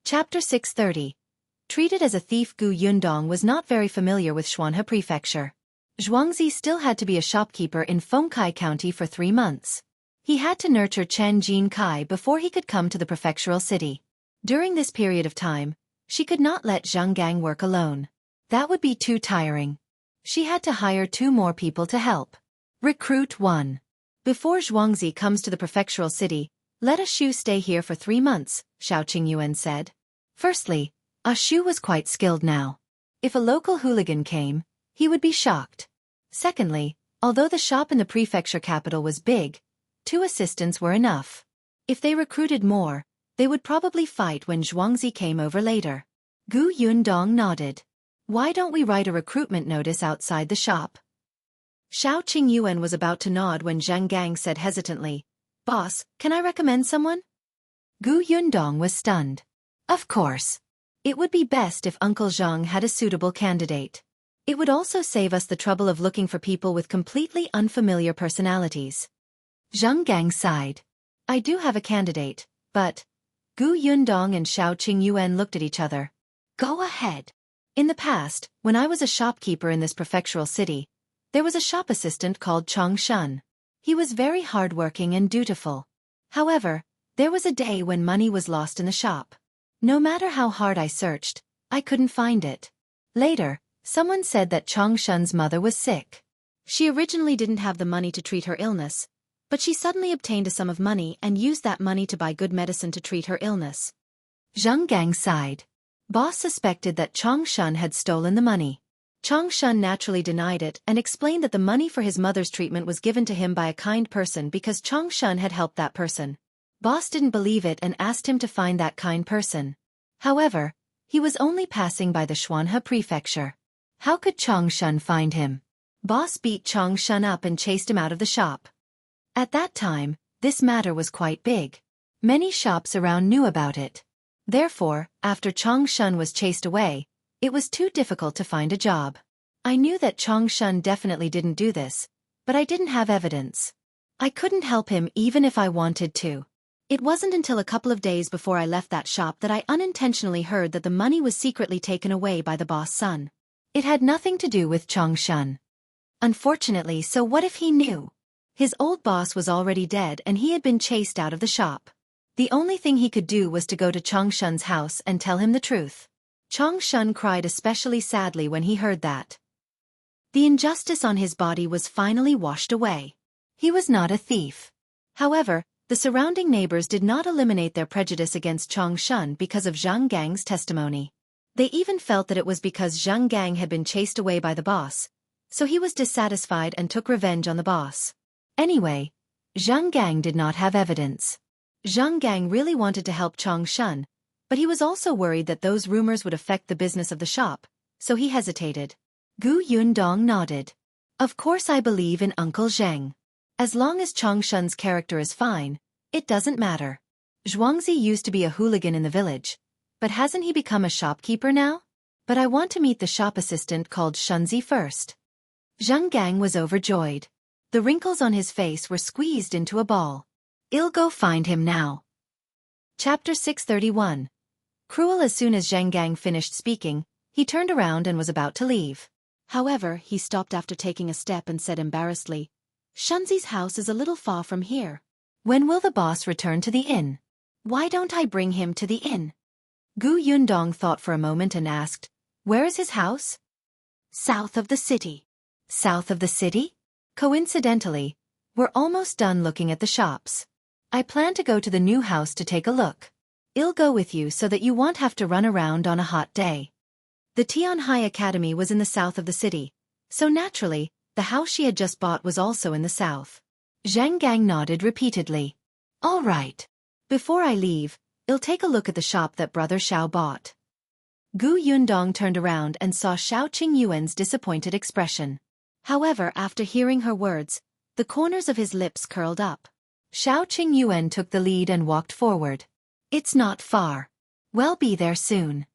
Chapter 630. Treated as a thief. Gu Yundong was not very familiar with Shuang Prefecture. Zhuangzi still had to be a shopkeeper in Fengkai County for 3 months. He had to nurture Chen Jin Kai before he could come to the prefectural city. During this period of time, she could not let Zhang Gang work alone. That would be too tiring. She had to hire 2 more people to help. Recruit 1. Before Zhuangzi comes to the prefectural city, let Shu stay here for 3 months, Xiaoqingyuan said. Firstly, Shu was quite skilled now. If a local hooligan came, he would be shocked. Secondly, although the shop in the prefecture capital was big, 2 assistants were enough. If they recruited more, they would probably fight when Zhuangzi came over later. Gu Yundong nodded. Why don't we write a recruitment notice outside the shop? Xiaoqingyuan was about to nod when Zhang Gang said hesitantly, Boss, can I recommend someone? Gu Yundong was stunned. Of course. It would be best if Uncle Zhang had a suitable candidate. It would also save us the trouble of looking for people with completely unfamiliar personalities. Zhang Gang sighed. I do have a candidate, but... Gu Yundong and Xiaoqingyuan looked at each other. Go ahead. In the past, when I was a shopkeeper in this prefectural city, there was a shop assistant called Chong Shun. He was very hardworking and dutiful. However, there was a day when money was lost in the shop. No matter how hard I searched, I couldn't find it. Later, someone said that Chong Shun's mother was sick. She originally didn't have the money to treat her illness, but she suddenly obtained a sum of money and used that money to buy good medicine to treat her illness. Zhang Gang sighed. Boss suspected that Chong Shun had stolen the money. Chong Shun naturally denied it and explained that the money for his mother's treatment was given to him by a kind person because Chong Shun had helped that person. Boss didn't believe it and asked him to find that kind person. However, he was only passing by the Shuang prefecture. How could Chong Shun find him? Boss beat Chong Shun up and chased him out of the shop. At that time, this matter was quite big. Many shops around knew about it. Therefore, after Chong Shun was chased away, it was too difficult to find a job. I knew that Chong Shun definitely didn't do this, but I didn't have evidence. I couldn't help him even if I wanted to. It wasn't until a couple of days before I left that shop that I unintentionally heard that the money was secretly taken away by the boss' son. It had nothing to do with Chong Shun. Unfortunately, so what if he knew? His old boss was already dead and he had been chased out of the shop. The only thing he could do was to go to Chong Shun's house and tell him the truth. Chong Shun cried especially sadly when he heard that. The injustice on his body was finally washed away. He was not a thief. However, the surrounding neighbors did not eliminate their prejudice against Chong Shun because of Zhang Gang's testimony. They even felt that it was because Zhang Gang had been chased away by the boss, so he was dissatisfied and took revenge on the boss. Anyway, Zhang Gang did not have evidence. Zhang Gang really wanted to help Chong Shun, but he was also worried that those rumors would affect the business of the shop, so he hesitated. Gu Yundong nodded. Of course I believe in Uncle Zheng. As long as Chong Shun's character is fine, it doesn't matter. Zhuangzi used to be a hooligan in the village, but hasn't he become a shopkeeper now? But I want to meet the shop assistant called Shunzi first. Zhang Gang was overjoyed. The wrinkles on his face were squeezed into a ball. I'll go find him now. Chapter 631. Cruel. As soon as Zhang Gang finished speaking, he turned around and was about to leave. However, he stopped after taking a step and said embarrassedly, Shunzi's house is a little far from here. When will the boss return to the inn? Why don't I bring him to the inn? Gu Yundong thought for a moment and asked, Where is his house? South of the city. South of the city? Coincidentally, we're almost done looking at the shops. I plan to go to the new house to take a look. I'll go with you so that you won't have to run around on a hot day. The Tianhai Academy was in the south of the city, so naturally, the house she had just bought was also in the south. Zhang Gang nodded repeatedly. All right. Before I leave, I'll take a look at the shop that Brother Xiao bought. Gu Yundong turned around and saw Xiaoqingyuan's disappointed expression. However, after hearing her words, the corners of his lips curled up. Xiaoqingyuan took the lead and walked forward. It's not far. We'll be there soon.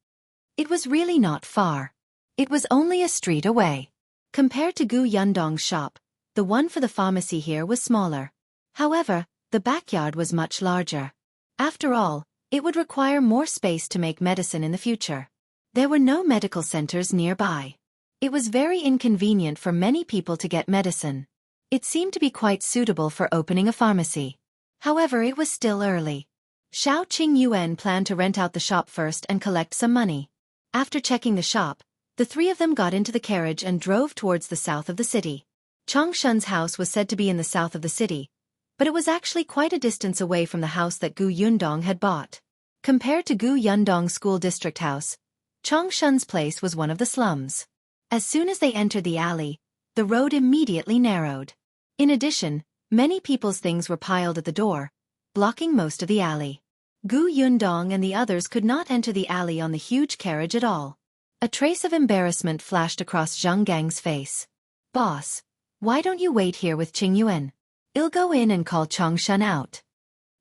It was really not far. It was only a street away. Compared to Gu Yundong's shop, the one for the pharmacy here was smaller. However, the backyard was much larger. After all, It would require more space to make medicine in the future. There were no medical centers nearby. It was very inconvenient for many people to get medicine. It seemed to be quite suitable for opening a pharmacy. However, it was still early. Xiao Qingyuan planned to rent out the shop first and collect some money. After checking the shop, the three of them got into the carriage and drove towards the south of the city. Chongshun's house was said to be in the south of the city, but it was actually quite a distance away from the house that Gu Yundong had bought. Compared to Gu Yundong's school district house, Chongshun's place was one of the slums. As soon as they entered the alley, the road immediately narrowed. In addition, many people's things were piled at the door, blocking most of the alley. Gu Yundong and the others could not enter the alley on the huge carriage at all. A trace of embarrassment flashed across Zhang Gang's face. "Boss, why don't you wait here with Qingyuan? I'll go in and call Chongshun out."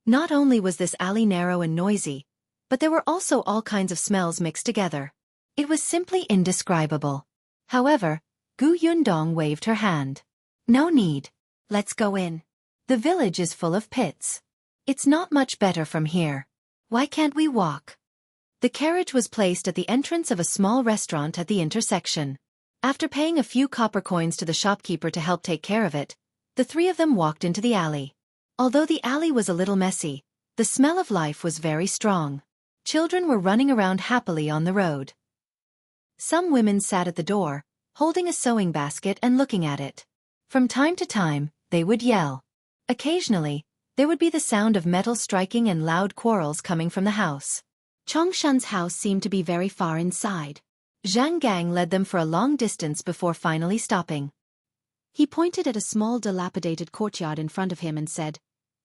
Not only was this alley narrow and noisy, but there were also all kinds of smells mixed together. It was simply indescribable. However, Gu Yundong waved her hand. "No need. Let's go in. The village is full of pits. It's not much better from here. Why can't we walk?" The carriage was placed at the entrance of a small restaurant at the intersection. After paying a few copper coins to the shopkeeper to help take care of it, the three of them walked into the alley. Although the alley was a little messy, the smell of life was very strong. Children were running around happily on the road. Some women sat at the door, holding a sewing basket and looking at it. From time to time, they would yell. Occasionally, there would be the sound of metal striking and loud quarrels coming from the house. Chongshun's house seemed to be very far inside. Zhang Gang led them for a long distance before finally stopping. He pointed at a small dilapidated courtyard in front of him and said,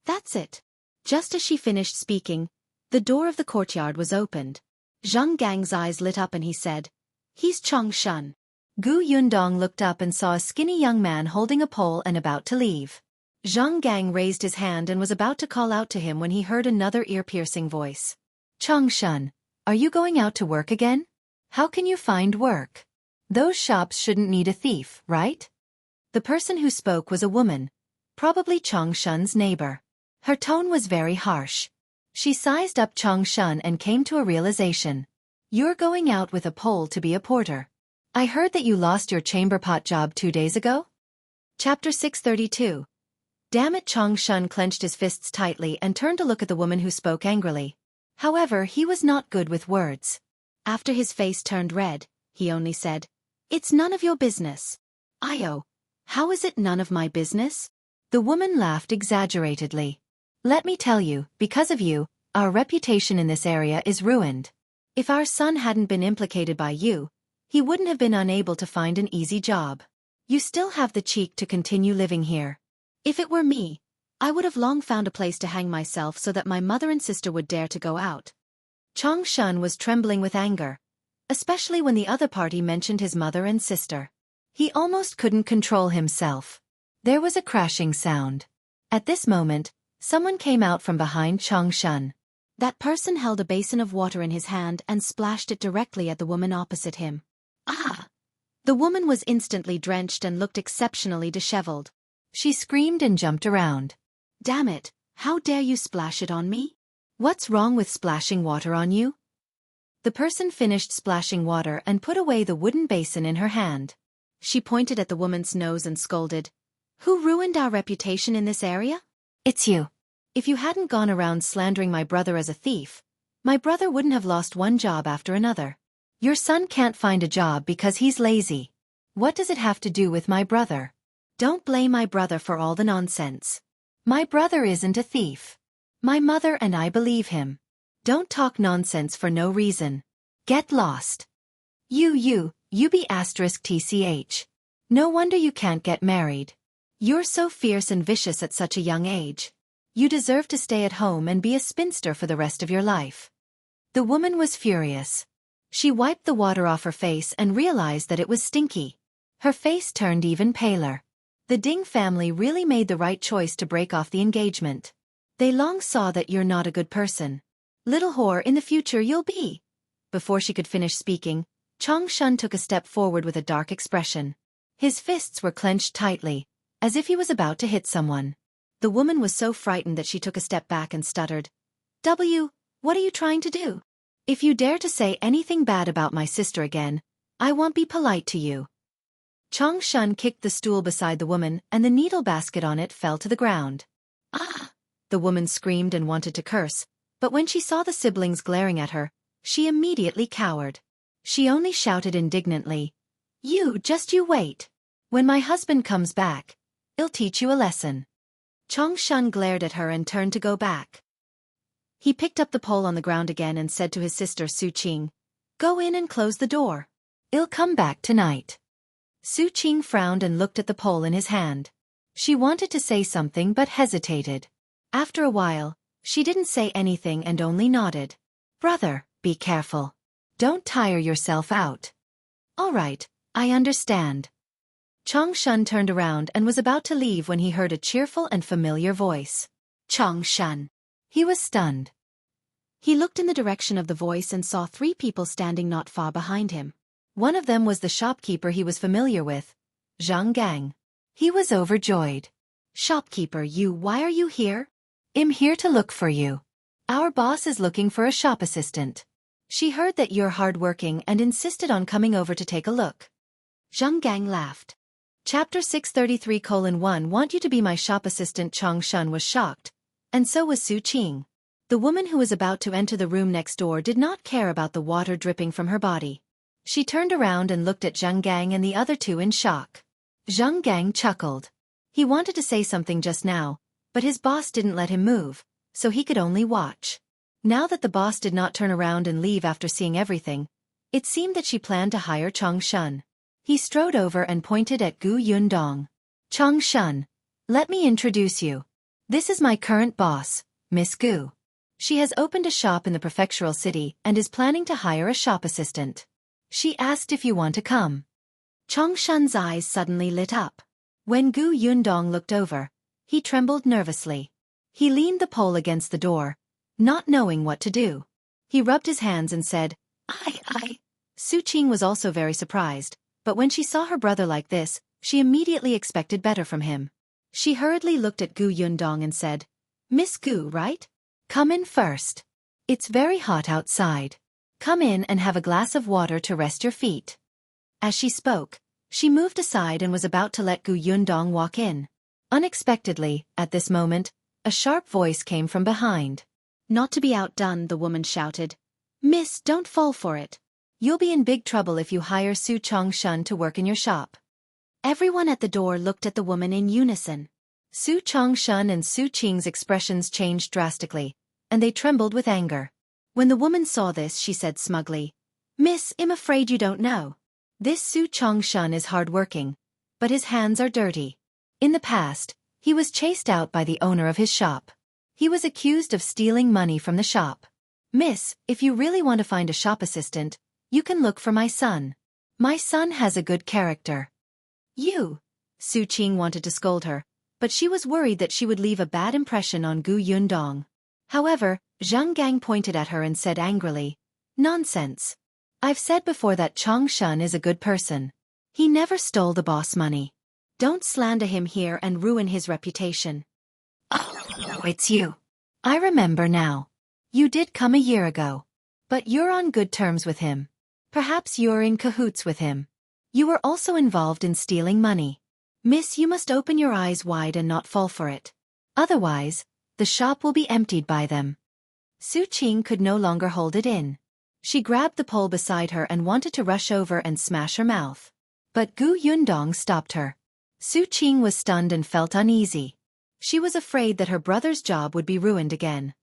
"That's it." Just as she finished speaking, the door of the courtyard was opened. Zhang Gang's eyes lit up and he said, "He's Chongshun." Gu Yundong looked up and saw a skinny young man holding a pole and about to leave. Zhang Gang raised his hand and was about to call out to him when he heard another ear-piercing voice. "Chongshun, are you going out to work again? How can you find work? Those shops shouldn't need a thief, right?" The person who spoke was a woman, probably Chongshun's neighbor. Her tone was very harsh. She sized up Chongshun and came to a realization. "You're going out with a pole to be a porter. I heard that you lost your chamber pot job 2 days ago?" Chapter 632. Damn it! Chongshun clenched his fists tightly and turned to look at the woman who spoke angrily. However, he was not good with words. After his face turned red, he only said, "It's none of your business." "Io, how is it none of my business?" The woman laughed exaggeratedly. "Let me tell you, because of you, our reputation in this area is ruined. If our son hadn't been implicated by you, he wouldn't have been unable to find an easy job. You still have the cheek to continue living here. If it were me, I would have long found a place to hang myself so that my mother and sister would dare to go out." Chongshun was trembling with anger, especially when the other party mentioned his mother and sister. He almost couldn't control himself. There was a crashing sound. At this moment, someone came out from behind Chongshun. That person held a basin of water in his hand and splashed it directly at the woman opposite him. "Ah!" The woman was instantly drenched and looked exceptionally disheveled. She screamed and jumped around. "Damn it, how dare you splash it on me? What's wrong with splashing water on you?" The person finished splashing water and put away the wooden basin in her hand. She pointed at the woman's nose and scolded, "Who ruined our reputation in this area? It's you. If you hadn't gone around slandering my brother as a thief, my brother wouldn't have lost one job after another. Your son can't find a job because he's lazy. What does it have to do with my brother? Don't blame my brother for all the nonsense. My brother isn't a thief. My mother and I believe him. Don't talk nonsense for no reason. Get lost. You be *tch. No wonder you can't get married. You're so fierce and vicious at such a young age. You deserve to stay at home and be a spinster for the rest of your life." The woman was furious. She wiped the water off her face and realized that it was stinky. Her face turned even paler. The Ding family really made the right choice to break off the engagement. They long saw that you're not a good person. Little whore, in the future you'll be. Before she could finish speaking, Chongshun took a step forward with a dark expression. His fists were clenched tightly, as if he was about to hit someone. The woman was so frightened that she took a step back and stuttered, What are you trying to do? If you dare to say anything bad about my sister again, I won't be polite to you. Chang Shun kicked the stool beside the woman and the needle basket on it fell to the ground. Ah! The woman screamed and wanted to curse, but when she saw the siblings glaring at her, she immediately cowered. She only shouted indignantly, You wait. When my husband comes back, he'll teach you a lesson. Chang Shun glared at her and turned to go back. He picked up the pole on the ground again and said to his sister Su Qing, Go in and close the door. He'll come back tonight. Su Qing frowned and looked at the pole in his hand. She wanted to say something but hesitated. After a while, she didn't say anything and only nodded. Brother, be careful. Don't tire yourself out. All right, I understand. Chang Shun turned around and was about to leave when he heard a cheerful and familiar voice. Chang Shun. He was stunned. He looked in the direction of the voice and saw 3 people standing not far behind him. One of them was the shopkeeper he was familiar with, Zhang Gang. He was overjoyed. Shopkeeper, why are you here? I'm here to look for you. Our boss is looking for a shop assistant. She heard that you're hardworking and insisted on coming over to take a look. Zhang Gang laughed. Chapter 633:1 Want you to be my shop assistant. Chang Shun was shocked, and so was Su Qing. The woman who was about to enter the room next door did not care about the water dripping from her body. She turned around and looked at Zhang Gang and the other 2 in shock. Zhang Gang chuckled. He wanted to say something just now, but his boss didn't let him move, so he could only watch. Now that the boss did not turn around and leave after seeing everything, it seemed that she planned to hire Chang Shun. He strode over and pointed at Gu Yundong. Chang Shun, let me introduce you. This is my current boss, Miss Gu. She has opened a shop in the prefectural city and is planning to hire a shop assistant. She asked if you want to come. Chang Shun's eyes suddenly lit up. When Gu Yundong looked over, he trembled nervously. He leaned the pole against the door, not knowing what to do. He rubbed his hands and said, I. Su Qing was also very surprised, but when she saw her brother like this, she immediately expected better from him. She hurriedly looked at Gu Yundong and said, Miss Gu, right? Come in first. It's very hot outside. Come in and have a glass of water to rest your feet. As she spoke, she moved aside and was about to let Gu Yundong walk in. Unexpectedly, at this moment, a sharp voice came from behind. Not to be outdone, the woman shouted. Miss, don't fall for it. You'll be in big trouble if you hire Su Chang Shun to work in your shop. Everyone at the door looked at the woman in unison. Su Chang Shun and Su Qing's expressions changed drastically, and they trembled with anger. When the woman saw this, she said smugly, Miss, I'm afraid you don't know. This Su Chang Shun is hard-working, but his hands are dirty. In the past, he was chased out by the owner of his shop. He was accused of stealing money from the shop. Miss, if you really want to find a shop assistant, you can look for my son. My son has a good character. You. Su Qing wanted to scold her, but she was worried that she would leave a bad impression on Gu Yundong. However, Zhang Gang pointed at her and said angrily, Nonsense. I've said before that Chang Shun is a good person. He never stole the boss money. Don't slander him here and ruin his reputation. Oh, it's you. I remember now. You did come a year ago. But you're on good terms with him. Perhaps you're in cahoots with him. You were also involved in stealing money. Miss, you must open your eyes wide and not fall for it. Otherwise, the shop will be emptied by them. Su Qing could no longer hold it in. She grabbed the pole beside her and wanted to rush over and smash her mouth. But Gu Yundong stopped her. Su Qing was stunned and felt uneasy. She was afraid that her brother's job would be ruined again.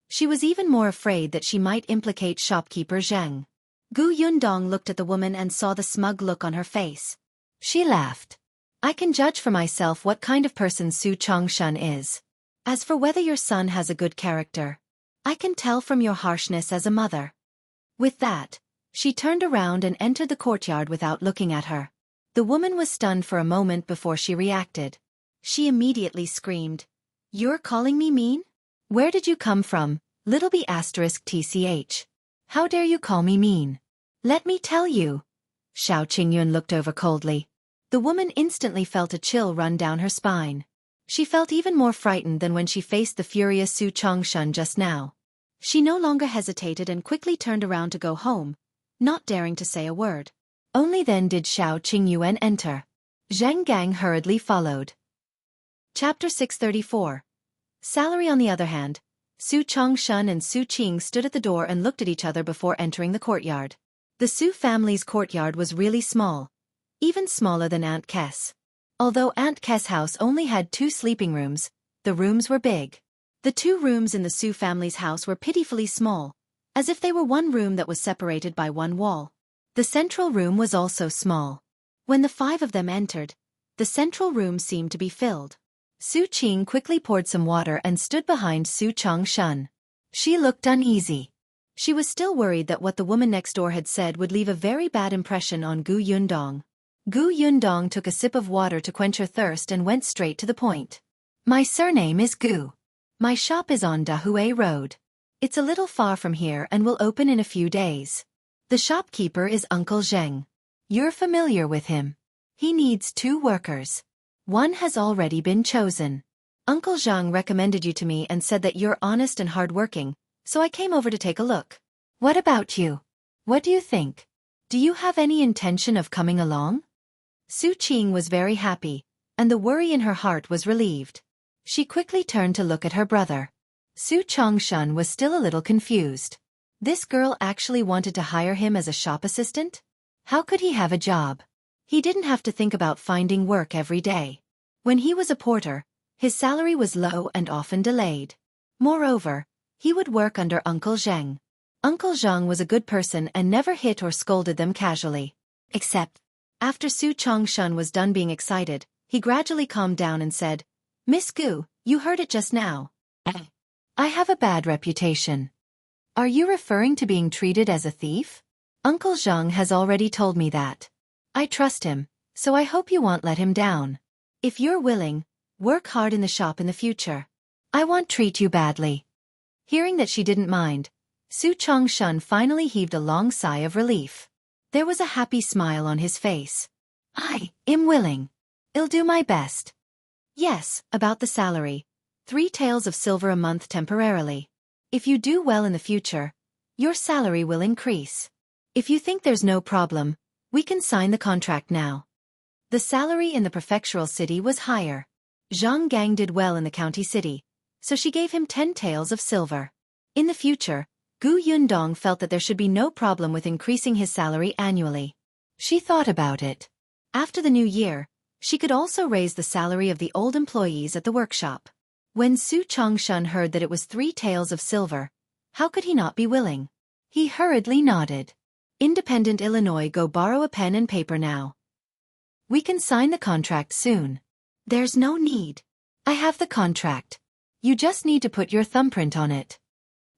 She was even more afraid that she might implicate shopkeeper Zhang. Gu Yundong looked at the woman and saw the smug look on her face. She laughed. I can judge for myself what kind of person Su Chang Shun is. As for whether your son has a good character, I can tell from your harshness as a mother. With that, she turned around and entered the courtyard without looking at her. The woman was stunned for a moment before she reacted. She immediately screamed, You're calling me mean? Where did you come from, little b******? How dare you call me mean? Let me tell you. Xiao Qingyun looked over coldly. The woman instantly felt a chill run down her spine. She felt even more frightened than when she faced the furious Su Chang Shun just now. She no longer hesitated and quickly turned around to go home, not daring to say a word. Only then did Xiao Qingyuan enter. Zhang Gang hurriedly followed. Chapter 634. Salary. On the other hand, Su Chongshun and Su Qing stood at the door and looked at each other before entering the courtyard. The Su family's courtyard was really small, even smaller than Aunt Kes. Although Aunt Kes' house only had 2 sleeping rooms, the rooms were big. The 2 rooms in the Su family's house were pitifully small, as if they were one room that was separated by one wall. The central room was also small. When the 5 of them entered, the central room seemed to be filled. Su Qing quickly poured some water and stood behind Su Chongshun. She looked uneasy. She was still worried that what the woman next door had said would leave a very bad impression on Gu Yundong. Gu Yundong took a sip of water to quench her thirst and went straight to the point. My surname is Gu. My shop is on Dahui Road. It's a little far from here and will open in a few days. The shopkeeper is Uncle Zheng. You're familiar with him. He needs 2 workers. One has already been chosen. Uncle Zhang recommended you to me and said that you're honest and hardworking, so I came over to take a look. What about you? What do you think? Do you have any intention of coming along? Su Qing was very happy, and the worry in her heart was relieved. She quickly turned to look at her brother. Su Chongshun was still a little confused. This girl actually wanted to hire him as a shop assistant? How could he have a job? He didn't have to think about finding work every day. When he was a porter, his salary was low and often delayed. Moreover, he would work under Uncle Zheng. Uncle Zheng was a good person and never hit or scolded them casually. Except, after Su Chongshun was done being excited, he gradually calmed down and said, Miss Gu, you heard it just now. I have a bad reputation. Are you referring to being treated as a thief? Uncle Zheng has already told me that. I trust him, so I hope you won't let him down. If you're willing, work hard in the shop in the future. I won't treat you badly. Hearing that she didn't mind, Su Chongshun finally heaved a long sigh of relief. There was a happy smile on his face. I am willing. I'll do my best. Yes, about the salary. 3 taels of silver a month temporarily. If you do well in the future, your salary will increase. If you think there's no problem, we can sign the contract now. The salary in the prefectural city was higher. Zhang Gang did well in the county city, so she gave him 10 taels of silver. In the future, Gu Yundong felt that there should be no problem with increasing his salary annually. She thought about it. After the new year, she could also raise the salary of the old employees at the workshop. When Su Chongshun heard that it was 3 taels of silver, how could he not be willing? He hurriedly nodded. Independent Illinois, go borrow a pen and paper now. We can sign the contract soon. There's no need. I have the contract. You just need to put your thumbprint on it.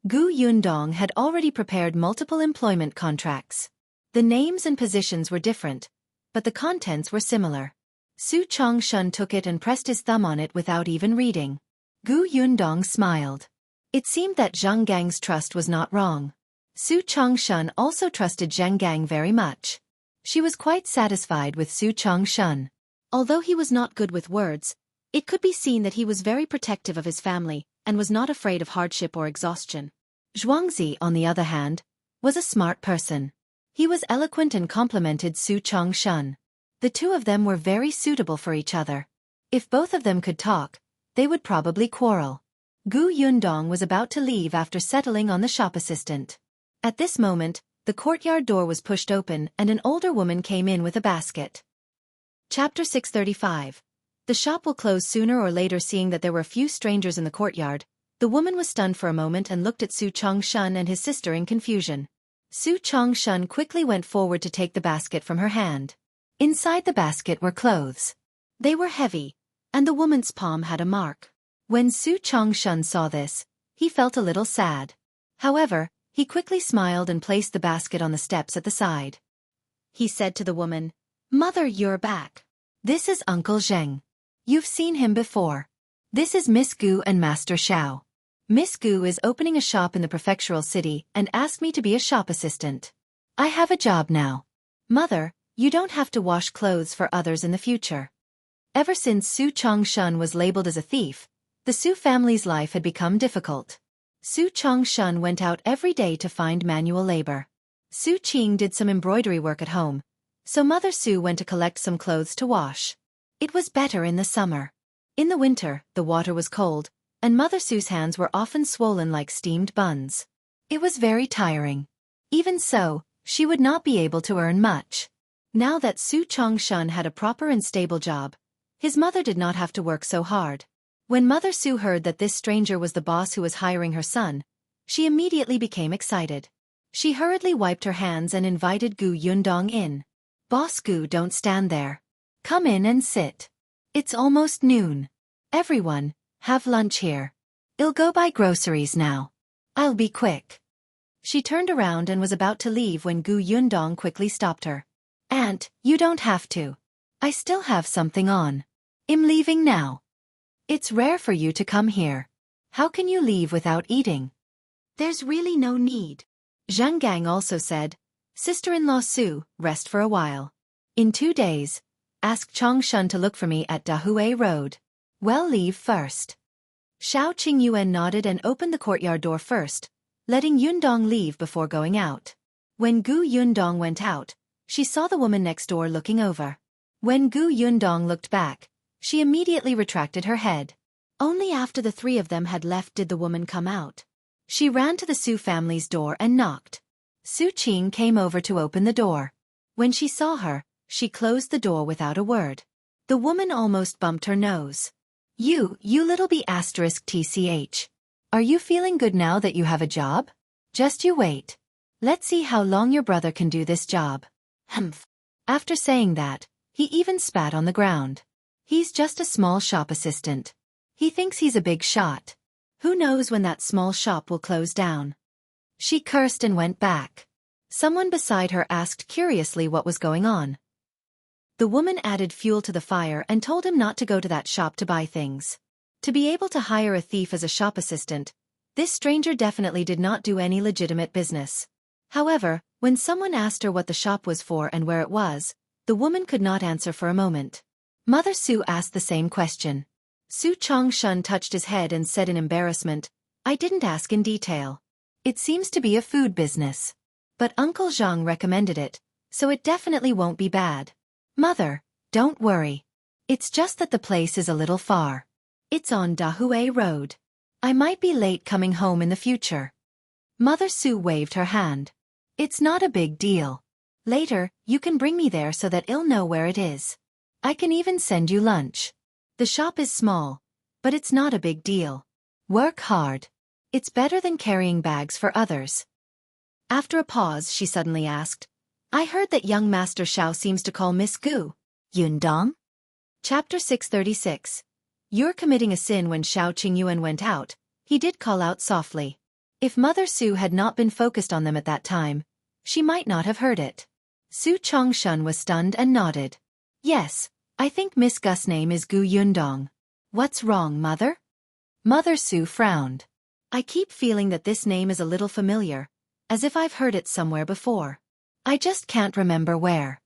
Gu Yundong had already prepared multiple employment contracts. The names and positions were different, but the contents were similar. Su Chongshun took it and pressed his thumb on it without even reading. Gu Yundong smiled. It seemed that Zhang Gang's trust was not wrong. Su Chongshun also trusted Zhang Gang very much. She was quite satisfied with Su Chongshun. Although he was not good with words, it could be seen that he was very protective of his family and was not afraid of hardship or exhaustion. Zhuangzi, on the other hand, was a smart person. He was eloquent and complimented Su Chongshun. The 2 of them were very suitable for each other. If both of them could talk, they would probably quarrel. Gu Yundong was about to leave after settling on the shop assistant. At this moment, the courtyard door was pushed open and an older woman came in with a basket. Chapter 635. The shop will close sooner or later. Seeing that there were few strangers in the courtyard, the woman was stunned for a moment and looked at Su Chongshun and his sister in confusion. Su Chongshun quickly went forward to take the basket from her hand. Inside the basket were clothes. They were heavy, and the woman's palm had a mark. When Su Chongshun saw this, he felt a little sad. However, he quickly smiled and placed the basket on the steps at the side. He said to the woman, Mother, you're back. This is Uncle Zheng. You've seen him before. This is Miss Gu and Master Xiao. Miss Gu is opening a shop in the prefectural city and asked me to be a shop assistant. I have a job now. Mother, you don't have to wash clothes for others in the future. Ever since Su Chongshun was labeled as a thief, the Su family's life had become difficult. Su Chongshun went out every day to find manual labor. Su Qing did some embroidery work at home, so Mother Su went to collect some clothes to wash. It was better in the summer. In the winter, the water was cold, and Mother Su's hands were often swollen like steamed buns. It was very tiring. Even so, she would not be able to earn much. Now that Su Chongshun had a proper and stable job, his mother did not have to work so hard. When Mother Su heard that this stranger was the boss who was hiring her son, she immediately became excited. She hurriedly wiped her hands and invited Gu Yundong in. "Boss Gu, don't stand there. Come in and sit. It's almost noon. Everyone, have lunch here. I'll go buy groceries now. I'll be quick." She turned around and was about to leave when Gu Yundong quickly stopped her. "Aunt, you don't have to. I still have something on. I'm leaving now. It's rare for you to come here. How can you leave without eating?" "There's really no need." Zhang Gang also said, "Sister-in-law Su, rest for a while. In 2 days, ask Chongshun to look for me at Dahui Road. Well, leave first." Xiao Qingyuan nodded and opened the courtyard door first, letting Yundong leave before going out. When Gu Yundong went out, she saw the woman next door looking over. When Gu Yundong looked back, she immediately retracted her head. Only after the 3 of them had left did the woman come out. She ran to the Su family's door and knocked. Su Qing came over to open the door. When she saw her, she closed the door without a word. The woman almost bumped her nose. You little b*tch. Are you feeling good now that you have a job? Just you wait. Let's see how long your brother can do this job." Humph. After saying that, he even spat on the ground. He's just a small shop assistant. He thinks he's a big shot. Who knows when that small shop will close down? She cursed and went back. Someone beside her asked curiously what was going on. The woman added fuel to the fire and told him not to go to that shop to buy things. To be able to hire a thief as a shop assistant, this stranger definitely did not do any legitimate business. However, when someone asked her what the shop was for and where it was, the woman could not answer for a moment. Mother Su asked the same question. Su Chongshun touched his head and said in embarrassment, "I didn't ask in detail. It seems to be a food business. But Uncle Zhang recommended it, so it definitely won't be bad. Mother, don't worry. It's just that the place is a little far. It's on Dahui Road. I might be late coming home in the future." Mother Su waved her hand. "It's not a big deal. Later, you can bring me there so that I'll know where it is. I can even send you lunch. The shop is small, but it's not a big deal. Work hard. It's better than carrying bags for others." After a pause, she suddenly asked, "I heard that young Master Xiao seems to call Miss Gu Yundong?" Chapter 636. You're committing a sin. When Xiao Qingyuan went out, he did call out softly. If Mother Su had not been focused on them at that time, she might not have heard it. Su Chongshun was stunned and nodded. "Yes, I think Miss Gu's name is Gu Yundong. What's wrong, Mother?" Mother Su frowned. "I keep feeling that this name is a little familiar, as if I've heard it somewhere before. I just can't remember where."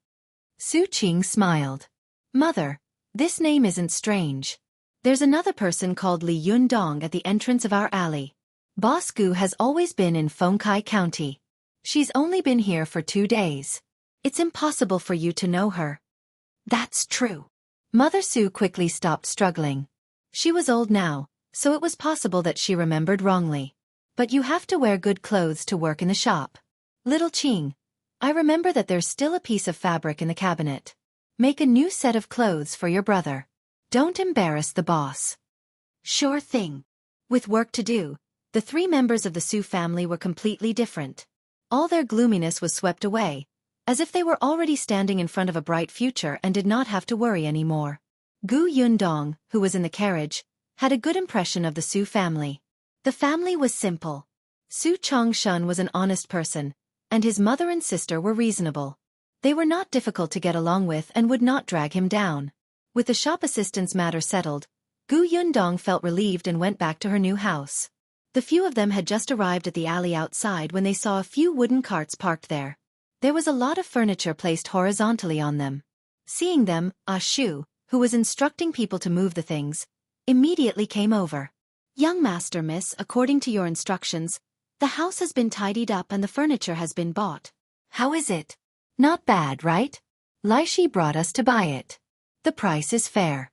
Su Qing smiled. "Mother, this name isn't strange. There's another person called Li Yundong at the entrance of our alley. Boss Gu has always been in Fengkai County. She's only been here for 2 days. It's impossible for you to know her." "That's true." Mother Su quickly stopped struggling. She was old now, so it was possible that she remembered wrongly. "But you have to wear good clothes to work in the shop. Little Qing, I remember that there's still a piece of fabric in the cabinet. Make a new set of clothes for your brother. Don't embarrass the boss." "Sure thing." With work to do, the 3 members of the Su family were completely different. All their gloominess was swept away, as if they were already standing in front of a bright future and did not have to worry anymore. Gu Yundong, who was in the carriage, had a good impression of the Su family. The family was simple. Su Chongshun was an honest person, and his mother and sister were reasonable. They were not difficult to get along with and would not drag him down. With the shop assistant's matter settled, Gu Yundong felt relieved and went back to her new house. The few of them had just arrived at the alley outside when they saw a few wooden carts parked there. There was a lot of furniture placed horizontally on them. Seeing them, Ah Shu, who was instructing people to move the things, immediately came over. Young master, miss, according to your instructions, the house has been tidied up and the furniture has been bought. How is it? Not bad, right? Lai Shi brought us to buy it. The price is fair.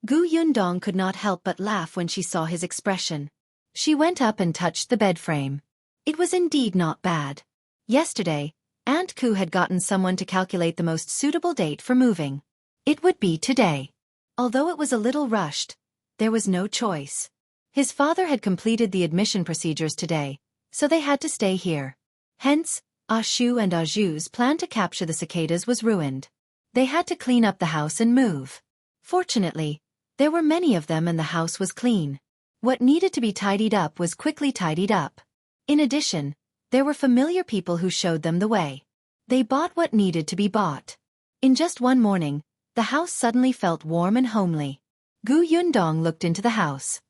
Gu Yundong could not help but laugh when she saw his expression. She went up and touched the bed frame. It was indeed not bad. Yesterday, Aunt Ku had gotten someone to calculate the most suitable date for moving. It would be today. Although it was a little rushed, there was no choice. His father had completed the admission procedures today, so they had to stay here. Hence, Ah Shu and Ah Zhu's plan to capture the cicadas was ruined. They had to clean up the house and move. Fortunately, there were many of them and the house was clean. What needed to be tidied up was quickly tidied up. In addition, there were familiar people who showed them the way. They bought what needed to be bought. In just one morning, the house suddenly felt warm and homely. Gu Yundong looked into the house.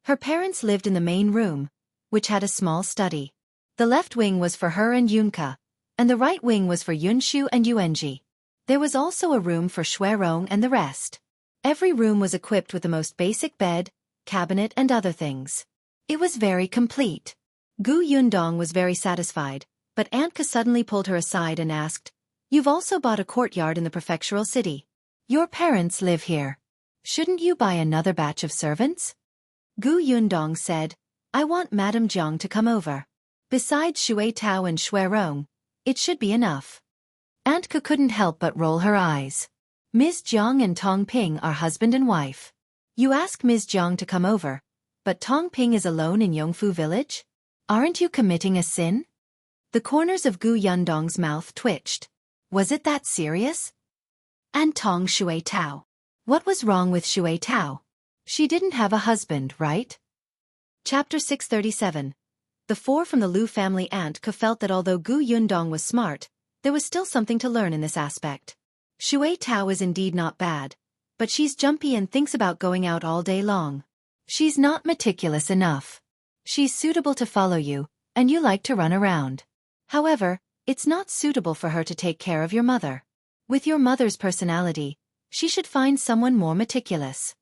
Her parents lived in the main room, which had a small study. The left wing was for her and Yunka, and the right wing was for Yunshu and Yuanji. There was also a room for Shuang and the rest. Every room was equipped with the most basic bed, cabinet and other things. It was very complete. Gu Yundong was very satisfied, but Aunt Ka suddenly pulled her aside and asked, "You've also bought a courtyard in the prefectural city. Your parents live here. Shouldn't you buy another batch of servants?" Gu Yundong said, "I want Madame Jiang to come over. Besides Shui Tao and Shuang, it should be enough." Aunt Ka couldn't help but roll her eyes. Ms. Jiang and Tong Ping are husband and wife. You ask Ms. Jiang to come over, but Tong Ping is alone in Yongfu village? Aren't you committing a sin? The corners of Gu Yundong's mouth twitched. Was it that serious? And Tong Shui Tao. What was wrong with Shui Tao? She didn't have a husband, right? Chapter 637. The four from the Lu family. Aunt Ka felt that although Gu Yundong was smart, there was still something to learn in this aspect. Shui Tao is indeed not bad, but she's jumpy and thinks about going out all day long. She's not meticulous enough. She's suitable to follow you, and you like to run around. However, it's not suitable for her to take care of your mother. With your mother's personality, she should find someone more meticulous.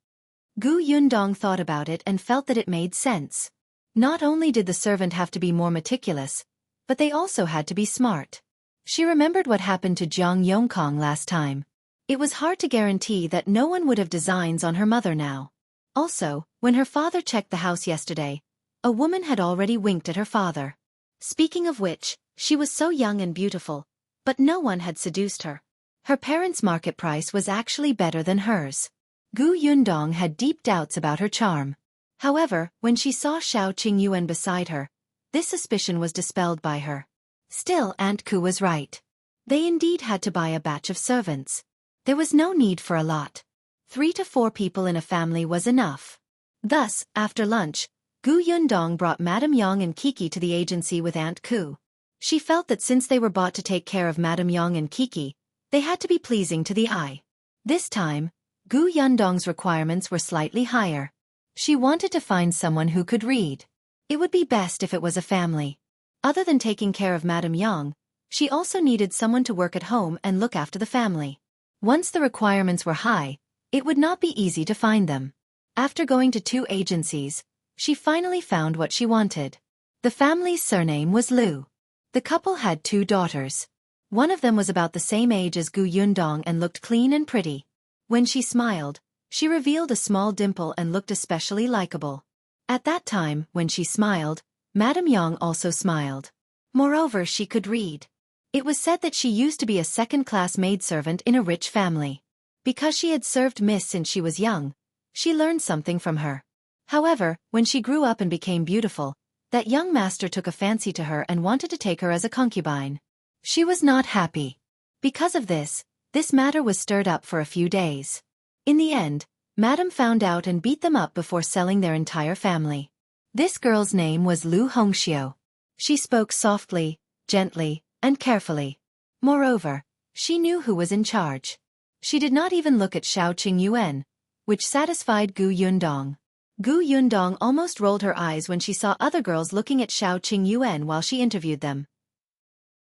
Gu Yundong thought about it and felt that it made sense. Not only did the servant have to be more meticulous, but they also had to be smart. She remembered what happened to Jiang Yongkong last time. It was hard to guarantee that no one would have designs on her mother now. Also, when her father checked the house yesterday, a woman had already winked at her father. Speaking of which, she was so young and beautiful, but no one had seduced her. Her parents' market price was actually better than hers. Gu Yundong had deep doubts about her charm. However, when she saw Xiao Qingyuan beside her, this suspicion was dispelled by her. Still, Aunt Ku was right. They indeed had to buy a batch of servants. There was no need for a lot. 3 to 4 people in a family was enough. Thus, after lunch, Gu Yundong brought Madame Yang and Kiki to the agency with Aunt Ku. She felt that since they were bought to take care of Madame Yang and Kiki, they had to be pleasing to the eye. This time, Gu Yundong's requirements were slightly higher. She wanted to find someone who could read. It would be best if it was a family. Other than taking care of Madame Yang, she also needed someone to work at home and look after the family. Once the requirements were high, it would not be easy to find them. After going to 2 agencies, she finally found what she wanted. The family's surname was Lu. The couple had 2 daughters. One of them was about the same age as Gu Yundong and looked clean and pretty. When she smiled, she revealed a small dimple and looked especially likable. At that time, when she smiled, Madame Yang also smiled. Moreover, she could read. It was said that she used to be a second-class maidservant in a rich family. Because she had served Miss since she was young, she learned something from her. However, when she grew up and became beautiful, that young master took a fancy to her and wanted to take her as a concubine. She was not happy. Because of this matter was stirred up for a few days. In the end, Madame found out and beat them up before selling their entire family. This girl's name was Lu Hongxiu. She spoke softly, gently, and carefully. Moreover, she knew who was in charge. She did not even look at Xiao Qingyuan, which satisfied Gu Yundong. Gu Yundong almost rolled her eyes when she saw other girls looking at Xiao Qingyuan while she interviewed them.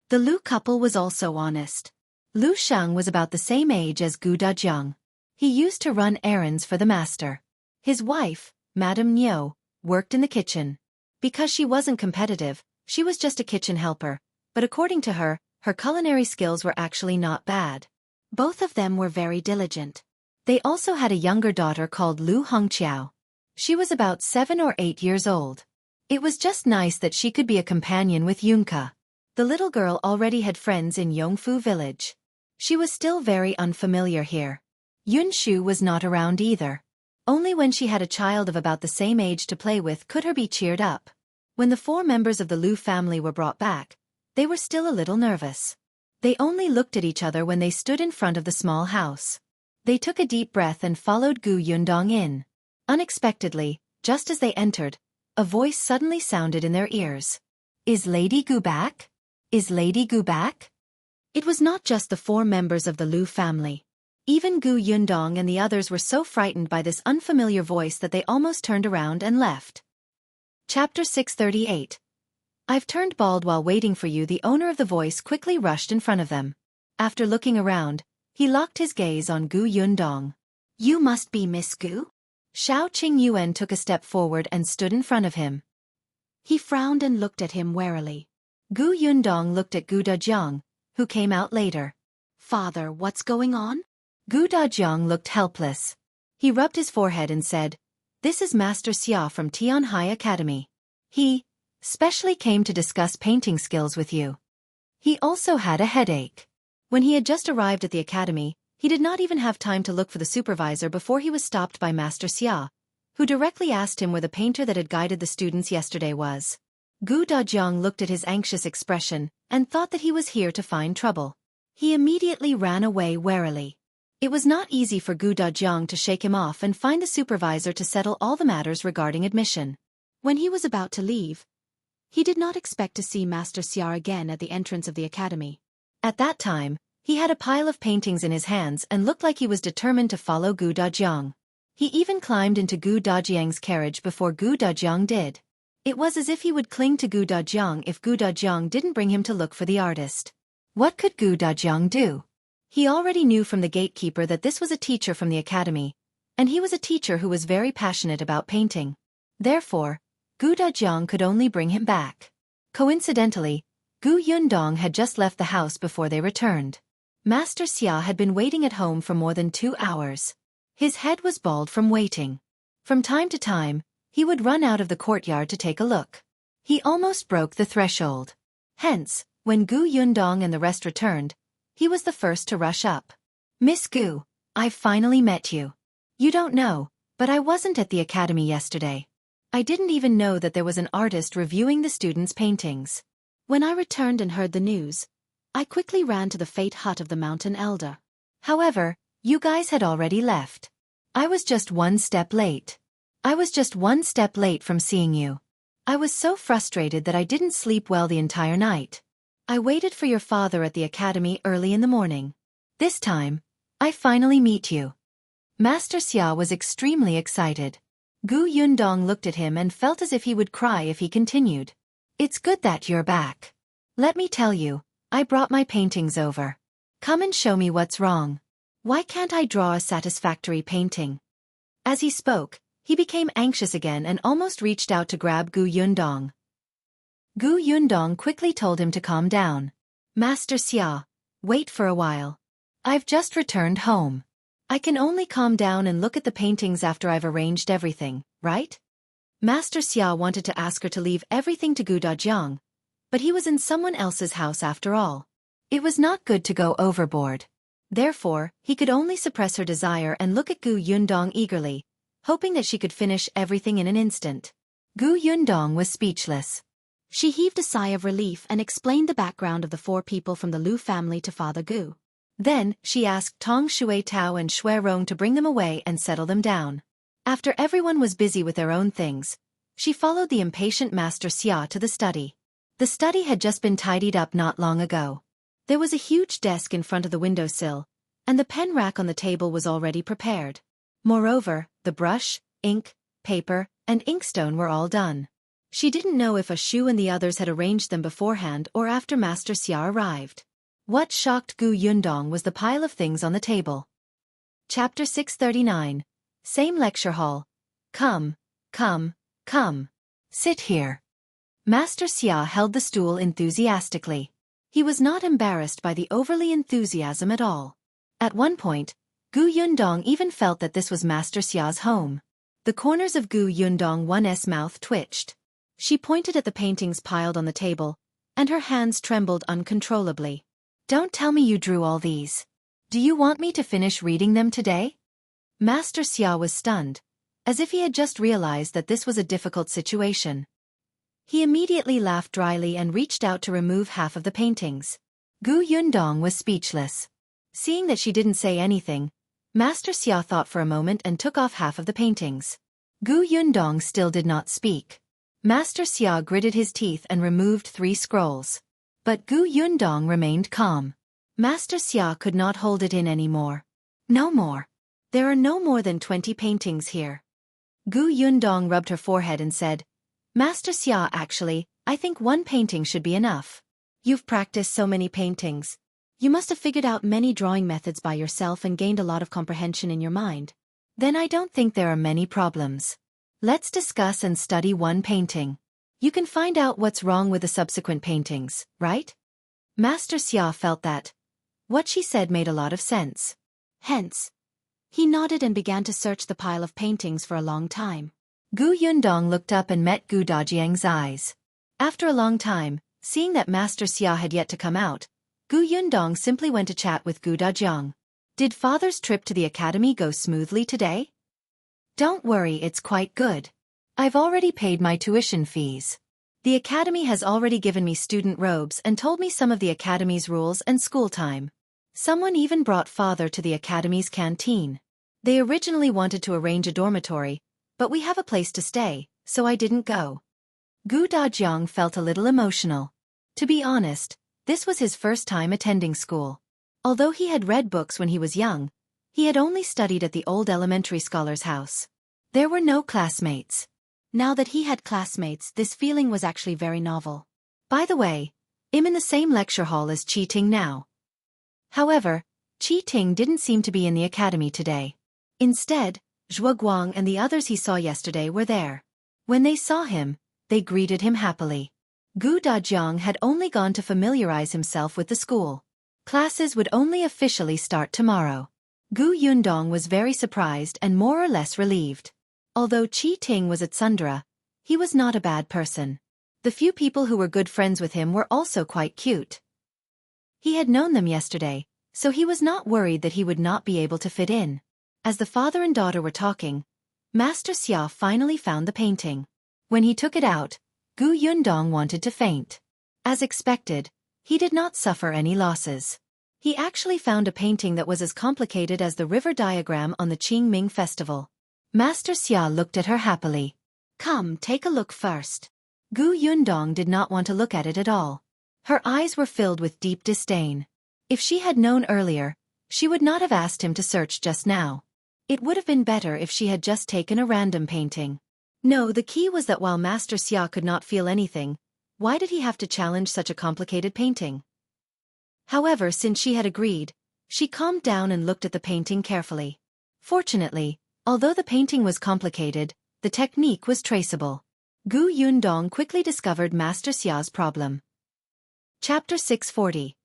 The Lu couple was also honest. Lu Sheng was about the same age as Gu Dajiang. He used to run errands for the master. His wife, Madame Niu, worked in the kitchen. Because she wasn't competitive, she was just a kitchen helper, but according to her, her culinary skills were actually not bad. Both of them were very diligent. They also had a younger daughter called Lu Hongqiao. She was about 7 or 8 years old. It was just nice that she could be a companion with Yunka. The little girl already had friends in Yongfu village. She was still very unfamiliar here. Yunshu was not around either. Only when she had a child of about the same age to play with could her be cheered up. When the 4 members of the Lu family were brought back, they were still a little nervous. They only looked at each other when they stood in front of the small house. They took a deep breath and followed Gu Yundong in. Unexpectedly, just as they entered, a voice suddenly sounded in their ears. "Is Lady Gu back? Is Lady Gu back?" It was not just the 4 members of the Lu family. Even Gu Yundong and the others were so frightened by this unfamiliar voice that they almost turned around and left. Chapter 638. "I've turned bald while waiting for you." The owner of the voice quickly rushed in front of them. After looking around, he locked his gaze on Gu Yundong. "You must be Miss Gu?" Xiao Qingyuan took a step forward and stood in front of him. He frowned and looked at him warily. Gu Yundong looked at Gu Dajiang, who came out later. "Father, what's going on?" Gu Dajiang looked helpless. He rubbed his forehead and said, "This is Master Xia from Tianhai Academy. He specially came to discuss painting skills with you." He also had a headache. When he had just arrived at the academy, he did not even have time to look for the supervisor before he was stopped by Master Xia, who directly asked him where the painter that had guided the students yesterday was. Gu Dajiang looked at his anxious expression and thought that he was here to find trouble. He immediately ran away warily. It was not easy for Gu Dajiang to shake him off and find the supervisor to settle all the matters regarding admission. When he was about to leave, he did not expect to see Master Xia again at the entrance of the academy. At that time, he had a pile of paintings in his hands and looked like he was determined to follow Gu Dajiang. He even climbed into Gu Dajiang's carriage before Gu Dajiang did. It was as if he would cling to Gu Dajiang if Gu Dajiang didn't bring him to look for the artist. What could Gu Dajiang do? He already knew from the gatekeeper that this was a teacher from the academy, and he was a teacher who was very passionate about painting. Therefore, Gu Dajiang could only bring him back. Coincidentally, Gu Yundong had just left the house before they returned. Master Xia had been waiting at home for more than 2 hours. His head was bald from waiting. From time to time, he would run out of the courtyard to take a look. He almost broke the threshold. Hence, when Gu Yundong and the rest returned, he was the first to rush up. "Miss Gu, I've finally met you. You don't know, but I wasn't at the academy yesterday. I didn't even know that there was an artist reviewing the students' paintings. When I returned and heard the news, I quickly ran to the fate hut of the mountain elder. However, you guys had already left. I was just 1 step late. I was just 1 step late from seeing you. I was so frustrated that I didn't sleep well the entire night. I waited for your father at the academy early in the morning. This time, I finally meet you." Master Xia was extremely excited. Gu Yundong looked at him and felt as if he would cry if he continued. "It's good that you're back. Let me tell you, I brought my paintings over. Come and show me what's wrong. Why can't I draw a satisfactory painting?" As he spoke, he became anxious again and almost reached out to grab Gu Yundong. Gu Yundong quickly told him to calm down. "Master Xia, wait for a while. I've just returned home. I can only calm down and look at the paintings after I've arranged everything, right?" Master Xia wanted to ask her to leave everything to Gu Dajiang, but he was in someone else's house after all. It was not good to go overboard. Therefore, he could only suppress her desire and look at Gu Yundong eagerly, hoping that she could finish everything in an instant. Gu Yundong was speechless. She heaved a sigh of relief and explained the background of the 4 people from the Lu family to Father Gu. Then, she asked Tong Shui Tao and Shui Rong to bring them away and settle them down. After everyone was busy with their own things, she followed the impatient Master Xia to the study. The study had just been tidied up not long ago. There was a huge desk in front of the windowsill, and the pen rack on the table was already prepared. Moreover, the brush, ink, paper, and inkstone were all done. She didn't know if Shu and the others had arranged them beforehand or after Master Xia arrived. What shocked Gu Yundong was the pile of things on the table. Chapter 639. Same lecture hall. Come Come, come. Sit here. Master Xia held the stool enthusiastically. He was not embarrassed by the overly enthusiasm at all. At one point, Gu Yundong even felt that this was Master Xia's home. The corners of Gu Yundong-one's mouth twitched. She pointed at the paintings piled on the table, and her hands trembled uncontrollably. Don't tell me you drew all these. Do you want me to finish reading them today? Master Xia was stunned, as if he had just realized that this was a difficult situation. He immediately laughed dryly and reached out to remove half of the paintings. Gu Yundong was speechless. Seeing that she didn't say anything, Master Xia thought for a moment and took off half of the paintings. Gu Yundong still did not speak. Master Xia gritted his teeth and removed 3 scrolls. But Gu Yundong remained calm. Master Xia could not hold it in anymore. No more. There are no more than 20 paintings here. Gu Yundong rubbed her forehead and said, Master Xia, actually, I think 1 painting should be enough. You've practiced so many paintings. You must have figured out many drawing methods by yourself and gained a lot of comprehension in your mind. Then I don't think there are many problems. Let's discuss and study 1 painting. You can find out what's wrong with the subsequent paintings, right? Master Xia felt that what she said made a lot of sense. Hence, he nodded and began to search the pile of paintings for a long time. Gu Yundong looked up and met Gu Dajiang's eyes. After a long time, seeing that Master Xia had yet to come out, Gu Yundong simply went to chat with Gu Dajiang. Did father's trip to the academy go smoothly today? Don't worry, it's quite good. I've already paid my tuition fees. The academy has already given me student robes and told me some of the academy's rules and school time. Someone even brought father to the academy's canteen. They originally wanted to arrange a dormitory, but we have a place to stay, so I didn't go. Gu Dajiang felt a little emotional. To be honest, this was his first time attending school. Although he had read books when he was young, he had only studied at the old elementary scholar's house. There were no classmates. Now that he had classmates, this feeling was actually very novel. By the way, I'm in the same lecture hall as Qi Ting now. However, Qi Ting didn't seem to be in the academy today. Instead, Zhou and the others he saw yesterday were there. When they saw him, they greeted him happily. Gu Dajiang had only gone to familiarize himself with the school. Classes would only officially start tomorrow. Gu Yundong was very surprised and more or less relieved. Although Qi Ting was at Sundra, he was not a bad person. The few people who were good friends with him were also quite cute. He had known them yesterday, so he was not worried that he would not be able to fit in. As the father and daughter were talking, Master Xia finally found the painting. When he took it out, Gu Yundong wanted to faint. As expected, he did not suffer any losses. He actually found a painting that was as complicated as the river diagram on the Qingming festival. Master Xia looked at her happily. Come, take a look first. Gu Yundong did not want to look at it at all. Her eyes were filled with deep disdain. If she had known earlier, she would not have asked him to search just now. It would have been better if she had just taken a random painting. No, the key was that while Master Xia could not feel anything, why did he have to challenge such a complicated painting? However, since she had agreed, she calmed down and looked at the painting carefully. Fortunately, although the painting was complicated, the technique was traceable. Gu Yundong quickly discovered Master Xia's problem. Chapter 640.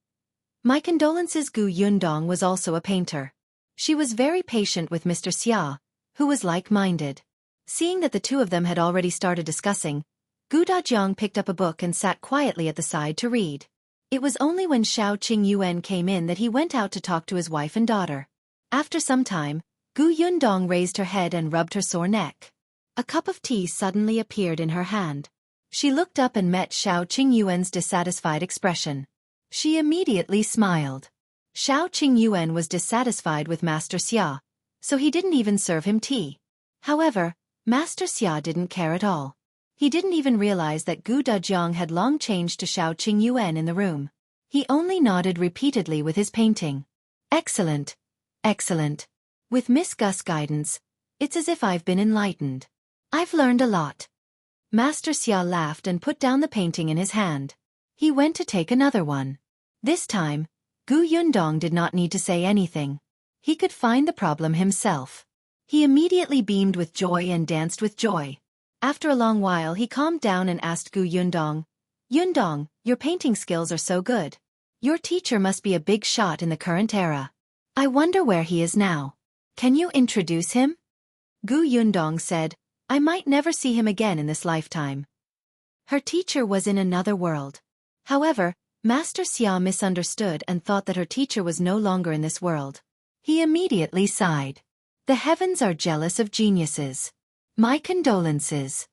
My condolences. Gu Yundong was also a painter. She was very patient with Mr. Xia, who was like-minded. Seeing that the two of them had already started discussing, Gu Dajiang picked up a book and sat quietly at the side to read. It was only when Xiao Qingyuan came in that he went out to talk to his wife and daughter. After some time, Gu Yundong raised her head and rubbed her sore neck. A cup of tea suddenly appeared in her hand. She looked up and met Xiao Qingyuan's dissatisfied expression. She immediately smiled. Xiao Qingyuan was dissatisfied with Master Xia, so he didn't even serve him tea. However, Master Xia didn't care at all. He didn't even realize that Gu Dajiang had long changed to Xiao Qingyuan in the room. He only nodded repeatedly with his painting. Excellent. Excellent. With Miss Gus' guidance, it's as if I've been enlightened. I've learned a lot. Master Xia laughed and put down the painting in his hand. He went to take another one. This time, Gu Yundong did not need to say anything. He could find the problem himself. He immediately beamed with joy and danced with joy. After a long while he calmed down and asked Gu Yundong, "Yundong, your painting skills are so good. Your teacher must be a big shot in the current era. I wonder where he is now. Can you introduce him?" Gu Yundong said, "I might never see him again in this lifetime." Her teacher was in another world. However, Master Xia misunderstood and thought that her teacher was no longer in this world. He immediately sighed. "The heavens are jealous of geniuses. My condolences."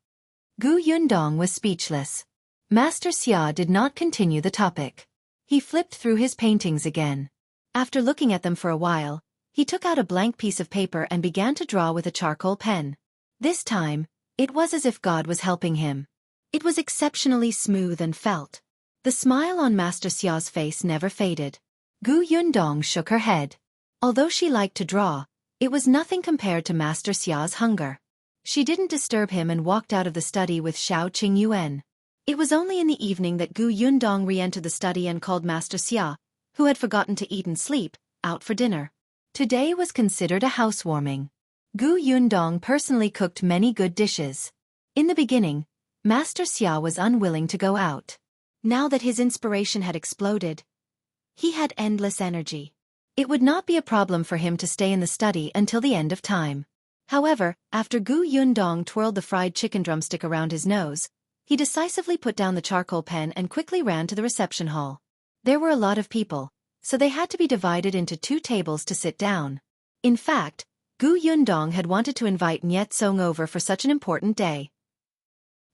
Gu Yundong was speechless. Master Xia did not continue the topic. He flipped through his paintings again. After looking at them for a while, he took out a blank piece of paper and began to draw with a charcoal pen. This time, it was as if God was helping him. It was exceptionally smooth and felt. The smile on Master Xia's face never faded. Gu Yundong shook her head. Although she liked to draw, it was nothing compared to Master Xia's hunger. She didn't disturb him and walked out of the study with Xiao Qingyuan. It was only in the evening that Gu Yundong re-entered the study and called Master Xia, who had forgotten to eat and sleep, out for dinner. Today was considered a housewarming. Gu Yundong personally cooked many good dishes. In the beginning, Master Xia was unwilling to go out. Now that his inspiration had exploded, he had endless energy. It would not be a problem for him to stay in the study until the end of time. However, after Gu Yundong twirled the fried chicken drumstick around his nose, he decisively put down the charcoal pen and quickly ran to the reception hall. There were a lot of people, so they had to be divided into 2 tables to sit down. In fact, Gu Yundong had wanted to invite Niet Song over for such an important day.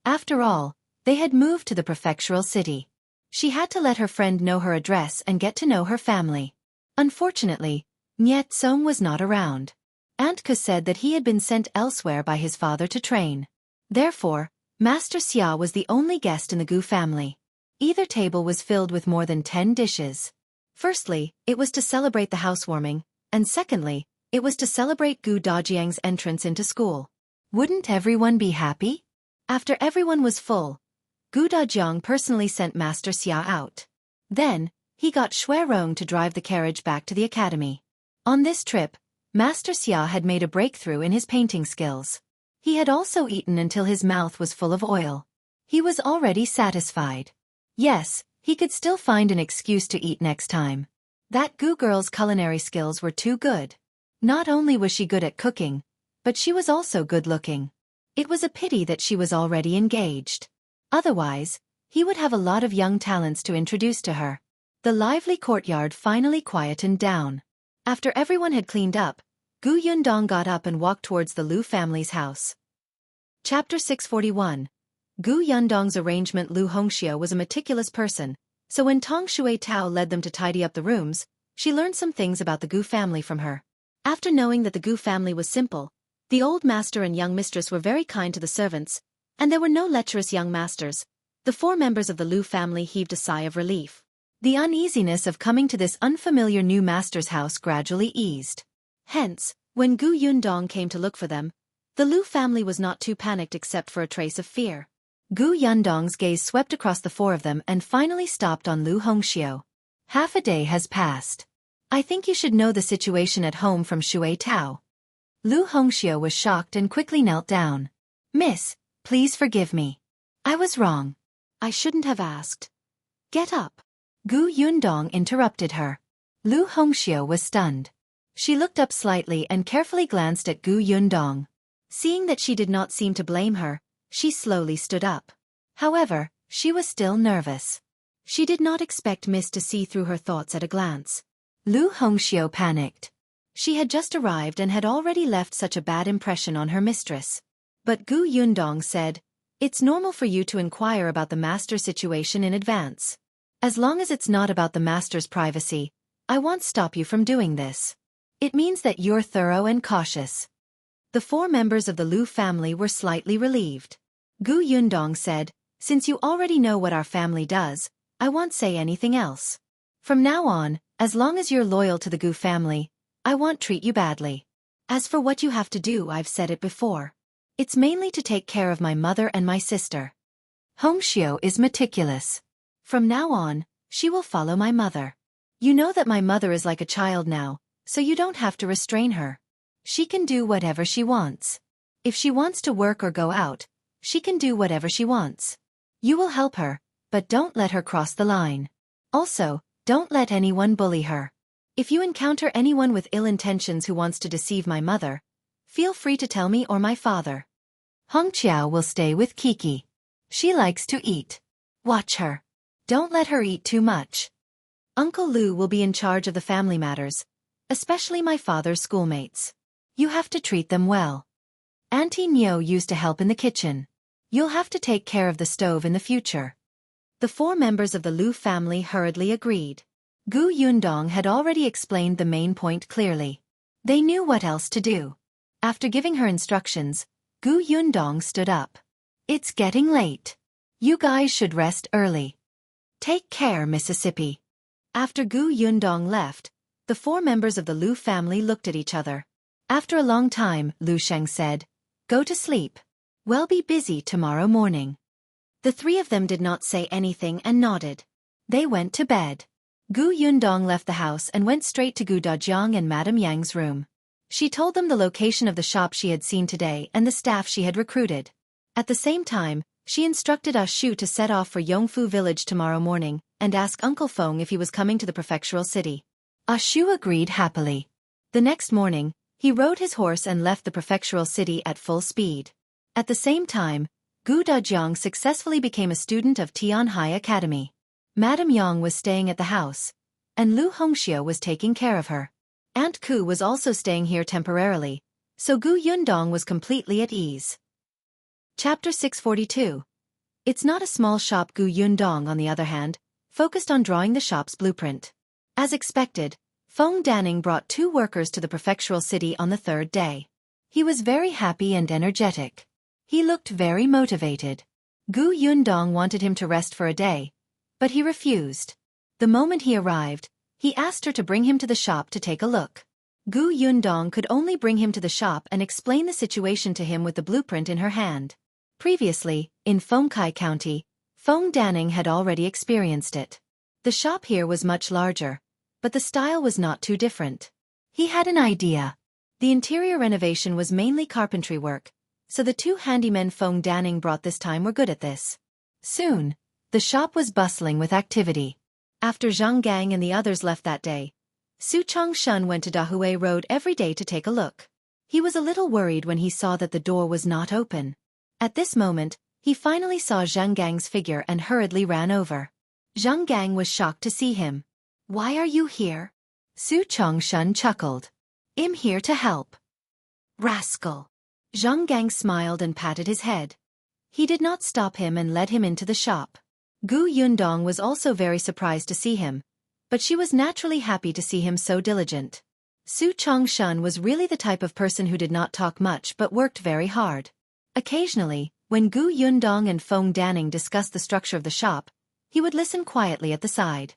After all, they had moved to the prefectural city. She had to let her friend know her address and get to know her family. Unfortunately, Niet Song was not around. Aunt Ke said that he had been sent elsewhere by his father to train. Therefore, Master Xia was the only guest in the Gu family. Either table was filled with more than 10 dishes. Firstly, it was to celebrate the housewarming, and secondly, it was to celebrate Gu Dajiang's entrance into school. Wouldn't everyone be happy? After everyone was full, Gu Dajiang personally sent Master Xia out. Then, he got Shuang to drive the carriage back to the academy. On this trip, Master Xia had made a breakthrough in his painting skills. He had also eaten until his mouth was full of oil. He was already satisfied. Yes, he could still find an excuse to eat next time. That Gu girl's culinary skills were too good. Not only was she good at cooking, but she was also good-looking. It was a pity that she was already engaged. Otherwise, he would have a lot of young talents to introduce to her. The lively courtyard finally quietened down. After everyone had cleaned up, Gu Yundong got up and walked towards the Lu family's house. Chapter 641. Gu Yundong's arrangement. Lu Hongxiu was a meticulous person, so when Tong Shui Tao led them to tidy up the rooms, she learned some things about the Gu family from her. After knowing that the Gu family was simple, the old master and young mistress were very kind to the servants, and there were no lecherous young masters. The 4 members of the Lu family heaved a sigh of relief. The uneasiness of coming to this unfamiliar new master's house gradually eased. Hence, when Gu Yundong came to look for them, the Lu family was not too panicked except for a trace of fear. Gu Yundong's gaze swept across the 4 of them and finally stopped on Lu Hongxiu. "Half a day has passed. I think you should know the situation at home from Shui Tao." Lu Hongxiu was shocked and quickly knelt down. "Miss, please forgive me. I was wrong. I shouldn't have asked." "Get up." Gu Yundong interrupted her. Lu Hongxiu was stunned. She looked up slightly and carefully glanced at Gu Yundong. Seeing that she did not seem to blame her, she slowly stood up. However, she was still nervous. She did not expect Miss to see through her thoughts at a glance. Lu Hongxiu panicked. She had just arrived and had already left such a bad impression on her mistress. But Gu Yundong said, "It's normal for you to inquire about the master's situation in advance. As long as it's not about the master's privacy, I won't stop you from doing this. It means that you're thorough and cautious." The 4 members of the Lu family were slightly relieved. Gu Yundong said, "Since you already know what our family does, I won't say anything else. From now on, as long as you're loyal to the Gu family, I won't treat you badly. As for what you have to do, I've said it before. It's mainly to take care of my mother and my sister. Hongxiu is meticulous. From now on, she will follow my mother. You know that my mother is like a child now, so you don't have to restrain her. She can do whatever she wants. If she wants to work or go out, She can do whatever she wants. You will help her, but don't let her cross the line. Also, don't let anyone bully her. If you encounter anyone with ill intentions who wants to deceive my mother, feel free to tell me or my father. Hongqiao will stay with Kiki. She likes to eat. Watch her. Don't let her eat too much. Uncle Lu will be in charge of the family matters, especially my father's schoolmates. You have to treat them well. Auntie Nio used to help in the kitchen. You'll have to take care of the stove in the future. The 4 members of the Lu family hurriedly agreed. Gu Yundong had already explained the main point clearly. They knew what else to do. After giving her instructions, Gu Yundong stood up. It's getting late. You guys should rest early. Take care, Mississippi. After Gu Yundong left, the 4 members of the Lu family looked at each other. After a long time, Lu Sheng said, "Go to sleep. We'll be busy tomorrow morning." The 3 of them did not say anything and nodded. They went to bed. Gu Yundong left the house and went straight to Gu Dajiang and Madame Yang's room. She told them the location of the shop she had seen today and the staff she had recruited. At the same time, she instructed Shu to set off for Yongfu village tomorrow morning and ask Uncle Feng if he was coming to the prefectural city. Shu agreed happily. The next morning, he rode his horse and left the prefectural city at full speed. At the same time, Gu Dajiang successfully became a student of Tianhai Academy. Madame Yang was staying at the house, and Lu Hongxia was taking care of her. Aunt Ku was also staying here temporarily, so Gu Yundong was completely at ease. Chapter 642. It's not a small shop. Gu Yundong, on the other hand, focused on drawing the shop's blueprint. As expected, Feng Danning brought 2 workers to the prefectural city on the 3rd day. He was very happy and energetic. He looked very motivated. Gu Yundong wanted him to rest for a day, but he refused. The moment he arrived, he asked her to bring him to the shop to take a look. Gu Yundong could only bring him to the shop and explain the situation to him with the blueprint in her hand. Previously, in Fengkai County, Feng Danning had already experienced it. The shop here was much larger, but the style was not too different. He had an idea. The interior renovation was mainly carpentry work, so the 2 handymen Feng Danning brought this time were good at this. Soon, the shop was bustling with activity. After Zhang Gang and the others left that day, Su Chongshun went to Dahui Road every day to take a look. He was a little worried when he saw that the door was not open. At this moment, he finally saw Zhang Gang's figure and hurriedly ran over. Zhang Gang was shocked to see him. "Why are you here?" Su Chongshun chuckled. "I'm here to help." "Rascal." Zhang Gang smiled and patted his head. He did not stop him and led him into the shop. Gu Yundong was also very surprised to see him, but she was naturally happy to see him so diligent. Su Chongshun was really the type of person who did not talk much but worked very hard. Occasionally, when Gu Yundong and Feng Danning discussed the structure of the shop, he would listen quietly at the side.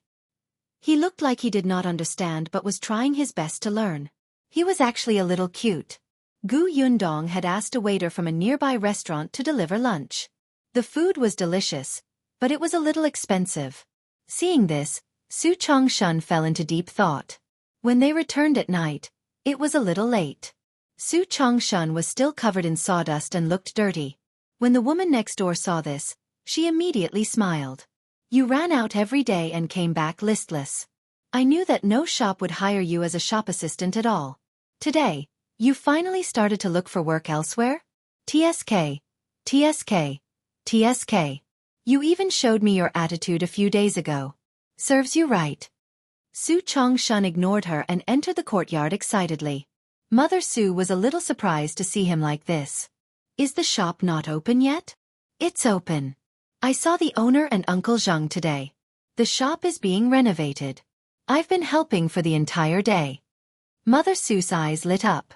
He looked like he did not understand but was trying his best to learn. He was actually a little cute. Gu Yundong had asked a waiter from a nearby restaurant to deliver lunch. The food was delicious, but it was a little expensive. Seeing this, Su Chongshun fell into deep thought. When they returned at night, it was a little late. Su Chongshun was still covered in sawdust and looked dirty. When the woman next door saw this, she immediately smiled. "You ran out every day and came back listless. I knew that no shop would hire you as a shop assistant at all. Today, you finally started to look for work elsewhere? TSK, TSK, TSK. You even showed me your attitude a few days ago. Serves you right." Su Chongshun ignored her and entered the courtyard excitedly. Mother Su was a little surprised to see him like this. "Is the shop not open yet?" "It's open. I saw the owner and Uncle Zhang today. The shop is being renovated. I've been helping for the entire day." Mother Su's eyes lit up.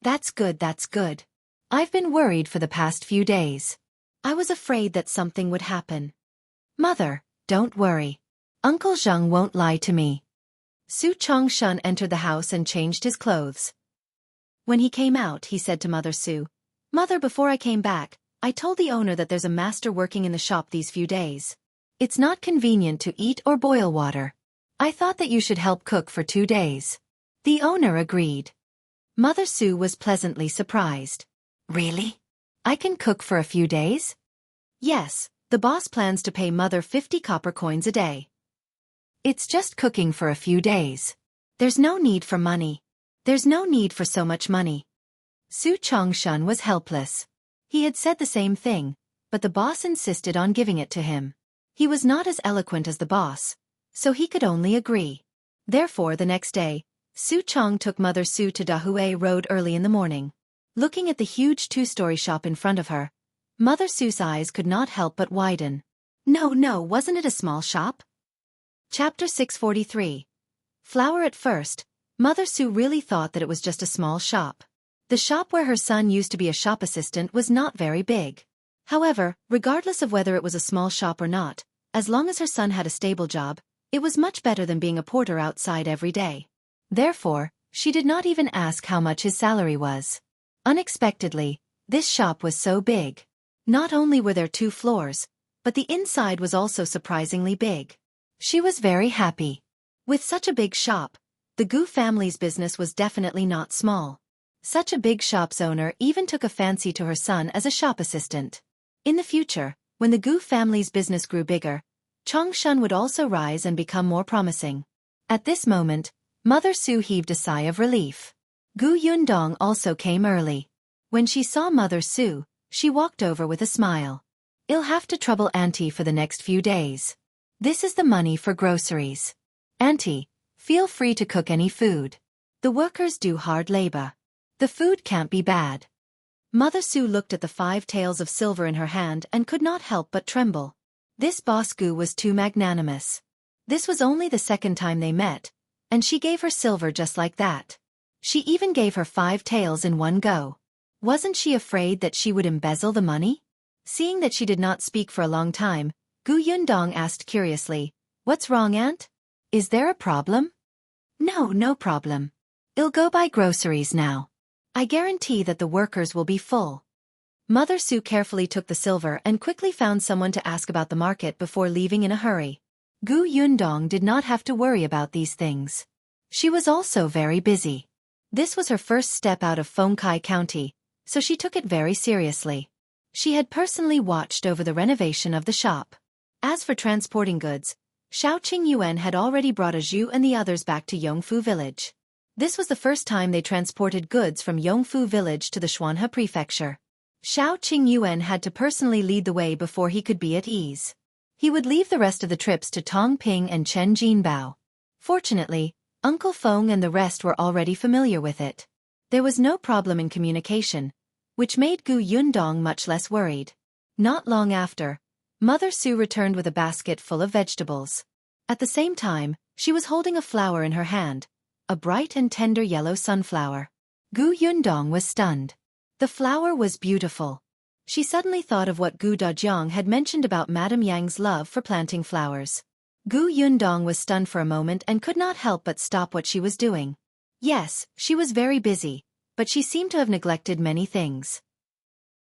That's good, that's good. I've been worried for the past few days. I was afraid that something would happen." "Mother, don't worry. Uncle Zhang won't lie to me." Su Chongshun entered the house and changed his clothes. When he came out, he said to Mother Su, "Mother, before I came back, I told the owner that there's a master working in the shop these few days. It's not convenient to eat or boil water. I thought that you should help cook for 2 days." The owner agreed. Mother Su was pleasantly surprised. "Really? I can cook for a few days? Yes, the boss plans to pay mother 50 copper coins a day. It's just cooking for a few days. There's no need for money. There's no need for so much money. Su Chongshan was helpless. He had said the same thing, but the boss insisted on giving it to him. He was not as eloquent as the boss, so he could only agree. Therefore the next day, Su Chong took Mother Su to Dahue Road early in the morning. Looking at the huge two-story shop in front of her, Mother Su's eyes could not help but widen. No, wasn't it a small shop? Chapter 643. Flower. At first, Mother Su really thought that it was just a small shop. The shop where her son used to be a shop assistant was not very big. However, regardless of whether it was a small shop or not, as long as her son had a stable job, it was much better than being a porter outside every day. Therefore, she did not even ask how much his salary was. Unexpectedly, this shop was so big. Not only were there 2 floors, but the inside was also surprisingly big. She was very happy. With such a big shop, the Gu family's business was definitely not small. Such a big shop's owner even took a fancy to her son as a shop assistant. In the future, when the Gu family's business grew bigger, Chongshan would also rise and become more promising. At this moment, Mother Su heaved a sigh of relief. Gu Yundong also came early. When she saw Mother Su, she walked over with a smile. I'll have to trouble Auntie for the next few days. This is the money for groceries. Auntie, feel free to cook any food. The workers do hard labor. The food can't be bad. Mother Su looked at the 5 taels of silver in her hand and could not help but tremble. This boss Gu was too magnanimous. This was only the second time they met, and she gave her silver just like that. She even gave her 5 taels in one go. Wasn't she afraid that she would embezzle the money? Seeing that she did not speak for a long time, Gu Yundong asked curiously, "What's wrong, Aunt? Is there a problem?" No problem. I'll go buy groceries now. I guarantee that the workers will be full." Mother Su carefully took the silver and quickly found someone to ask about the market before leaving in a hurry. Gu Yundong did not have to worry about these things. She was also very busy. This was her first step out of Fengkai County, so she took it very seriously. She had personally watched over the renovation of the shop. As for transporting goods, Xiaoqing Yuan had already brought a Zhou and the others back to Yongfu village. This was the first time they transported goods from Yongfu village to the Shuang prefecture. Xiaoqing Yuan had to personally lead the way before he could be at ease. He would leave the rest of the trips to Tongping and Chen Jinbao. Fortunately, Uncle Feng and the rest were already familiar with it. There was no problem in communication, which made Gu Yundong much less worried. Not long after, Mother Su returned with a basket full of vegetables. At the same time, she was holding a flower in her hand, a bright and tender yellow sunflower. Gu Yundong was stunned. The flower was beautiful. She suddenly thought of what Gu Dajiang had mentioned about Madame Yang's love for planting flowers. Gu Yundong was stunned for a moment and could not help but stop what she was doing. Yes, she was very busy, but she seemed to have neglected many things.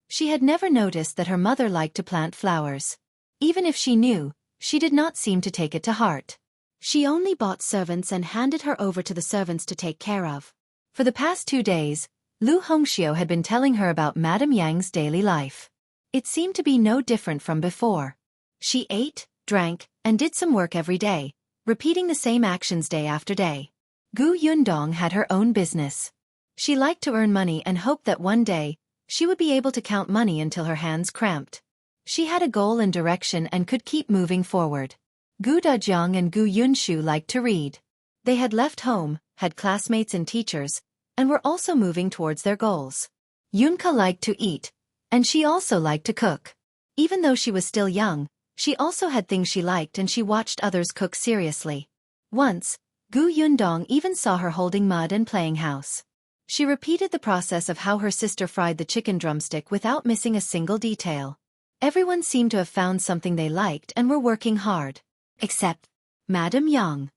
She had never noticed that her mother liked to plant flowers. Even if she knew, she did not seem to take it to heart. She only bought servants and handed her over to the servants to take care of. For the past 2 days, Lu Hongxiu had been telling her about Madame Yang's daily life. It seemed to be no different from before. She ate, drank, and did some work every day, repeating the same actions day after day. Gu Yundong had her own business. She liked to earn money and hoped that one day, she would be able to count money until her hands cramped. She had a goal and direction and could keep moving forward. Gu Dajiang and Gu Yunshu liked to read. They had left home, had classmates and teachers, and were also moving towards their goals. Yunka liked to eat, and she also liked to cook. Even though she was still young, she also had things she liked and she watched others cook seriously. Once, Gu Yundong even saw her holding mud and playing house. She repeated the process of how her sister fried the chicken drumstick without missing a single detail. Everyone seemed to have found something they liked and were working hard. Except Madame Yang.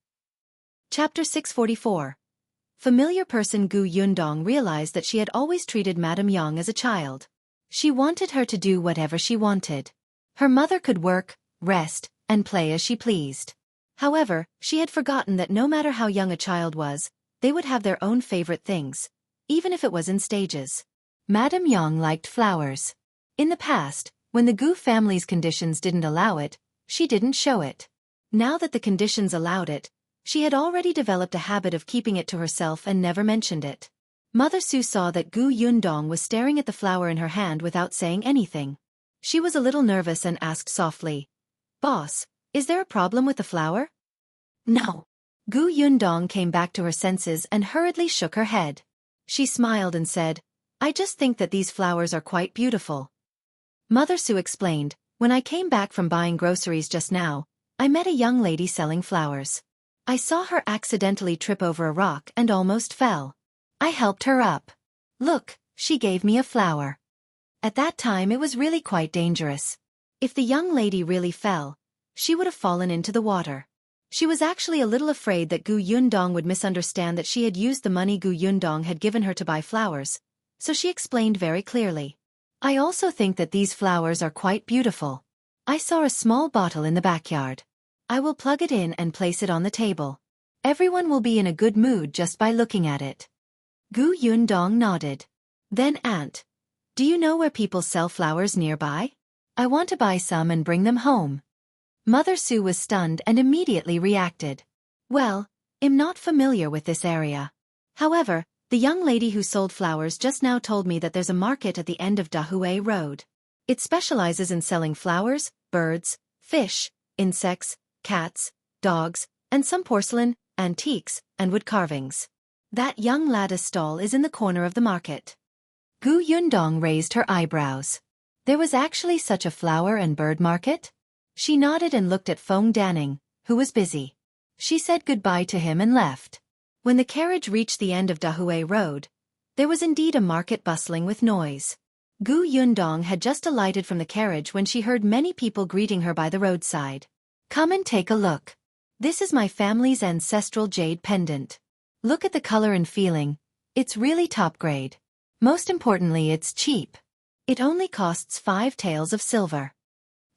Chapter 644. Familiar person. Gu Yundong realized that she had always treated Madame Yang as a child. She wanted her to do whatever she wanted. Her mother could work, rest, and play as she pleased. However, she had forgotten that no matter how young a child was, they would have their own favorite things, even if it was in stages. Madame Yang liked flowers. In the past, when the Gu family's conditions didn't allow it, she didn't show it. Now that the conditions allowed it, she had already developed a habit of keeping it to herself and never mentioned it. Mother Su saw that Gu Yundong was staring at the flower in her hand without saying anything. She was a little nervous and asked softly, "Boss, is there a problem with the flower?" "No." Gu Yundong came back to her senses and hurriedly shook her head. She smiled and said, "I just think that these flowers are quite beautiful." Mother Su explained, "When I came back from buying groceries just now, I met a young lady selling flowers. I saw her accidentally trip over a rock and almost fell. I helped her up. Look, she gave me a flower. At that time it was really quite dangerous. If the young lady really fell, she would have fallen into the water." She was actually a little afraid that Gu Yundong would misunderstand that she had used the money Gu Yundong had given her to buy flowers, so she explained very clearly. "I also think that these flowers are quite beautiful. I saw a small bottle in the backyard. I will plug it in and place it on the table. Everyone will be in a good mood just by looking at it." Gu Yundong nodded. "Then Aunt, do you know where people sell flowers nearby? I want to buy some and bring them home." Mother Su was stunned and immediately reacted. "Well, I'm not familiar with this area. However, the young lady who sold flowers just now told me that there's a market at the end of Dahui Road. It specializes in selling flowers, birds, fish, insects, cats, dogs, and some porcelain, antiques, and wood carvings. That young lady's stall is in the corner of the market." Gu Yundong raised her eyebrows. There was actually such a flower and bird market? She nodded and looked at Feng Danning, who was busy. She said goodbye to him and left. When the carriage reached the end of Dahui Road, there was indeed a market bustling with noise. Gu Yundong had just alighted from the carriage when she heard many people greeting her by the roadside. "Come and take a look. This is my family's ancestral jade pendant. Look at the color and feeling. It's really top grade. Most importantly, it's cheap. It only costs 5 taels of silver."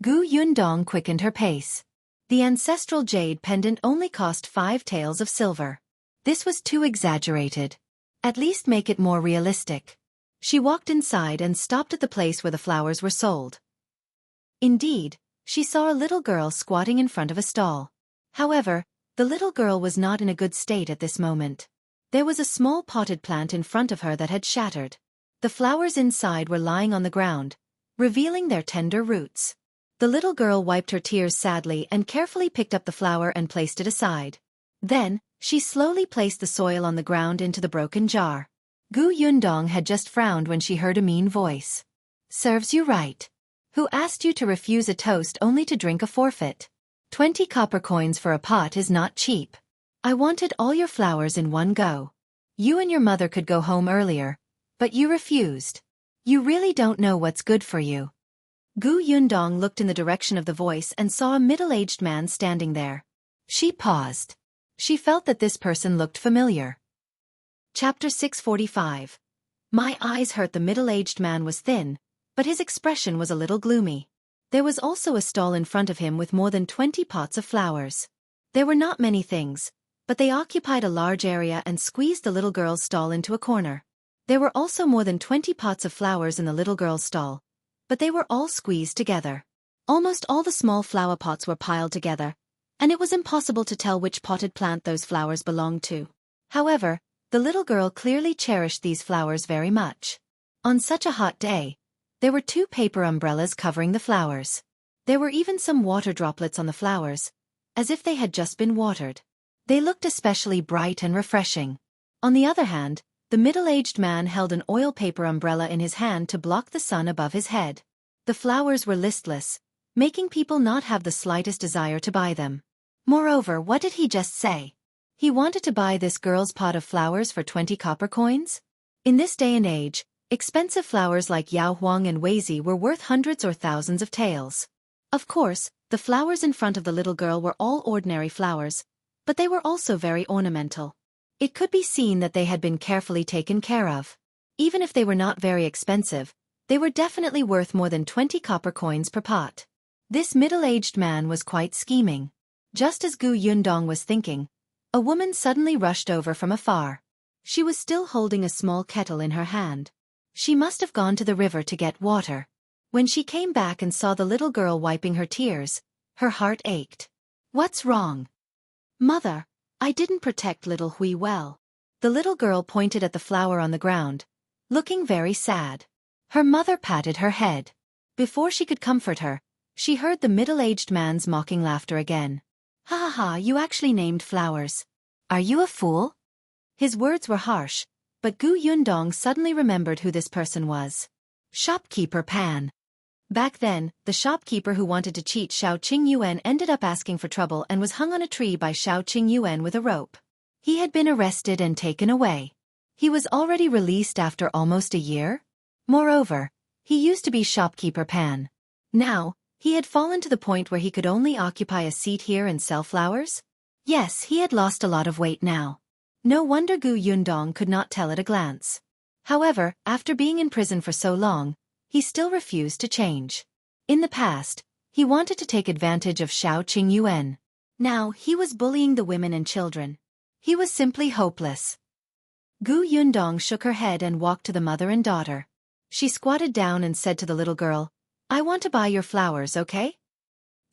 Gu Yundong quickened her pace. The ancestral jade pendant only cost 5 taels of silver. This was too exaggerated. At least make it more realistic. She walked inside and stopped at the place where the flowers were sold. Indeed, she saw a little girl squatting in front of a stall. However, the little girl was not in a good state at this moment. There was a small potted plant in front of her that had shattered. The flowers inside were lying on the ground, revealing their tender roots. The little girl wiped her tears sadly and carefully picked up the flower and placed it aside. Then, she slowly placed the soil on the ground into the broken jar. Gu Yundong had just frowned when she heard a mean voice. "Serves you right. Who asked you to refuse a toast only to drink a forfeit? 20 copper coins for a pot is not cheap. I wanted all your flowers in one go. You and your mother could go home earlier, but you refused. You really don't know what's good for you." Gu Yundong looked in the direction of the voice and saw a middle-aged man standing there. She paused. She felt that this person looked familiar. Chapter 645. My eyes hurt. The middle-aged man was thin, but his expression was a little gloomy. There was also a stall in front of him with more than 20 pots of flowers. There were not many things, but they occupied a large area and squeezed the little girl's stall into a corner. There were also more than 20 pots of flowers in the little girl's stall, but they were all squeezed together. Almost all the small flower pots were piled together, and it was impossible to tell which potted plant those flowers belonged to. However, the little girl clearly cherished these flowers very much. On such a hot day, there were 2 paper umbrellas covering the flowers. There were even some water droplets on the flowers, as if they had just been watered. They looked especially bright and refreshing. On the other hand, the middle-aged man held an oil paper umbrella in his hand to block the sun above his head. The flowers were listless, making people not have the slightest desire to buy them. Moreover, what did he just say? He wanted to buy this girl's pot of flowers for 20 copper coins? In this day and age, expensive flowers like Yaohuang and Weizi were worth hundreds or thousands of taels. Of course, the flowers in front of the little girl were all ordinary flowers, but they were also very ornamental. It could be seen that they had been carefully taken care of. Even if they were not very expensive, they were definitely worth more than 20 copper coins per pot. This middle-aged man was quite scheming. Just as Gu Yundong was thinking, a woman suddenly rushed over from afar. She was still holding a small kettle in her hand. She must have gone to the river to get water. When she came back and saw the little girl wiping her tears, her heart ached. "What's wrong?" "Mother, I didn't protect little Hui well." The little girl pointed at the flower on the ground, looking very sad. Her mother patted her head. Before she could comfort her, she heard the middle-aged man's mocking laughter again. "Ha ha ha, you actually named flowers. Are you a fool?" His words were harsh, but Gu Yundong suddenly remembered who this person was. Shopkeeper Pan. Back then, the shopkeeper who wanted to cheat Xiao Qingyuan ended up asking for trouble and was hung on a tree by Xiao Qingyuan with a rope. He had been arrested and taken away. He was already released after almost a year. Moreover, he used to be shopkeeper Pan. Now, he had fallen to the point where he could only occupy a seat here and sell flowers? Yes, he had lost a lot of weight now. No wonder Gu Yundong could not tell at a glance. However, after being in prison for so long, he still refused to change. In the past, he wanted to take advantage of Xiao Qingyuan. Now, he was bullying the women and children. He was simply hopeless. Gu Yundong shook her head and walked to the mother and daughter. She squatted down and said to the little girl, "I want to buy your flowers, okay?"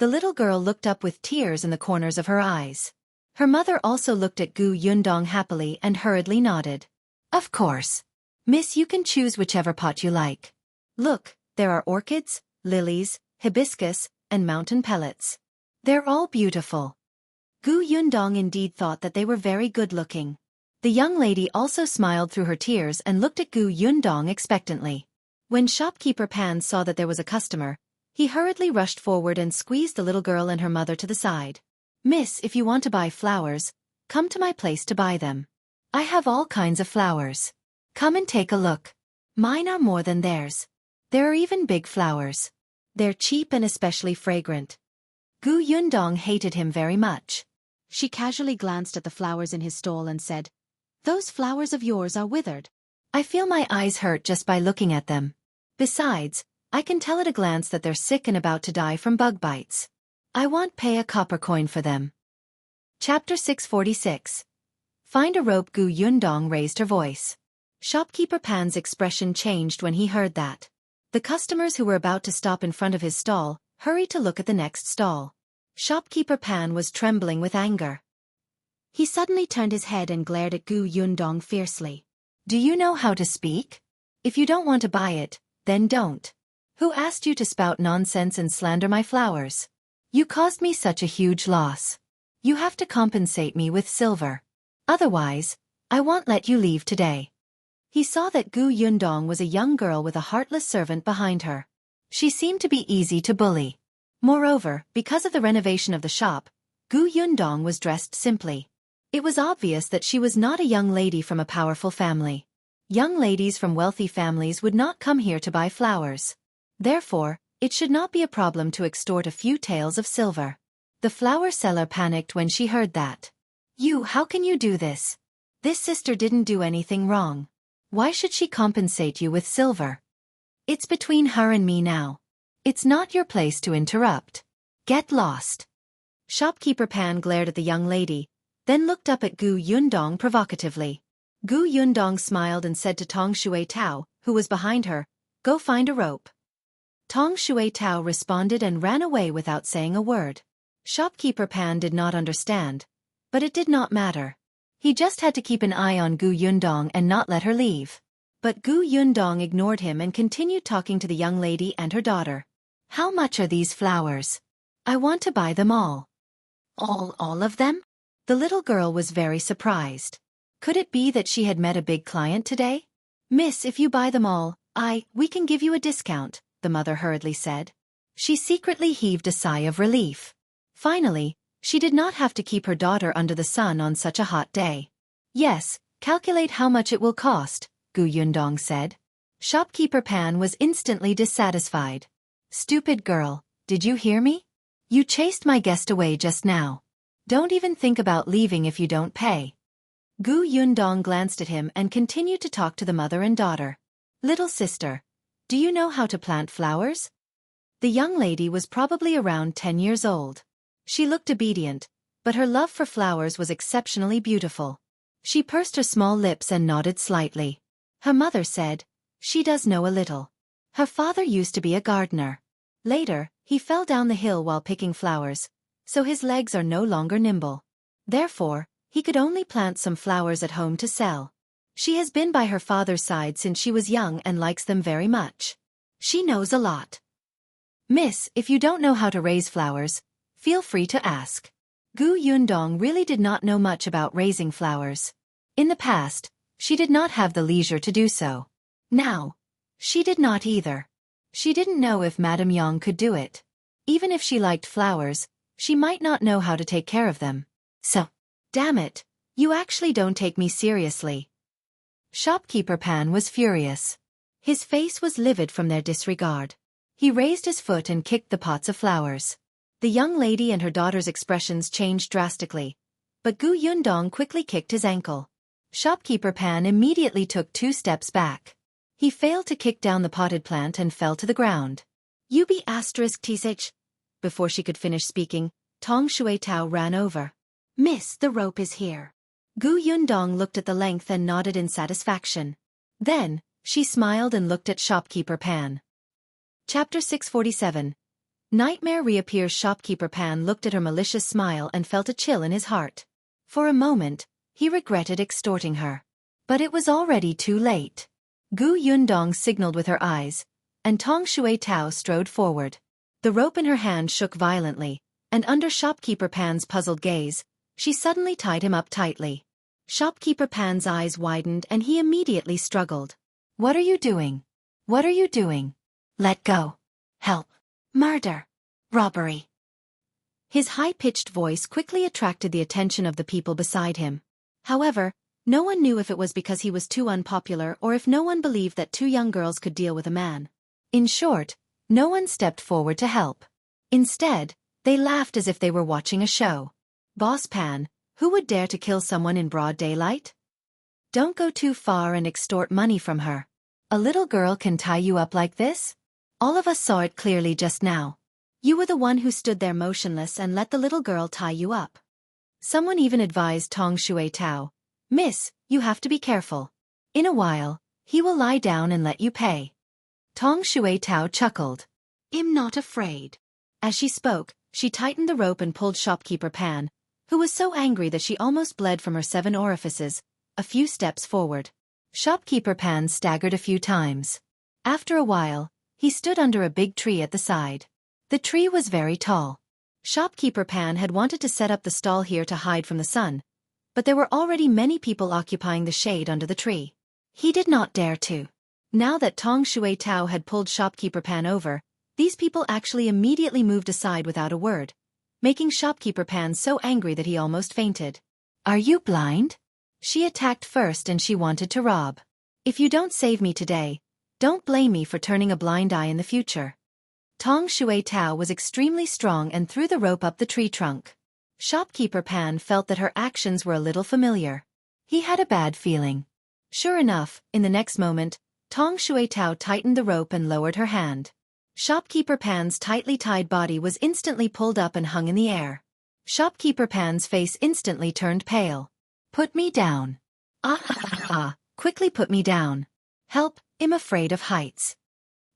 The little girl looked up with tears in the corners of her eyes. Her mother also looked at Gu Yundong happily and hurriedly nodded. "Of course. Miss, you can choose whichever pot you like. Look, there are orchids, lilies, hibiscus, and mountain pellets. They're all beautiful." Gu Yundong indeed thought that they were very good-looking. The young lady also smiled through her tears and looked at Gu Yundong expectantly. When shopkeeper Pan saw that there was a customer, he hurriedly rushed forward and squeezed the little girl and her mother to the side. "Miss, if you want to buy flowers, come to my place to buy them. I have all kinds of flowers. Come and take a look. Mine are more than theirs. There are even big flowers. They're cheap and especially fragrant." Gu Yundong hated him very much. She casually glanced at the flowers in his stall and said, "Those flowers of yours are withered. I feel my eyes hurt just by looking at them. Besides, I can tell at a glance that they're sick and about to die from bug bites. I won't pay a copper coin for them." Chapter 646. Find a rope. Gu Yundong raised her voice. Shopkeeper Pan's expression changed when he heard that. The customers who were about to stop in front of his stall hurried to look at the next stall. Shopkeeper Pan was trembling with anger. He suddenly turned his head and glared at Gu Yundong fiercely. "Do you know how to speak? If you don't want to buy it, then don't. Who asked you to spout nonsense and slander my flowers? You caused me such a huge loss. You have to compensate me with silver. Otherwise, I won't let you leave today." He saw that Gu Yundong was a young girl with a heartless servant behind her. She seemed to be easy to bully. Moreover, because of the renovation of the shop, Gu Yundong was dressed simply. It was obvious that she was not a young lady from a powerful family. Young ladies from wealthy families would not come here to buy flowers. Therefore, it should not be a problem to extort a few taels of silver. The flower seller panicked when she heard that. How can you do this? This sister didn't do anything wrong. Why should she compensate you with silver? It's between her and me now. It's not your place to interrupt. Get lost." Shopkeeper Pan glared at the young lady, then looked up at Gu Yundong provocatively. Gu Yundong smiled and said to Tong Shui Tao, who was behind her, "Go find a rope." Tong Shui Tao responded and ran away without saying a word. Shopkeeper Pan did not understand, but it did not matter. He just had to keep an eye on Gu Yundong and not let her leave. But Gu Yundong ignored him and continued talking to the young lady and her daughter. "How much are these flowers? I want to buy them all." All of them?" The little girl was very surprised. Could it be that she had met a big client today? "Miss, if you buy them all, we can give you a discount," the mother hurriedly said. She secretly heaved a sigh of relief. Finally, she did not have to keep her daughter under the sun on such a hot day. "Yes, calculate how much it will cost," Gu Yundong said. Shopkeeper Pan was instantly dissatisfied. "Stupid girl, did you hear me? You chased my guest away just now. Don't even think about leaving if you don't pay." Gu Yundong glanced at him and continued to talk to the mother and daughter. "Little sister, do you know how to plant flowers?" The young lady was probably around 10 years old. She looked obedient, but her love for flowers was exceptionally beautiful. She pursed her small lips and nodded slightly. Her mother said, "She does know a little." Her father used to be a gardener. Later, he fell down the hill while picking flowers, so his legs are no longer nimble. Therefore, he could only plant some flowers at home to sell. She has been by her father's side since she was young and likes them very much. She knows a lot. Miss, if you don't know how to raise flowers, feel free to ask. Gu Yundong really did not know much about raising flowers. In the past, she did not have the leisure to do so. Now, she did not either. She didn't know if Madame Yang could do it. Even if she liked flowers, she might not know how to take care of them. So, damn it, you actually don't take me seriously. Shopkeeper Pan was furious. His face was livid from their disregard. He raised his foot and kicked the pots of flowers. The young lady and her daughter's expressions changed drastically, but Gu Yundong quickly kicked his ankle. Shopkeeper Pan immediately took 2 steps back. He failed to kick down the potted plant and fell to the ground. Tacit. Before she could finish speaking, Tong Shui Tao ran over. Miss, the rope is here. Gu Yundong looked at the length and nodded in satisfaction. Then, she smiled and looked at Shopkeeper Pan. Chapter 647. Nightmare Reappears. Shopkeeper Pan looked at her malicious smile and felt a chill in his heart. For a moment, he regretted extorting her. But it was already too late. Gu Yundong signaled with her eyes, and Tong Shui Tao strode forward. The rope in her hand shook violently, and under Shopkeeper Pan's puzzled gaze, she suddenly tied him up tightly. Shopkeeper Pan's eyes widened and he immediately struggled. What are you doing? What are you doing? Let go. Help. Murder. Robbery. His high-pitched voice quickly attracted the attention of the people beside him. However, no one knew if it was because he was too unpopular or if no one believed that 2 young girls could deal with a man. In short, no one stepped forward to help. Instead, they laughed as if they were watching a show. Boss Pan, who would dare to kill someone in broad daylight? Don't go too far and extort money from her. A little girl can tie you up like this? All of us saw it clearly just now. You were the one who stood there motionless and let the little girl tie you up. Someone even advised Tong Shui Tao, Miss, you have to be careful. In a while, he will lie down and let you pay. Tong Shui Tao chuckled. I'm not afraid. As she spoke, she tightened the rope and pulled Shopkeeper Pan, who was so angry that she almost bled from her 7 orifices, a few steps forward. Shopkeeper Pan staggered a few times. After a while, he stood under a big tree at the side. The tree was very tall. Shopkeeper Pan had wanted to set up the stall here to hide from the sun, but there were already many people occupying the shade under the tree. He did not dare to. Now that Tong Shui Tao had pulled Shopkeeper Pan over, these people actually immediately moved aside without a word, making Shopkeeper Pan so angry that he almost fainted. Are you blind? She attacked first and she wanted to rob. If you don't save me today, don't blame me for turning a blind eye in the future. Tong Shui Tao was extremely strong and threw the rope up the tree trunk. Shopkeeper Pan felt that her actions were a little familiar. He had a bad feeling. Sure enough, in the next moment, Tong Shui Tao tightened the rope and lowered her hand. Shopkeeper Pan's tightly tied body was instantly pulled up and hung in the air. Shopkeeper Pan's face instantly turned pale. Put me down. Quickly put me down. Help, I'm afraid of heights.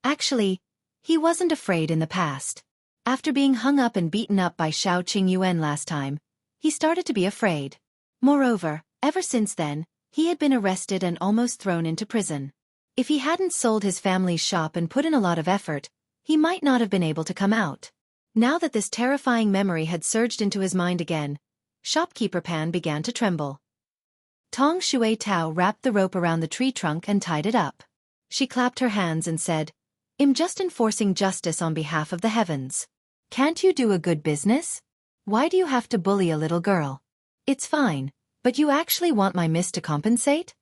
Actually, he wasn't afraid in the past. After being hung up and beaten up by Xiao Qingyuan last time, he started to be afraid. Moreover, ever since then, he had been arrested and almost thrown into prison. If he hadn't sold his family's shop and put in a lot of effort, he might not have been able to come out. Now that this terrifying memory had surged into his mind again, Shopkeeper Pan began to tremble. Tong Shui Tao wrapped the rope around the tree trunk and tied it up. She clapped her hands and said, I'm just enforcing justice on behalf of the heavens. Can't you do a good business? Why do you have to bully a little girl? It's fine, but you actually want my miss to compensate?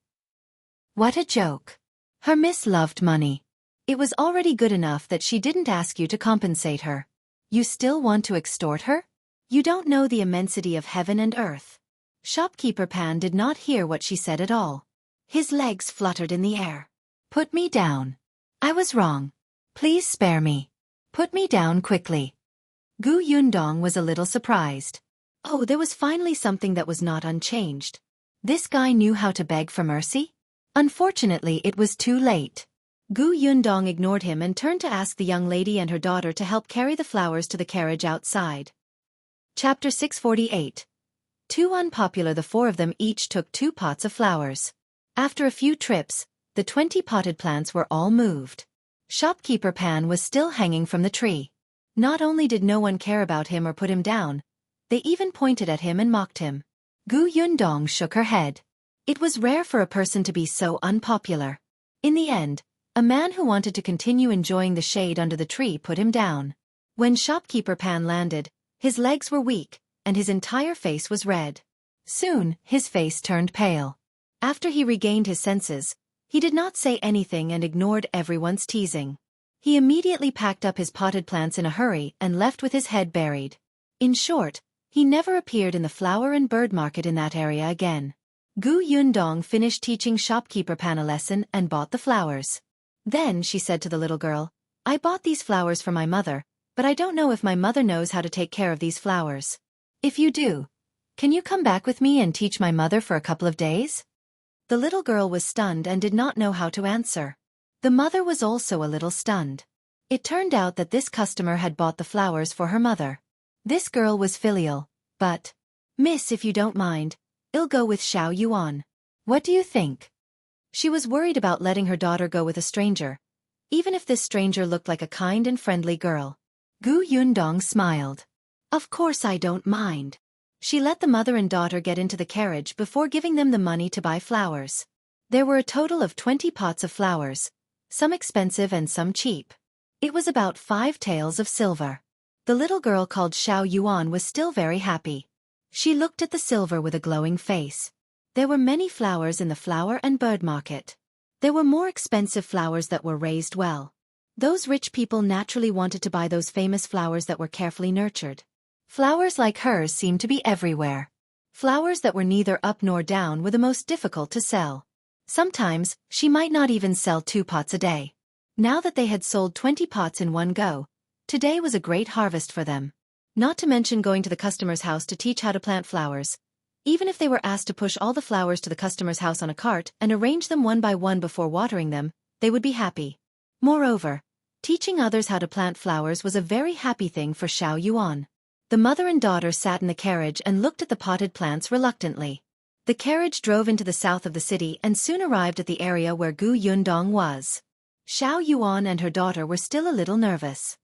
What a joke. Her miss loved money. It was already good enough that she didn't ask you to compensate her. You still want to extort her? You don't know the immensity of heaven and earth. Shopkeeper Pan did not hear what she said at all. His legs fluttered in the air. Put me down. I was wrong. Please spare me. Put me down quickly. Gu Yundong was a little surprised. Oh, there was finally something that was not unchanged. This guy knew how to beg for mercy? Unfortunately, it was too late. Gu Yundong ignored him and turned to ask the young lady and her daughter to help carry the flowers to the carriage outside. Chapter 648. Too unpopular. The four of them each took 2 pots of flowers. After a few trips, the 20 potted plants were all moved. Shopkeeper Pan was still hanging from the tree. Not only did no one care about him or put him down, they even pointed at him and mocked him. Gu Yundong shook her head. It was rare for a person to be so unpopular. In the end, a man who wanted to continue enjoying the shade under the tree put him down. When Shopkeeper Pan landed, his legs were weak, and his entire face was red. Soon, his face turned pale. After he regained his senses, he did not say anything and ignored everyone's teasing. He immediately packed up his potted plants in a hurry and left with his head buried. In short, he never appeared in the flower and bird market in that area again. Gu Yundong finished teaching Shopkeeper Pan a lesson and bought the flowers. Then she said to the little girl, "I bought these flowers for my mother, but I don't know if my mother knows how to take care of these flowers. If you do, can you come back with me and teach my mother for a couple of days?" The little girl was stunned and did not know how to answer. The mother was also a little stunned. It turned out that this customer had bought the flowers for her mother. This girl was filial, but, "Miss, if you don't mind, I'll go with Xiao Yuan. What do you think?" She was worried about letting her daughter go with a stranger, even if this stranger looked like a kind and friendly girl. Gu Yundong smiled. "Of course I don't mind." She let the mother and daughter get into the carriage before giving them the money to buy flowers. There were a total of 20 pots of flowers, some expensive and some cheap. It was about 5 taels of silver. The little girl called Xiao Yuan was still very happy. She looked at the silver with a glowing face. There were many flowers in the flower and bird market. There were more expensive flowers that were raised well. Those rich people naturally wanted to buy those famous flowers that were carefully nurtured. Flowers like hers seemed to be everywhere. Flowers that were neither up nor down were the most difficult to sell. Sometimes, she might not even sell 2 pots a day. Now that they had sold 20 pots in one go, today was a great harvest for them. Not to mention going to the customer's house to teach how to plant flowers. Even if they were asked to push all the flowers to the customer's house on a cart and arrange them one by one before watering them, they would be happy. Moreover, teaching others how to plant flowers was a very happy thing for Xiao Yuan. The mother and daughter sat in the carriage and looked at the potted plants reluctantly. The carriage drove into the south of the city and soon arrived at the area where Gu Yundong was. Xiao Yuan and her daughter were still a little nervous.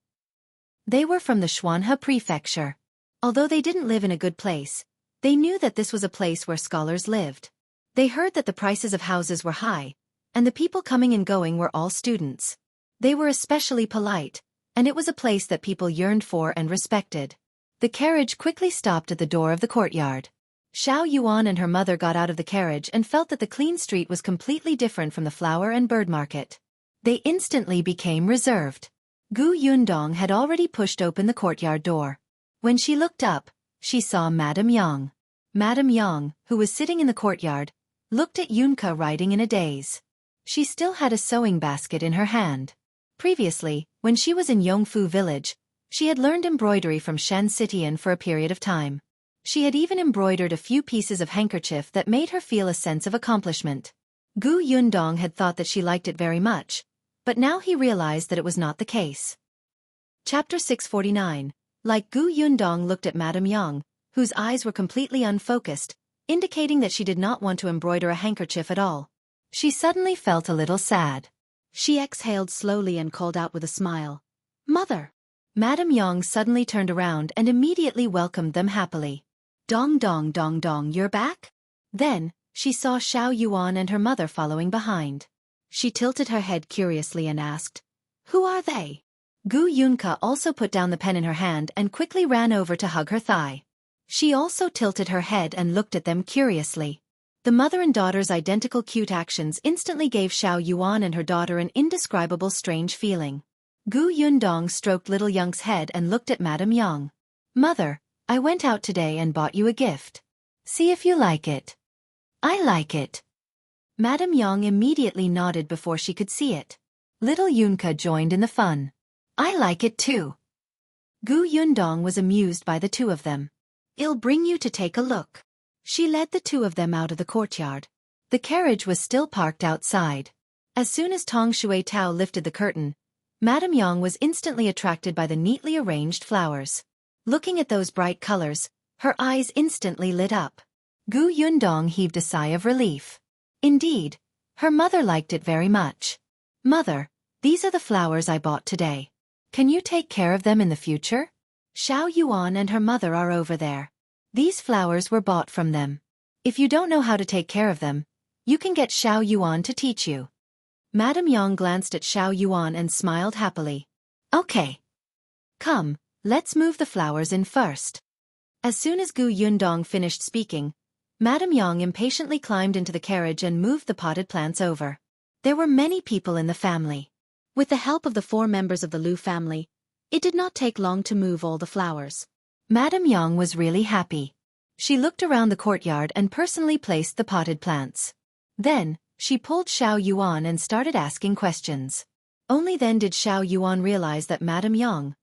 They were from the Shuang prefecture. Although they didn't live in a good place, they knew that this was a place where scholars lived. They heard that the prices of houses were high, and the people coming and going were all students. They were especially polite, and it was a place that people yearned for and respected. The carriage quickly stopped at the door of the courtyard. Xiao Yuan and her mother got out of the carriage and felt that the clean street was completely different from the flower and bird market. They instantly became reserved. Gu Yundong had already pushed open the courtyard door. When she looked up, she saw Madame Yang. Madame Yang, who was sitting in the courtyard, looked at Yunka writing in a daze. She still had a sewing basket in her hand. Previously, when she was in Yongfu village, she had learned embroidery from Xianxia for a period of time. She had even embroidered a few pieces of handkerchief that made her feel a sense of accomplishment. Gu Yundong had thought that she liked it very much, but now he realized that it was not the case. Chapter 649. Like Gu Yundong looked at Madame Yang, whose eyes were completely unfocused, indicating that she did not want to embroider a handkerchief at all. She suddenly felt a little sad. She exhaled slowly and called out with a smile, "Mother!" Madame Yang suddenly turned around and immediately welcomed them happily. "Dong dong dong dong, you're back?" Then, she saw Xiao Yuan and her mother following behind. She tilted her head curiously and asked, "Who are they?" Gu Yunka also put down the pen in her hand and quickly ran over to hug her thigh. She also tilted her head and looked at them curiously. The mother and daughter's identical cute actions instantly gave Xiao Yuan and her daughter an indescribable strange feeling. Gu Yundong stroked little Young's head and looked at Madame Yang. "Mother, I went out today and bought you a gift. See if you like it." "I like it." Madame Yang immediately nodded before she could see it. Little Yunka joined in the fun. "I like it too." Gu Yundong was amused by the two of them. "I'll bring you to take a look." She led the two of them out of the courtyard. The carriage was still parked outside. As soon as Tong Shui Tao lifted the curtain, Madame Yang was instantly attracted by the neatly arranged flowers. Looking at those bright colors, her eyes instantly lit up. Gu Yundong heaved a sigh of relief. Indeed, her mother liked it very much. "Mother, these are the flowers I bought today. Can you take care of them in the future? Xiao Yuan and her mother are over there. These flowers were bought from them. If you don't know how to take care of them, you can get Xiao Yuan to teach you." Madame Yang glanced at Xiao Yuan and smiled happily. "Okay. Come, let's move the flowers in first." As soon as Gu Yundong finished speaking, Madame Yang impatiently climbed into the carriage and moved the potted plants over. There were many people in the family. With the help of the 4 members of the Lu family, it did not take long to move all the flowers. Madame Yang was really happy. She looked around the courtyard and personally placed the potted plants. Then, she pulled Xiao Yuan and started asking questions. Only then did Xiao Yuan realize that Madame Yang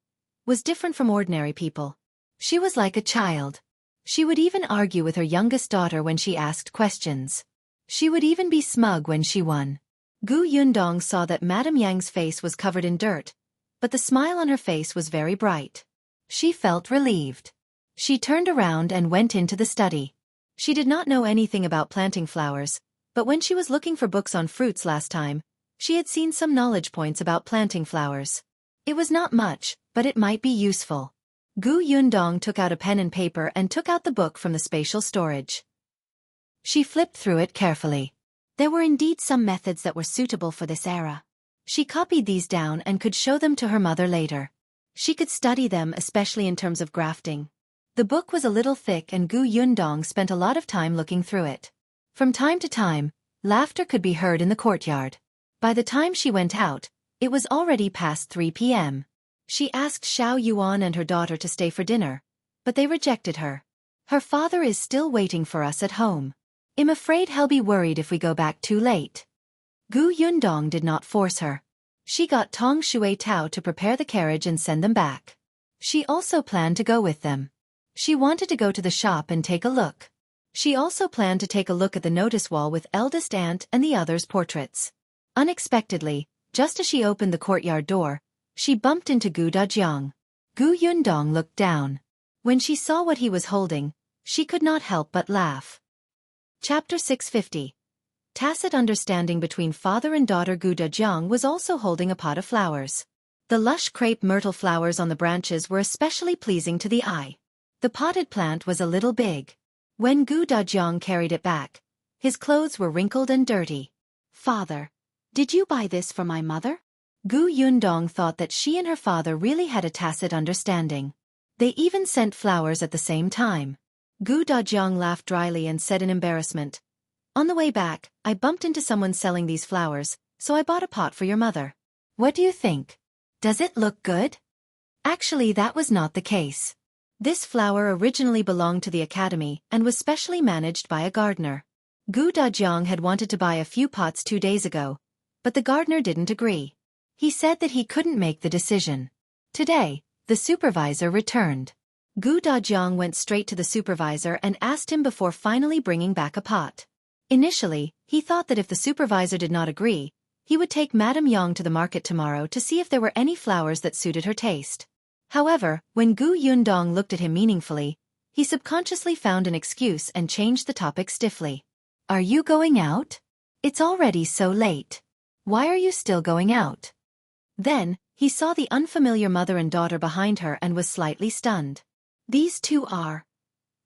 was different from ordinary people. She was like a child. She would even argue with her youngest daughter when she asked questions. She would even be smug when she won. Gu Yundong saw that Madame Yang's face was covered in dirt, but the smile on her face was very bright. She felt relieved. She turned around and went into the study. She did not know anything about planting flowers, but when she was looking for books on fruits last time, she had seen some knowledge points about planting flowers. It was not much, but it might be useful. Gu Yundong took out a pen and paper and took out the book from the spatial storage. She flipped through it carefully. There were indeed some methods that were suitable for this era. She copied these down and could show them to her mother later. She could study them, especially in terms of grafting. The book was a little thick and Gu Yundong spent a lot of time looking through it. From time to time, laughter could be heard in the courtyard. By the time she went out, it was already past 3 p.m. She asked Xiao Yuan and her daughter to stay for dinner, but they rejected her. "Her father is still waiting for us at home. I'm afraid he'll be worried if we go back too late." Gu Yundong did not force her. She got Tong Shui Tao to prepare the carriage and send them back. She also planned to go with them. She wanted to go to the shop and take a look. She also planned to take a look at the notice wall with eldest aunt and the others' portraits. Unexpectedly, just as she opened the courtyard door, she bumped into Gu Dajiang. Gu Yundong looked down. When she saw what he was holding, she could not help but laugh. Chapter 650. Tacit understanding between father and daughter. Gu Dajiang was also holding a pot of flowers. The lush crepe myrtle flowers on the branches were especially pleasing to the eye. The potted plant was a little big. When Gu Dajiang carried it back, his clothes were wrinkled and dirty. "Father, did you buy this for my mother?" Gu Yundong thought that she and her father really had a tacit understanding. They even sent flowers at the same time. Gu Dajiang laughed dryly and said in embarrassment, "On the way back, I bumped into someone selling these flowers, so I bought a pot for your mother. What do you think? Does it look good?" Actually, that was not the case. This flower originally belonged to the academy and was specially managed by a gardener. Gu Dajiang had wanted to buy a few pots 2 days ago, but the gardener didn't agree. He said that he couldn't make the decision. Today, the supervisor returned. Gu Dajiang went straight to the supervisor and asked him before finally bringing back a pot. Initially, he thought that if the supervisor did not agree, he would take Madame Yang to the market tomorrow to see if there were any flowers that suited her taste. However, when Gu Yundong looked at him meaningfully, he subconsciously found an excuse and changed the topic stiffly. "Are you going out? It's already so late. Why are you still going out?" Then, he saw the unfamiliar mother and daughter behind her and was slightly stunned. "These two are.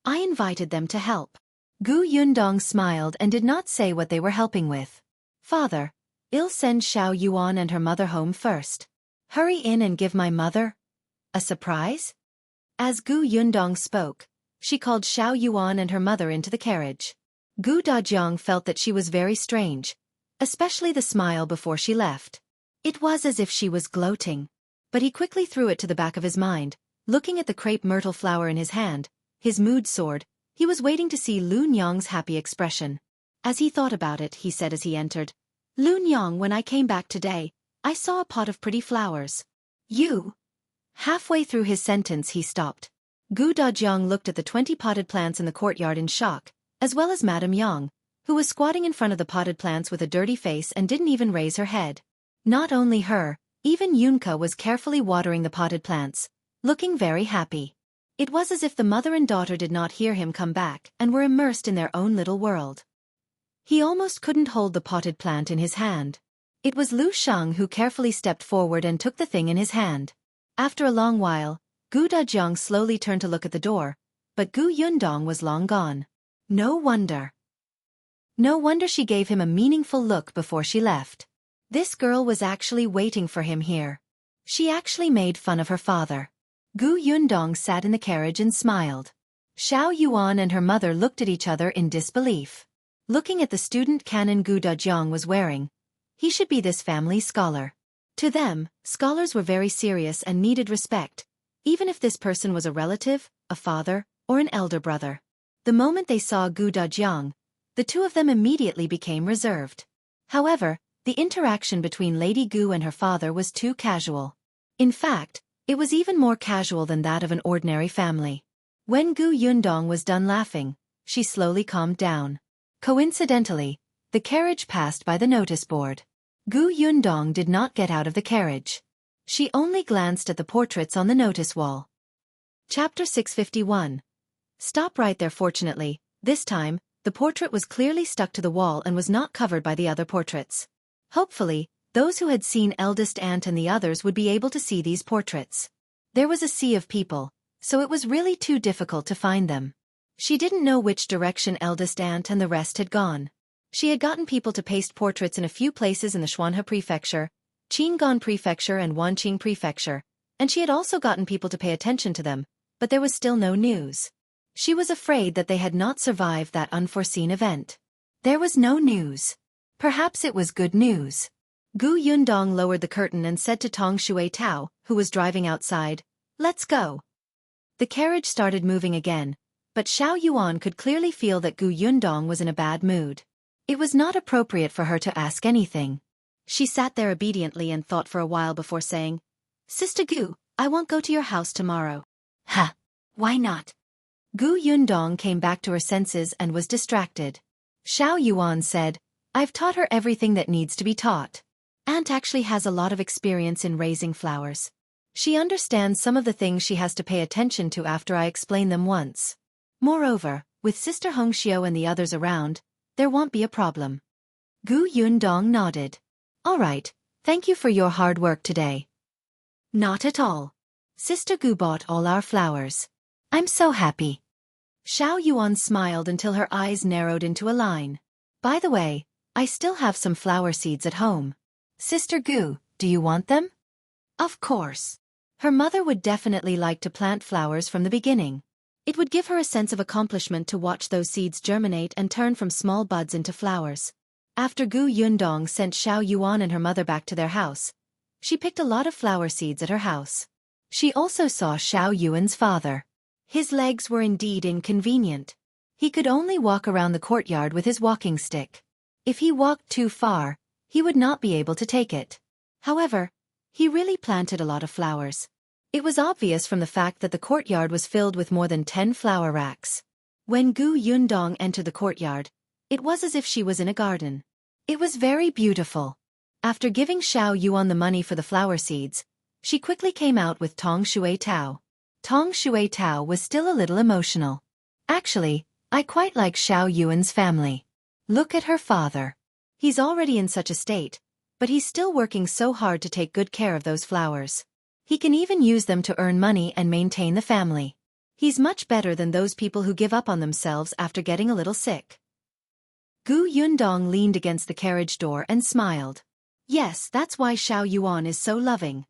I invited them to help." Gu Yundong smiled and did not say what they were helping with. "Father, I'll send Xiao Yuan and her mother home first. Hurry in and give my mother a surprise?" As Gu Yundong spoke, she called Xiao Yuan and her mother into the carriage. Gu Dajiang felt that she was very strange, especially the smile before she left. It was as if she was gloating. But he quickly threw it to the back of his mind, looking at the crepe myrtle flower in his hand. His mood soared. He was waiting to see Lu Nyang's happy expression. As he thought about it, he said as he entered, "Lu Nyang, when I came back today, I saw a pot of pretty flowers. You?" Halfway through his sentence he stopped. Gu Dajiang looked at the 20 potted plants in the courtyard in shock, as well as Madame Yang, who was squatting in front of the potted plants with a dirty face and didn't even raise her head. Not only her, even Yunka was carefully watering the potted plants, looking very happy. It was as if the mother and daughter did not hear him come back and were immersed in their own little world. He almost couldn't hold the potted plant in his hand. It was Lu Sheng who carefully stepped forward and took the thing in his hand. After a long while, Gu Dajiang slowly turned to look at the door, but Gu Yundong was long gone. No wonder. No wonder she gave him a meaningful look before she left. This girl was actually waiting for him here. She actually made fun of her father. Gu Yundong sat in the carriage and smiled. Xiao Yuan and her mother looked at each other in disbelief. Looking at the student canon Gu Dajiang was wearing, he should be this family's scholar. To them, scholars were very serious and needed respect, even if this person was a relative, a father, or an elder brother. The moment they saw Gu Dajiang, the two of them immediately became reserved. However, the interaction between Lady Gu and her father was too casual. In fact, it was even more casual than that of an ordinary family. When Gu Yundong was done laughing, she slowly calmed down. Coincidentally, the carriage passed by the notice board. Gu Yundong did not get out of the carriage. She only glanced at the portraits on the notice wall. Chapter 651. Stop right there. Fortunately, this time, the portrait was clearly stuck to the wall and was not covered by the other portraits. Hopefully, those who had seen Eldest Aunt and the others would be able to see these portraits. There was a sea of people, so it was really too difficult to find them. She didn't know which direction Eldest Aunt and the rest had gone. She had gotten people to paste portraits in a few places in the Shuang Prefecture, Qingan Prefecture and Wanqing Prefecture, and she had also gotten people to pay attention to them, but there was still no news. She was afraid that they had not survived that unforeseen event. There was no news. Perhaps it was good news. Gu Yundong lowered the curtain and said to Tong Shui Tao, who was driving outside, "Let's go." The carriage started moving again, but Xiao Yuan could clearly feel that Gu Yundong was in a bad mood. It was not appropriate for her to ask anything. She sat there obediently and thought for a while before saying, "Sister Gu, I won't go to your house tomorrow." "Huh? Why not?" Gu Yundong came back to her senses and was distracted. Xiao Yuan said, "I've taught her everything that needs to be taught. Aunt actually has a lot of experience in raising flowers. She understands some of the things she has to pay attention to after I explain them once. Moreover, with Sister Hongxiu and the others around, there won't be a problem." Gu Yundong nodded. "All right, thank you for your hard work today." "Not at all. Sister Gu bought all our flowers. I'm so happy." Xiao Yuan smiled until her eyes narrowed into a line. "By the way, I still have some flower seeds at home. Sister Gu, do you want them?" Of course. Her mother would definitely like to plant flowers from the beginning. It would give her a sense of accomplishment to watch those seeds germinate and turn from small buds into flowers. After Gu Yundong sent Xiao Yuan and her mother back to their house, she picked a lot of flower seeds at her house. She also saw Xiao Yuan's father. His legs were indeed inconvenient. He could only walk around the courtyard with his walking stick. If he walked too far, he would not be able to take it. However, he really planted a lot of flowers. It was obvious from the fact that the courtyard was filled with more than 10 flower racks. When Gu Yundong entered the courtyard, it was as if she was in a garden. It was very beautiful. After giving Xiao Yuan the money for the flower seeds, she quickly came out with Tong Shui Tao. Tong Shui Tao was still a little emotional. "Actually, I quite like Xiao Yuan's family. Look at her father. He's already in such a state, but he's still working so hard to take good care of those flowers. He can even use them to earn money and maintain the family. He's much better than those people who give up on themselves after getting a little sick." Gu Yundong leaned against the carriage door and smiled. "Yes, that's why Xiao Yuan is so loving."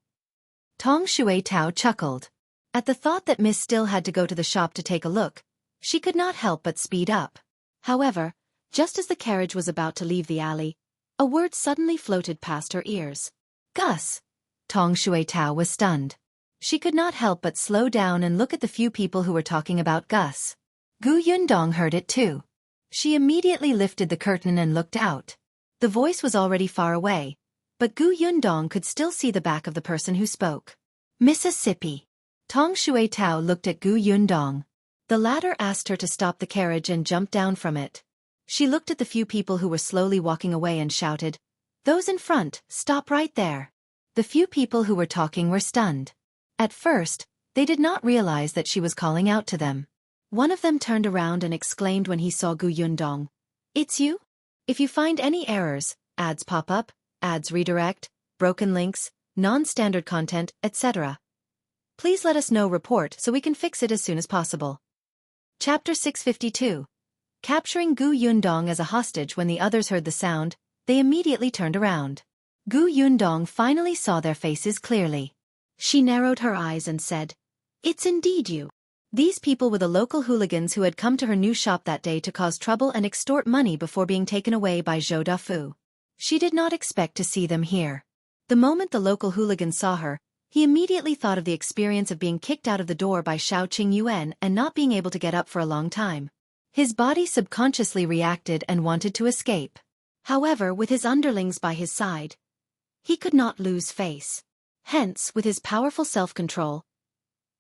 Tong Shui Tao chuckled. At the thought that Miss still had to go to the shop to take a look, she could not help but speed up. However, just as the carriage was about to leave the alley, a word suddenly floated past her ears. "Gus!" Tong Shui Tao was stunned. She could not help but slow down and look at the few people who were talking about Gus. Gu Yundong heard it too. She immediately lifted the curtain and looked out. The voice was already far away, but Gu Yundong could still see the back of the person who spoke. "Mississippi." Tong Shui Tao looked at Gu Yundong. The latter asked her to stop the carriage and jump down from it. She looked at the few people who were slowly walking away and shouted, "Those in front, stop right there." The few people who were talking were stunned. At first, they did not realize that she was calling out to them. One of them turned around and exclaimed when he saw Gu Yundong, "It's you? If you find any errors, ads pop up, ads redirect, broken links, non-standard content, etc. Please let us know report so we can fix it as soon as possible." Chapter 652. Capturing Gu Yundong as a hostage. When the others heard the sound, they immediately turned around. Gu Yundong finally saw their faces clearly. She narrowed her eyes and said, "It's indeed you." These people were the local hooligans who had come to her new shop that day to cause trouble and extort money before being taken away by Zhou Dafu. She did not expect to see them here. The moment the local hooligan saw her, he immediately thought of the experience of being kicked out of the door by Xiao Yuan and not being able to get up for a long time. His body subconsciously reacted and wanted to escape. However, with his underlings by his side, he could not lose face. Hence, with his powerful self-control,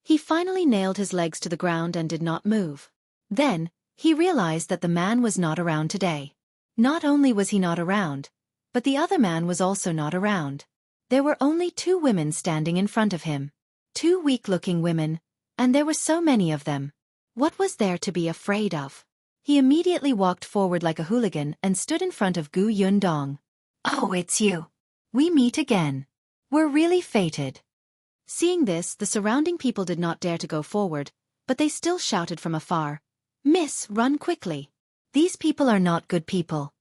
he finally nailed his legs to the ground and did not move. Then, he realized that the man was not around today. Not only was he not around, but the other man was also not around. There were only 2 women standing in front of him. 2 weak-looking women, and there were so many of them. What was there to be afraid of? He immediately walked forward like a hooligan and stood in front of Gu Yundong. "Oh, it's you. We meet again. We're really fated." Seeing this, the surrounding people did not dare to go forward, but they still shouted from afar, "Miss, run quickly. These people are not good people."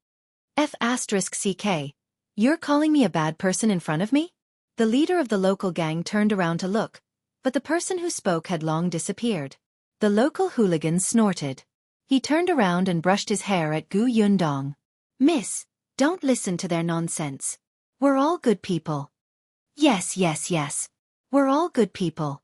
F***CK. You're calling me a bad person in front of me? The leader of the local gang turned around to look, but the person who spoke had long disappeared. The local hooligan snorted. He turned around and brushed his hair at Gu Yundong. "Miss, don't listen to their nonsense. We're all good people." Yes. We're all good people."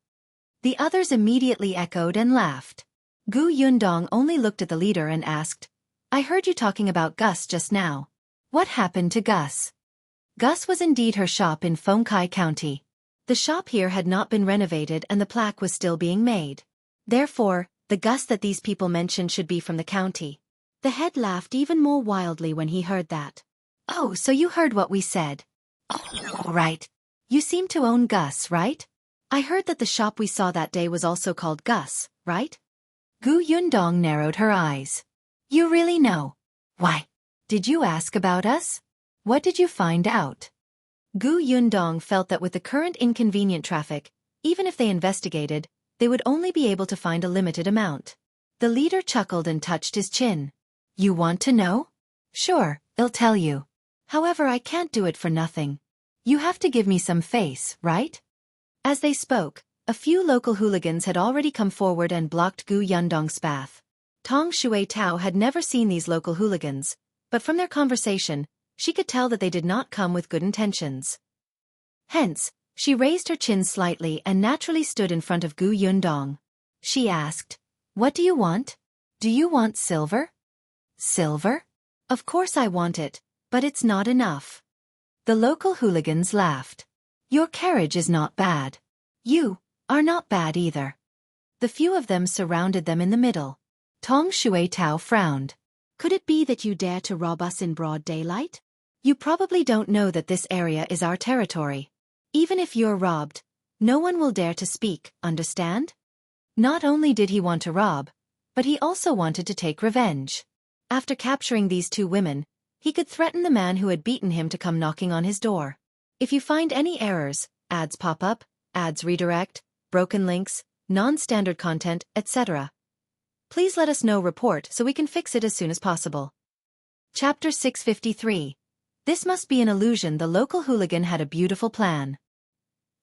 The others immediately echoed and laughed. Gu Yundong only looked at the leader and asked, "I heard you talking about Gus just now. What happened to Gus?" Gus was indeed her shop in Fengkai County. The shop here had not been renovated and the plaque was still being made. Therefore, the Gus that these people mentioned should be from the county. The head laughed even more wildly when he heard that. "Oh, so you heard what we said. Oh, right. You seem to own Gus, right? I heard that the shop we saw that day was also called Gus, right?" Gu Yundong narrowed her eyes. "You really know? Why? Did you ask about us? What did you find out?" Gu Yundong felt that with the current inconvenient traffic, even if they investigated, they would only be able to find a limited amount. The leader chuckled and touched his chin. "You want to know? Sure, I'll tell you. However, I can't do it for nothing. You have to give me some face, right?" As they spoke, a few local hooligans had already come forward and blocked Gu Yundong's path. Tong Shui Tao had never seen these local hooligans, but from their conversation, she could tell that they did not come with good intentions. Hence, she raised her chin slightly and naturally stood in front of Gu Yundong. She asked, "What do you want? Do you want silver?" "Silver? Of course I want it, but it's not enough." The local hooligans laughed. "Your carriage is not bad. You are not bad either." The few of them surrounded them in the middle. Tong Shui Tao frowned. "Could it be that you dare to rob us in broad daylight? You probably don't know that this area is our territory. Even if you're robbed, no one will dare to speak, understand?" Not only did he want to rob, but he also wanted to take revenge. After capturing these 2 women, he could threaten the man who had beaten him to come knocking on his door. If you find any errors, ads pop up, ads redirect, broken links, non-standard content, etc. Please let us know report so we can fix it as soon as possible. Chapter 653. This must be an illusion. The local hooligan had a beautiful plan.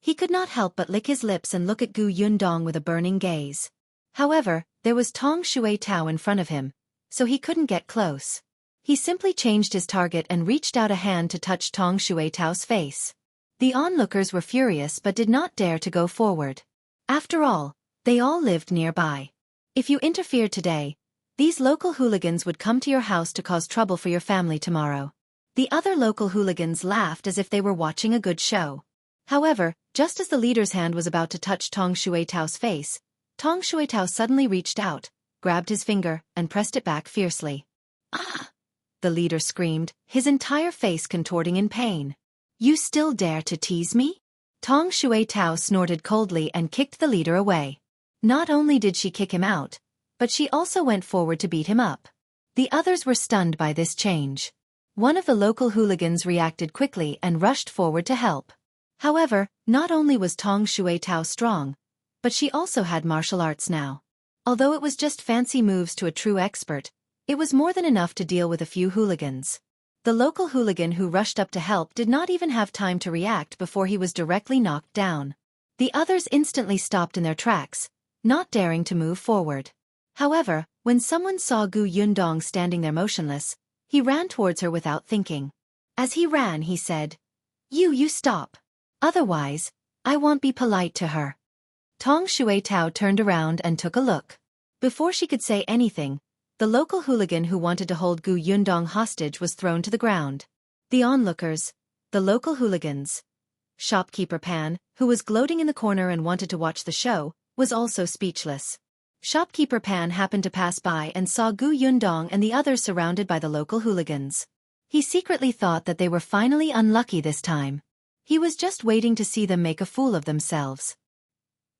He could not help but lick his lips and look at Gu Yundong with a burning gaze. However, there was Tong Shui Tao in front of him, so he couldn't get close. He simply changed his target and reached out a hand to touch Tong Shui Tao's face. The onlookers were furious but did not dare to go forward. After all, they all lived nearby. If you interfered today, these local hooligans would come to your house to cause trouble for your family tomorrow. The other local hooligans laughed as if they were watching a good show. However, just as the leader's hand was about to touch Tong Shui Tao's face, Tong Shui Tao suddenly reached out, grabbed his finger, and pressed it back fiercely. Ah! The leader screamed, his entire face contorting in pain. You still dare to tease me? Tong Shuai-Tao snorted coldly and kicked the leader away. Not only did she kick him out, but she also went forward to beat him up. The others were stunned by this change. One of the local hooligans reacted quickly and rushed forward to help. However, not only was Tong Shuai-Tao strong, but she also had martial arts now. Although it was just fancy moves to a true expert, it was more than enough to deal with a few hooligans. The local hooligan who rushed up to help did not even have time to react before he was directly knocked down. The others instantly stopped in their tracks, not daring to move forward. However, when someone saw Gu Yundong standing there motionless, he ran towards her without thinking. As he ran, he said, You stop. Otherwise, I won't be polite to her. Tong Shuai-Tao turned around and took a look. Before she could say anything, the local hooligan who wanted to hold Gu Yundong hostage was thrown to the ground. The onlookers, the local hooligans. Shopkeeper Pan, who was gloating in the corner and wanted to watch the show, was also speechless. Shopkeeper Pan happened to pass by and saw Gu Yundong and the others surrounded by the local hooligans. He secretly thought that they were finally unlucky this time. He was just waiting to see them make a fool of themselves.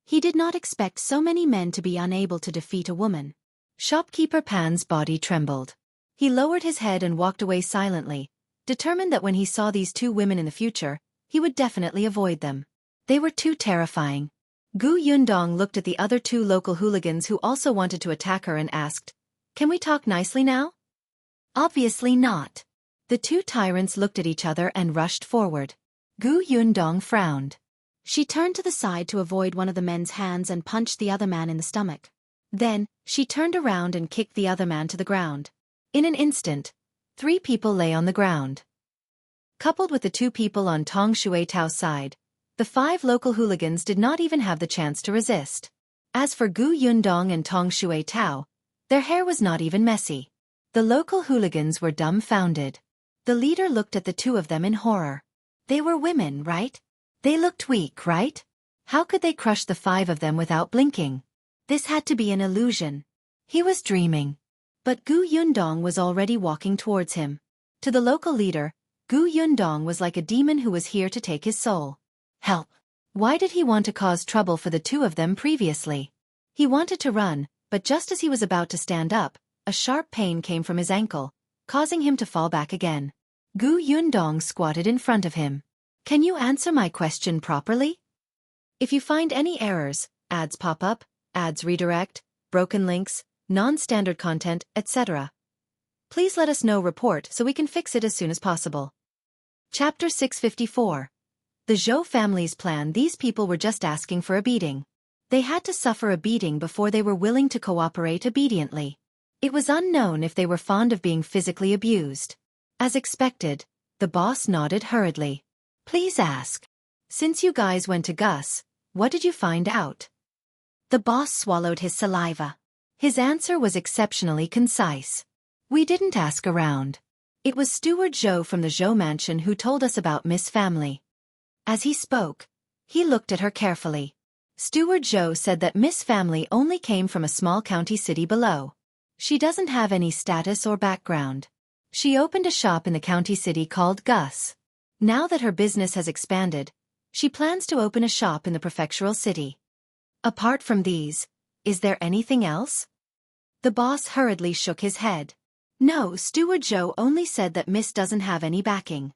He did not expect so many men to be unable to defeat a woman. Shopkeeper Pan's body trembled. He lowered his head and walked away silently, determined that when he saw these two women in the future, he would definitely avoid them. They were too terrifying. Gu Yundong looked at the other two local hooligans who also wanted to attack her and asked, Can we talk nicely now? Obviously not. The two tyrants looked at each other and rushed forward. Gu Yundong frowned. She turned to the side to avoid one of the men's hands and punched the other man in the stomach. Then, she turned around and kicked the other man to the ground. In an instant, 3 people lay on the ground. Coupled with the 2 people on Tong Shuai-Tao's side, the 5 local hooligans did not even have the chance to resist. As for Gu Yundong and Tong Shuai-Tao, their hair was not even messy. The local hooligans were dumbfounded. The leader looked at the 2 of them in horror. They were women, right? They looked weak, right? How could they crush the 5 of them without blinking? This had to be an illusion. He was dreaming. But Gu Yundong was already walking towards him. To the local leader, Gu Yundong was like a demon who was here to take his soul. Help! Why did he want to cause trouble for the 2 of them previously? He wanted to run, but just as he was about to stand up, a sharp pain came from his ankle, causing him to fall back again. Gu Yundong squatted in front of him. Can you answer my question properly? If you find any errors, ads pop up, ads redirect, broken links, non-standard content, etc., please let us know report so we can fix it as soon as possible. Chapter 654. The Zhou family's plan. These people were just asking for a beating. They had to suffer a beating before they were willing to cooperate obediently. It was unknown if they were fond of being physically abused. As expected, the boss nodded hurriedly. Please ask. Since you guys went to Gus, what did you find out? The boss swallowed his saliva. His answer was exceptionally concise. We didn't ask around. It was Steward Zhou from the Zhou mansion who told us about Miss Family. As he spoke, he looked at her carefully. Steward Zhou said that Miss Family only came from a small county city below. She doesn't have any status or background. She opened a shop in the county city called Gus. Now that her business has expanded, she plans to open a shop in the prefectural city. Apart from these, is there anything else? The boss hurriedly shook his head. No, Steward Zhou only said that Miss doesn't have any backing.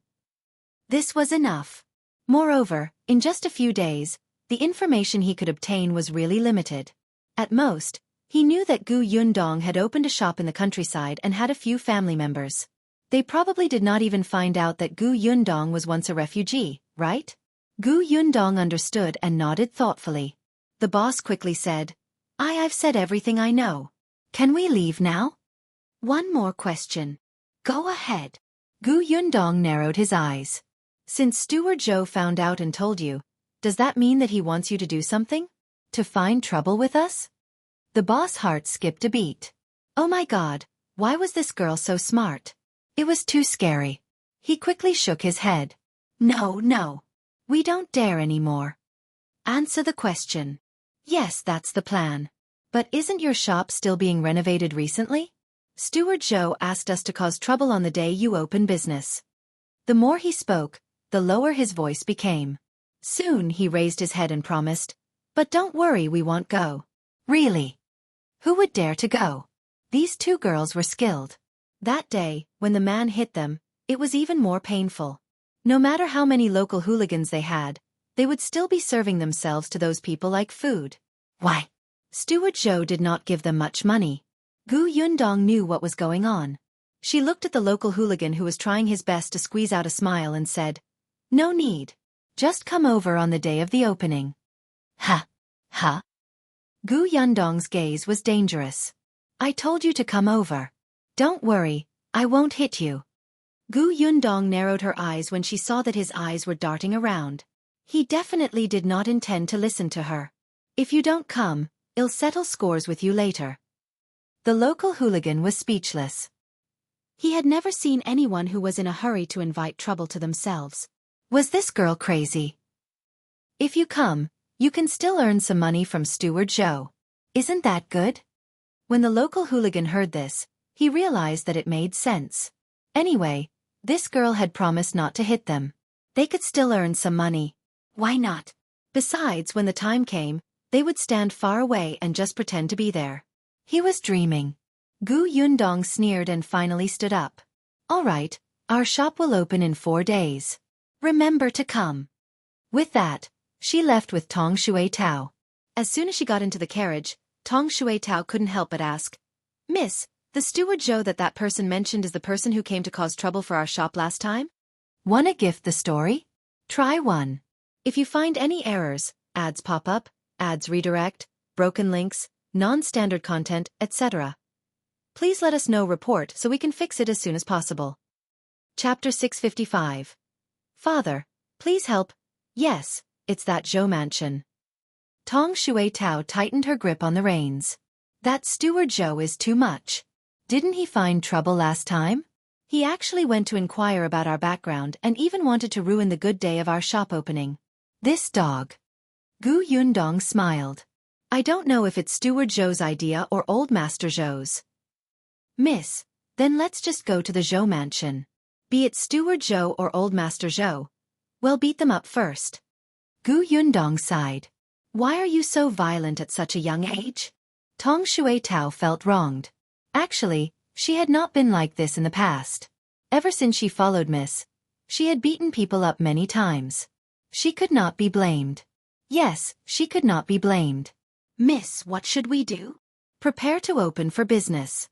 This was enough. Moreover, in just a few days, the information he could obtain was really limited. At most, he knew that Gu Yundong had opened a shop in the countryside and had a few family members. They probably did not even find out that Gu Yundong was once a refugee, right? Gu Yundong understood and nodded thoughtfully. The boss quickly said, I've said everything I know. Can we leave now? One more question. Go ahead. Gu Yundong narrowed his eyes. Since Steward Zhou found out and told you, does that mean that he wants you to do something? To find trouble with us? The boss' heart skipped a beat. Oh my god, why was this girl so smart? It was too scary. He quickly shook his head. No. We don't dare anymore. Answer the question. Yes, that's the plan. But isn't your shop still being renovated recently? Steward Zhou asked us to cause trouble on the day you open business. The more he spoke, the lower his voice became. Soon he raised his head and promised, "But don't worry, we won't go." Really? Who would dare to go? These two girls were skilled. That day, when the man hit them, it was even more painful. No matter how many local hooligans they had, they would still be serving themselves to those people like food. Why? Steward Zhou did not give them much money. Yundong knew what was going on. She looked at the local hooligan who was trying his best to squeeze out a smile and said, "No need. Just come over on the day of the opening." Ha! Ha! Yundong's gaze was dangerous. "I told you to come over. Don't worry, I won't hit you." Yundong narrowed her eyes when she saw that his eyes were darting around. He definitely did not intend to listen to her. "If you don't come, I'll settle scores with you later." The local hooligan was speechless. He had never seen anyone who was in a hurry to invite trouble to themselves. Was this girl crazy? "If you come, you can still earn some money from Steward Zhou. Isn't that good?" When the local hooligan heard this, he realized that it made sense. Anyway, this girl had promised not to hit them. They could still earn some money. Why not? Besides, when the time came, they would stand far away and just pretend to be there. He was dreaming. Yundong sneered and finally stood up. "All right, our shop will open in 4 days. Remember to come." With that, she left with Tong Shuai-Tao. As soon as she got into the carriage, Tong Shuai-Tao couldn't help but ask, "Miss, the steward Zhou that person mentioned is the person who came to cause trouble for our shop last time? Wanna gift the story? Try one. If you find any errors, ads pop up, ads redirect, broken links, non-standard content, etc. please let us know report so we can fix it as soon as possible." Chapter 655. "Father, please help." "Yes, it's that Zhou mansion." Tong Shuai-Tao tightened her grip on the reins. "That steward Zhou is too much. Didn't he find trouble last time? He actually went to inquire about our background and even wanted to ruin the good day of our shop opening. This dog." Yundong smiled. "I don't know if it's Steward Zhou's idea or Old Master Zhou's." "Miss, then let's just go to the Zhou mansion. Be it Steward Zhou or Old Master Zhou, we'll beat them up first." Yundong sighed. "Why are you so violent at such a young age?" Tong Shuai-Tao felt wronged. Actually, she had not been like this in the past. Ever since she followed Miss, she had beaten people up many times. She could not be blamed. Yes, she could not be blamed. "Miss, what should we do?" "Prepare to open for business."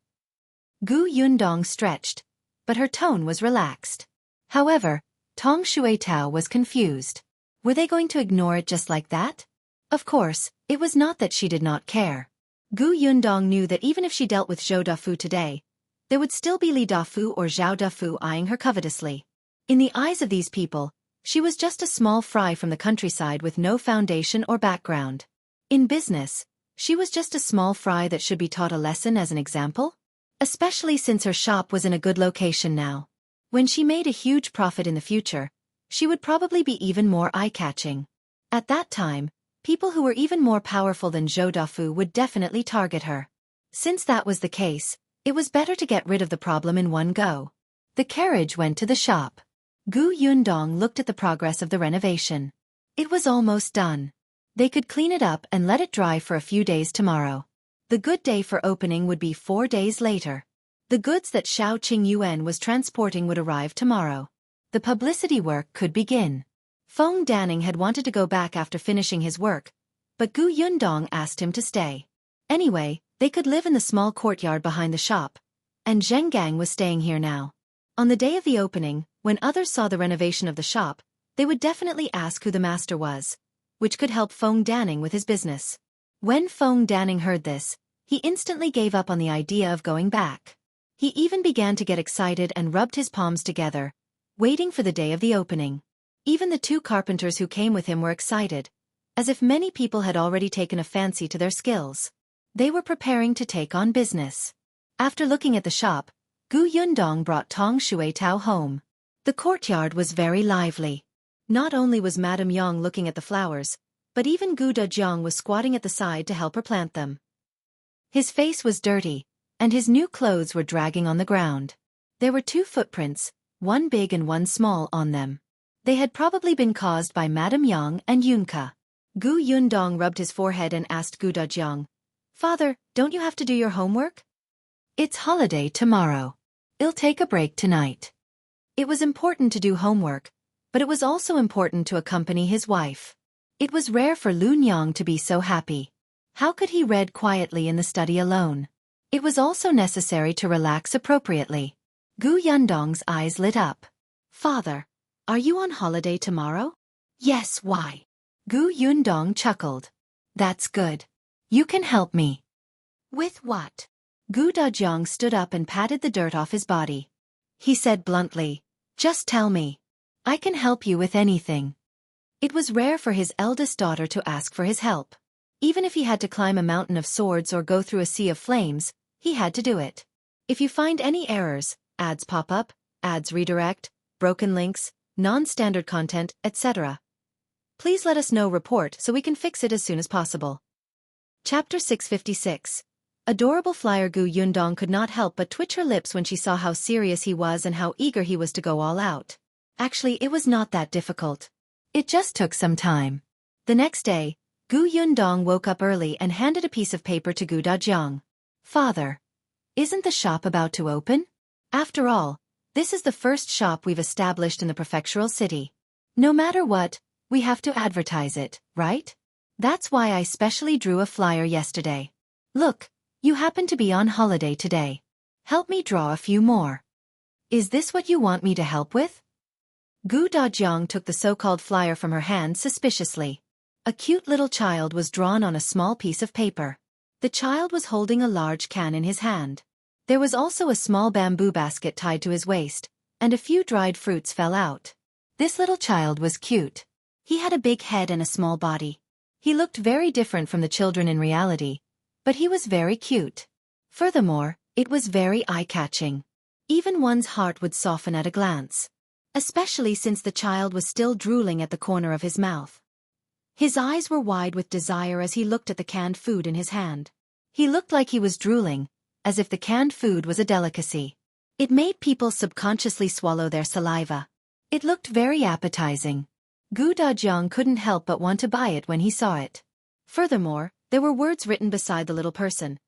Yundong stretched, but her tone was relaxed. However, Tong Shuai-Tao was confused. Were they going to ignore it just like that? Of course, it was not that she did not care. Yundong knew that even if she dealt with Zhou Dafu today, there would still be Li Dafu or Zhao Dafu eyeing her covetously. In the eyes of these people, she was just a small fry from the countryside with no foundation or background. In business, she was just a small fry that should be taught a lesson as an example, especially since her shop was in a good location now. When she made a huge profit in the future, she would probably be even more eye-catching. At that time, people who were even more powerful than Zhou Dafu would definitely target her. Since that was the case, it was better to get rid of the problem in one go. The carriage went to the shop. Yundong looked at the progress of the renovation. It was almost done. They could clean it up and let it dry for a few days tomorrow. The good day for opening would be 4 days later. The goods that Xiao Qingyuan was transporting would arrive tomorrow. The publicity work could begin. Feng Danning had wanted to go back after finishing his work, but Yundong asked him to stay. Anyway, they could live in the small courtyard behind the shop, and Zheng Gang was staying here now. On the day of the opening, when others saw the renovation of the shop, they would definitely ask who the master was, which could help Feng Danning with his business. When Feng Danning heard this, he instantly gave up on the idea of going back. He even began to get excited and rubbed his palms together, waiting for the day of the opening. Even the 2 carpenters who came with him were excited, as if many people had already taken a fancy to their skills. They were preparing to take on business. After looking at the shop, Yundong brought Tong Shuai-Tao home. The courtyard was very lively. Not only was Madame Yang looking at the flowers, but even Gu Dejiang was squatting at the side to help her plant them. His face was dirty, and his new clothes were dragging on the ground. There were 2 footprints, one big and one small, on them. They had probably been caused by Madame Yang and Yunka. Gu Yundong rubbed his forehead and asked Gu Dajiang, "Father, don't you have to do your homework?" "It's holiday tomorrow. I'll take a break tonight." It was important to do homework, but it was also important to accompany his wife. It was rare for Lun Yang to be so happy. How could he read quietly in the study alone? It was also necessary to relax appropriately. Gu Yundong's eyes lit up. "Father, are you on holiday tomorrow?" "Yes, why?" Gu Yundong chuckled. "That's good. You can help me." "With what?" Gu Dajiang stood up and patted the dirt off his body. He said bluntly, "Just tell me. I can help you with anything." It was rare for his eldest daughter to ask for his help. Even if he had to climb a mountain of swords or go through a sea of flames, he had to do it. If you find any errors, ads pop up, ads redirect, broken links, non-standard content, etc., please let us know. Report so we can fix it as soon as possible. Chapter 656. Adorable Flier. Gu Yundong could not help but twitch her lips when she saw how serious he was and how eager he was to go all out. Actually, it was not that difficult. It just took some time. The next day, Gu Yundong woke up early and handed a piece of paper to Gu Dajiang. "Father, isn't the shop about to open? After all, this is the first shop we've established in the prefectural city. No matter what, we have to advertise it, right? That's why I specially drew a flyer yesterday. Look, you happen to be on holiday today. Help me draw a few more." "Is this what you want me to help with?" Gu Dajiang took the so-called flyer from her hand suspiciously. A cute little child was drawn on a small piece of paper. The child was holding a large can in his hand. There was also a small bamboo basket tied to his waist, and a few dried fruits fell out. This little child was cute. He had a big head and a small body. He looked very different from the children in reality, but he was very cute. Furthermore, it was very eye-catching. Even one's heart would soften at a glance. Especially since the child was still drooling at the corner of his mouth. His eyes were wide with desire as he looked at the canned food in his hand. He looked like he was drooling, as if the canned food was a delicacy. It made people subconsciously swallow their saliva. It looked very appetizing. Gu Dajiang couldn't help but want to buy it when he saw it. Furthermore, there were words written beside the little person.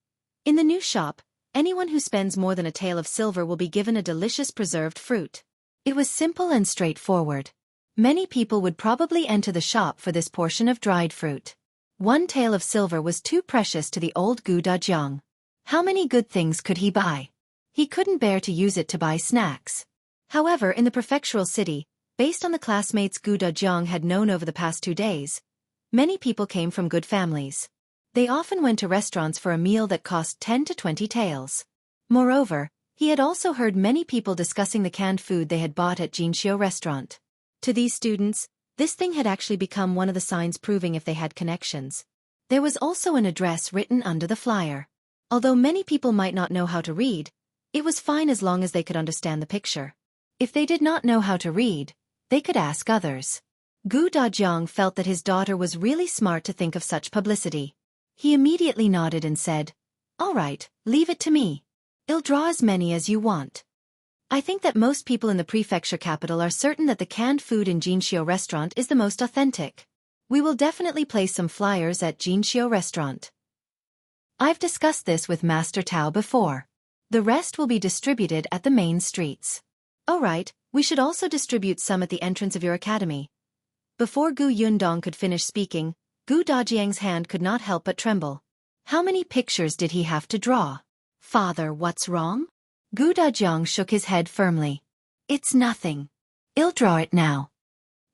"In the new shop, anyone who spends more than a tael of silver will be given a delicious preserved fruit." It was simple and straightforward. Many people would probably enter the shop for this portion of dried fruit. 1 tael of silver was too precious to the old Gu Dajiang. How many good things could he buy? He couldn't bear to use it to buy snacks. However, in the prefectural city, based on the classmates Gu Dajiang had known over the past 2 days, many people came from good families. They often went to restaurants for a meal that cost 10 to 20 taels. Moreover, he had also heard many people discussing the canned food they had bought at Jianghu restaurant. To these students, this thing had actually become one of the signs proving if they had connections. There was also an address written under the flyer. Although many people might not know how to read, it was fine as long as they could understand the picture. If they did not know how to read, they could ask others. Gu Dajiang felt that his daughter was really smart to think of such publicity. He immediately nodded and said, "All right, leave it to me. I'll draw as many as you want." I think that most people in the prefecture capital are certain that the canned food in Jianghu restaurant is the most authentic. We will definitely place some flyers at Jianghu restaurant. I've discussed this with Master Tao before. The rest will be distributed at the main streets. Alright, we should also distribute some at the entrance of your academy. Before Gu Yundong could finish speaking, Gu Dajiang's hand could not help but tremble. How many pictures did he have to draw? "Father, what's wrong?" Gu Dajiang shook his head firmly. "It's nothing. I'll draw it now."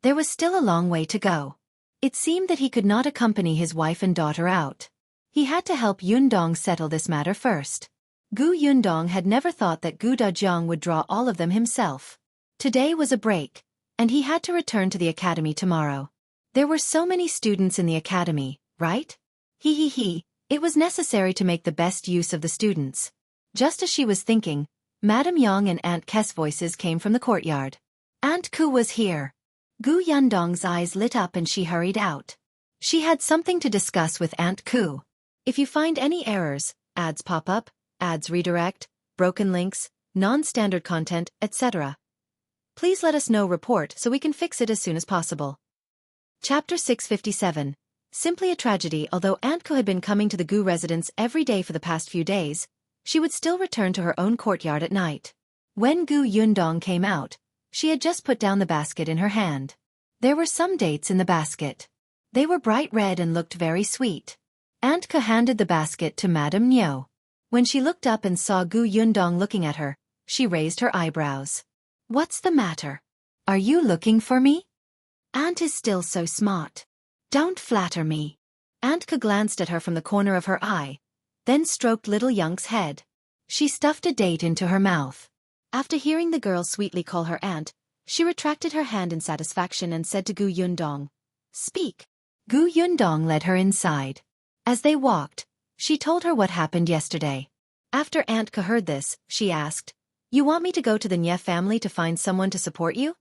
There was still a long way to go. It seemed that he could not accompany his wife and daughter out. He had to help Yundong settle this matter first. Gu Yundong had never thought that Gu Dajiang would draw all of them himself. Today was a break, and he had to return to the academy tomorrow. There were so many students in the academy, right? It was necessary to make the best use of the students. Just as she was thinking, Madame Yang and Aunt Kes' voices came from the courtyard. Aunt Ku was here. Gu Yundong's eyes lit up and she hurried out. She had something to discuss with Aunt Ku. If you find any errors, ads pop up, ads redirect, broken links, non-standard content, etc. Please let us know report so we can fix it as soon as possible. Chapter 657. Simply a tragedy. Although Aunt Ko had been coming to the Gu residence every day for the past few days, she would still return to her own courtyard at night. When Gu Yundong came out, she had just put down the basket in her hand. There were some dates in the basket. They were bright red and looked very sweet. Aunt Ko handed the basket to Madame Niu. When she looked up and saw Gu Yundong looking at her, she raised her eyebrows. What's the matter? Are you looking for me? Aunt is still so smart. Don't flatter me. Aunt Ko glanced at her from the corner of her eye, then stroked little Young's head. She stuffed a date into her mouth. After hearing the girl sweetly call her aunt, she retracted her hand in satisfaction and said to Gu Yundong, "Speak." Gu Yundong led her inside. As they walked, she told her what happened yesterday. After Aunt Ko heard this, she asked, "You want me to go to the Nye family to find someone to support you?"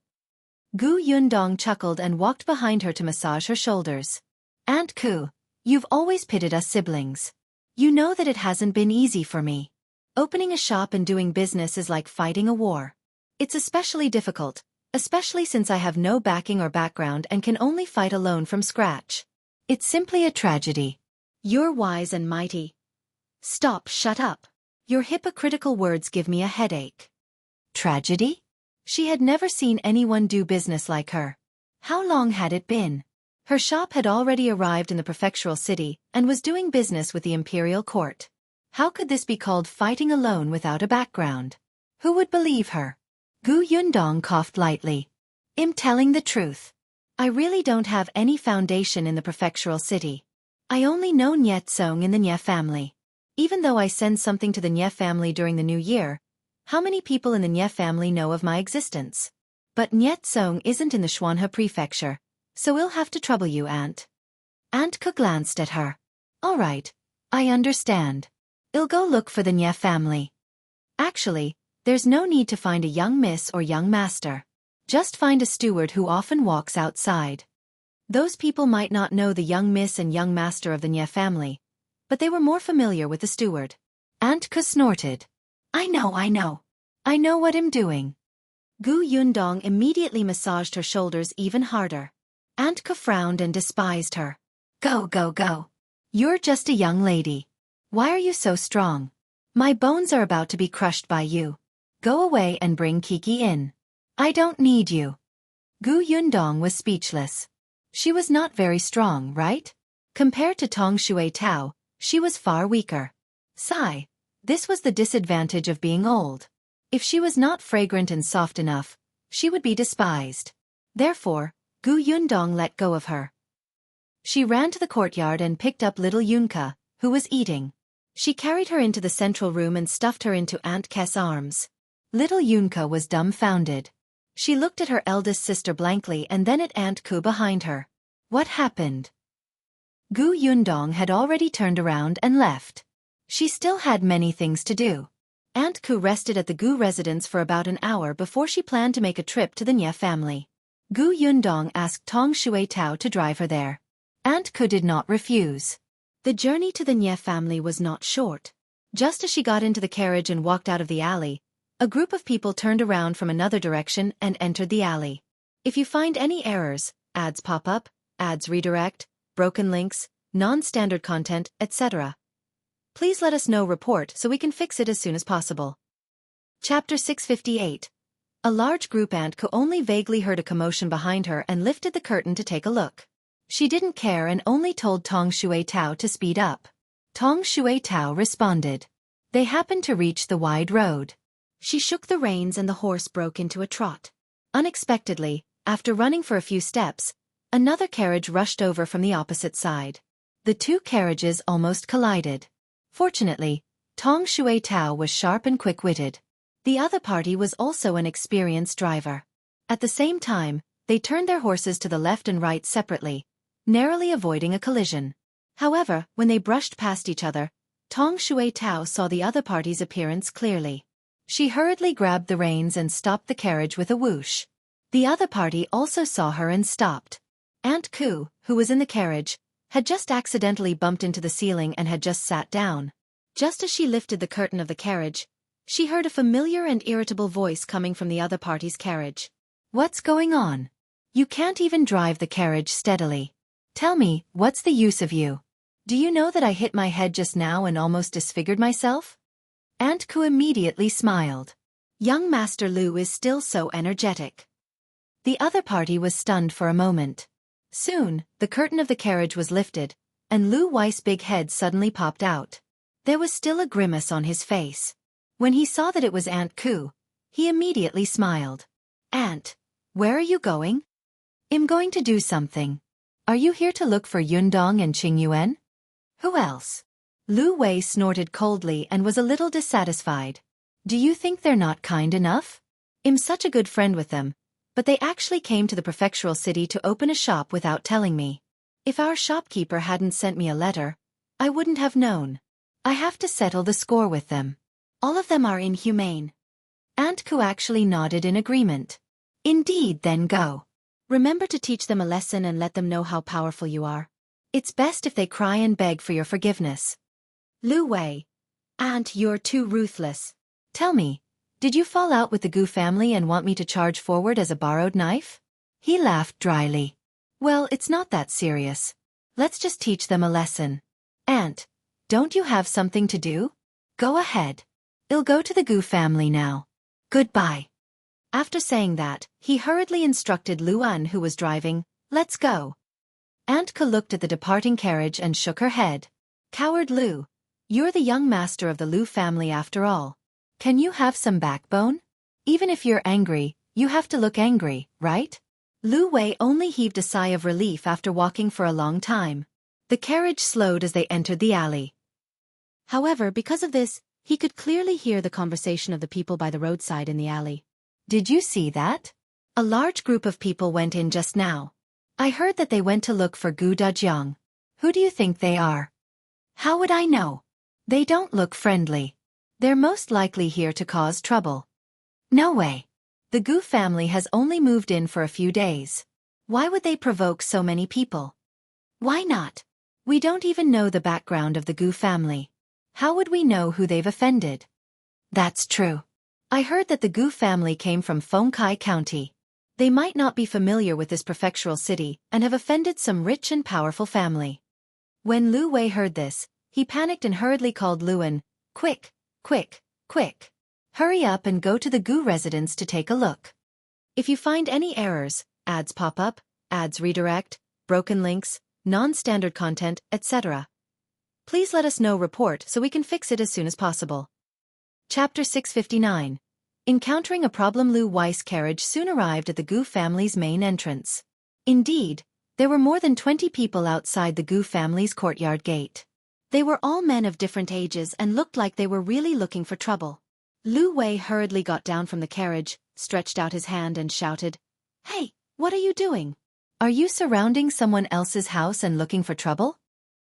Gu Yundong chuckled and walked behind her to massage her shoulders. "Aunt Ko, you've always pitted us siblings. You know that it hasn't been easy for me. Opening a shop and doing business is like fighting a war. It's especially difficult, especially since I have no backing or background and can only fight alone from scratch. It's simply a tragedy. You're wise and mighty." "Stop, shut up. Your hypocritical words give me a headache." Tragedy? She had never seen anyone do business like her. How long had it been? Her shop had already arrived in the prefectural city and was doing business with the imperial court. How could this be called fighting alone without a background? Who would believe her? Gu Yundong coughed lightly. "I'm telling the truth. I really don't have any foundation in the prefectural city. I only know Nyet Song in the Nye family. Even though I send something to the Nye family during the new year, how many people in the Nye family know of my existence? But Nyet Song isn't in the Shuang prefecture, so we'll have to trouble you, Aunt." Aunt Ko glanced at her. "All right, I understand. I'll go look for the Nye family. Actually, there's no need to find a young miss or young master. Just find a steward who often walks outside. Those people might not know the young miss and young master of the Nye family, but they were more familiar with the steward." Aunt Ko snorted. I know what I'm doing." Gu Yundong immediately massaged her shoulders even harder. Aunt Ko frowned and despised her. Go, go, go. You're just a young lady. Why are you so strong? My bones are about to be crushed by you. Go away and bring Kiki in. I don't need you." Gu Yundong was speechless. She was not very strong, right? Compared to Tong Shui Tao, she was far weaker. Sigh. This was the disadvantage of being old. If she was not fragrant and soft enough, she would be despised. Therefore, Gu Yundong let go of her. She ran to the courtyard and picked up little Yunka, who was eating. She carried her into the central room and stuffed her into Aunt Kes' arms. Little Yunka was dumbfounded. She looked at her eldest sister blankly and then at Aunt Ko behind her. What happened? Gu Yundong had already turned around and left. She still had many things to do. Aunt Ko rested at the Gu residence for about an hour before she planned to make a trip to the Nye family. Gu Yundong asked Tong Shui Tao to drive her there. Aunt Ko did not refuse. The journey to the Nye family was not short. Just as she got into the carriage and walked out of the alley, a group of people turned around from another direction and entered the alley. If you find any errors, ads pop up, ads redirect, broken links, non-standard content, etc., please let us know report so we can fix it as soon as possible. Chapter 658. A large group. Aunt Ko only vaguely heard a commotion behind her and lifted the curtain to take a look. She didn't care and only told Tong Shui Tao to speed up. Tong Shui Tao responded. They happened to reach the wide road. She shook the reins and the horse broke into a trot. Unexpectedly, after running for a few steps, another carriage rushed over from the opposite side. The two carriages almost collided. Fortunately, Tong Shui Tao was sharp and quick-witted. The other party was also an experienced driver. At the same time, they turned their horses to the left and right separately, narrowly avoiding a collision. However, when they brushed past each other, Tong Shui Tao saw the other party's appearance clearly. She hurriedly grabbed the reins and stopped the carriage with a whoosh. The other party also saw her and stopped. Aunt Ko, who was in the carriage, had just accidentally bumped into the ceiling and had just sat down. Just as she lifted the curtain of the carriage, she heard a familiar and irritable voice coming from the other party's carriage. What's going on? You can't even drive the carriage steadily. Tell me, what's the use of you? Do you know that I hit my head just now and almost disfigured myself? Aunt Ku immediately smiled. Young Master Lu is still so energetic. The other party was stunned for a moment. Soon, the curtain of the carriage was lifted, and Lu Wei's big head suddenly popped out. There was still a grimace on his face. When he saw that it was Aunt Ku, he immediately smiled. Aunt, where are you going? I'm going to do something. Are you here to look for Yundong and Qingyuan? Who else? Lu Wei snorted coldly and was a little dissatisfied. Do you think they're not kind enough? I'm such a good friend with them, but they actually came to the prefectural city to open a shop without telling me. If our shopkeeper hadn't sent me a letter, I wouldn't have known. I have to settle the score with them. All of them are inhumane. Aunt Ku actually nodded in agreement. Indeed, then go. Remember to teach them a lesson and let them know how powerful you are. It's best if they cry and beg for your forgiveness. Lu Wei. Aunt, you're too ruthless. Tell me, did you fall out with the Gu family and want me to charge forward as a borrowed knife? He laughed dryly. Well, it's not that serious. Let's just teach them a lesson. Aunt, don't you have something to do? Go ahead. I'll go to the Gu family now. Goodbye. After saying that, he hurriedly instructed Luan, who was driving, let's go. Aunt Ke looked at the departing carriage and shook her head. Coward Lu, you're the young master of the Lu family after all. Can you have some backbone? Even if you're angry, you have to look angry, right? Lu Wei only heaved a sigh of relief after walking for a long time. The carriage slowed as they entered the alley. However, because of this, he could clearly hear the conversation of the people by the roadside in the alley. Did you see that? A large group of people went in just now. I heard that they went to look for Gu Dajiang. Who do you think they are? How would I know? They don't look friendly. They're most likely here to cause trouble. No way. The Gu family has only moved in for a few days. Why would they provoke so many people? Why not? We don't even know the background of the Gu family. How would we know who they've offended? That's true. I heard that the Gu family came from Fengkai County. They might not be familiar with this prefectural city and have offended some rich and powerful family. When Lu Wei heard this, he panicked and hurriedly called Luan. Quick, quick, quick. Hurry up and go to the Gu residence to take a look. If you find any errors, ads pop up, ads redirect, broken links, non-standard content, etc., please let us know report so we can fix it as soon as possible. Chapter 659. Encountering a problem. Lu Wei's carriage soon arrived at the Gu family's main entrance. Indeed, there were more than 20 people outside the Gu family's courtyard gate. They were all men of different ages and looked like they were really looking for trouble. Lu Wei hurriedly got down from the carriage, stretched out his hand and shouted, Hey, what are you doing? Are you surrounding someone else's house and looking for trouble?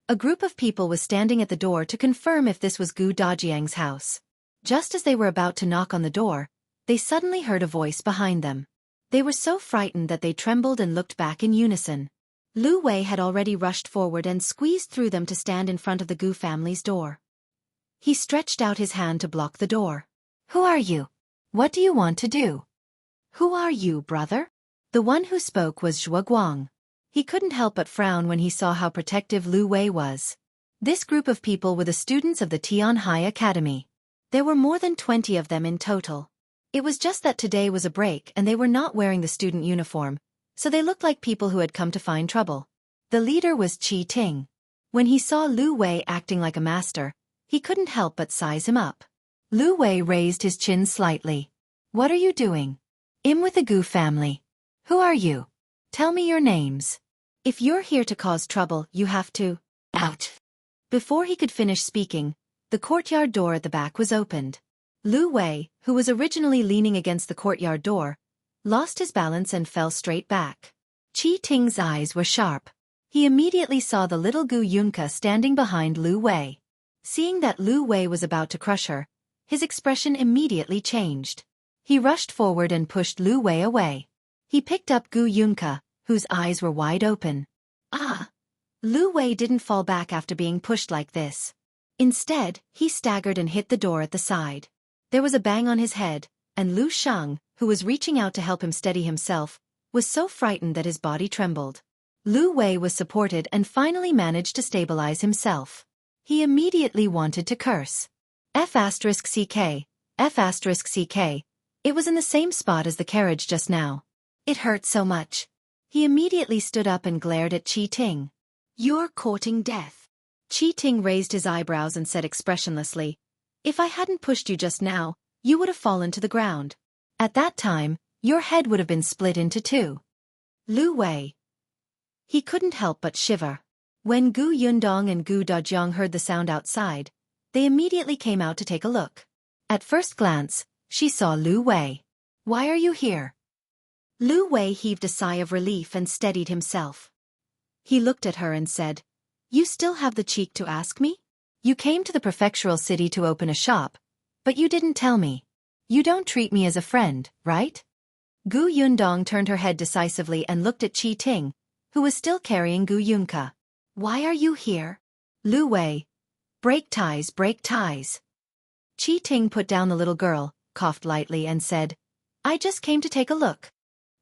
A group of people was standing at the door to confirm if this was Gu Dajiang's house. Just as they were about to knock on the door, they suddenly heard a voice behind them. They were so frightened that they trembled and looked back in unison. Lu Wei had already rushed forward and squeezed through them to stand in front of the Gu family's door. He stretched out his hand to block the door. Who are you? What do you want to do? Who are you, brother? The one who spoke was Zhou. He couldn't help but frown when he saw how protective Lu Wei was. This group of people were the students of the Tianhai Academy. There were more than 20 of them in total. It was just that today was a break and they were not wearing the student uniform, so they looked like people who had come to find trouble. The leader was Qi Ting. When he saw Lu Wei acting like a master, he couldn't help but size him up. Lu Wei raised his chin slightly. What are you doing? I'm with the Gu family. Who are you? Tell me your names. If you're here to cause trouble, you have to... Out. Before he could finish speaking, the courtyard door at the back was opened. Lu Wei, who was originally leaning against the courtyard door, lost his balance and fell straight back. Qi Ting's eyes were sharp. He immediately saw the little Gu Yunka standing behind Lu Wei. Seeing that Lu Wei was about to crush her, his expression immediately changed. He rushed forward and pushed Lu Wei away. He picked up Gu Yunka, whose eyes were wide open. Ah! Lu Wei didn't fall back after being pushed like this. Instead, he staggered and hit the door at the side. There was a bang on his head, and Lu Sheng, who was reaching out to help him steady himself, was so frightened that his body trembled. Lu Wei was supported and finally managed to stabilize himself. He immediately wanted to curse. F***ck, F***ck. It was in the same spot as the carriage just now. It hurt so much. He immediately stood up and glared at Qi Ting. You're courting death. Qi Ting raised his eyebrows and said expressionlessly, if I hadn't pushed you just now, you would have fallen to the ground. At that time, your head would have been split into two. Lu Wei. He couldn't help but shiver. When Gu Yundong and Gu Dajiang heard the sound outside, they immediately came out to take a look. At first glance, she saw Lu Wei. Why are you here? Lu Wei heaved a sigh of relief and steadied himself. He looked at her and said, you still have the cheek to ask me? You came to the prefectural city to open a shop, but you didn't tell me. You don't treat me as a friend, right? Gu Yundong turned her head decisively and looked at Qi Ting, who was still carrying Gu Yunka. Why are you here? Lu Wei. Break ties, break ties. Qi Ting put down the little girl, coughed lightly and said, I just came to take a look.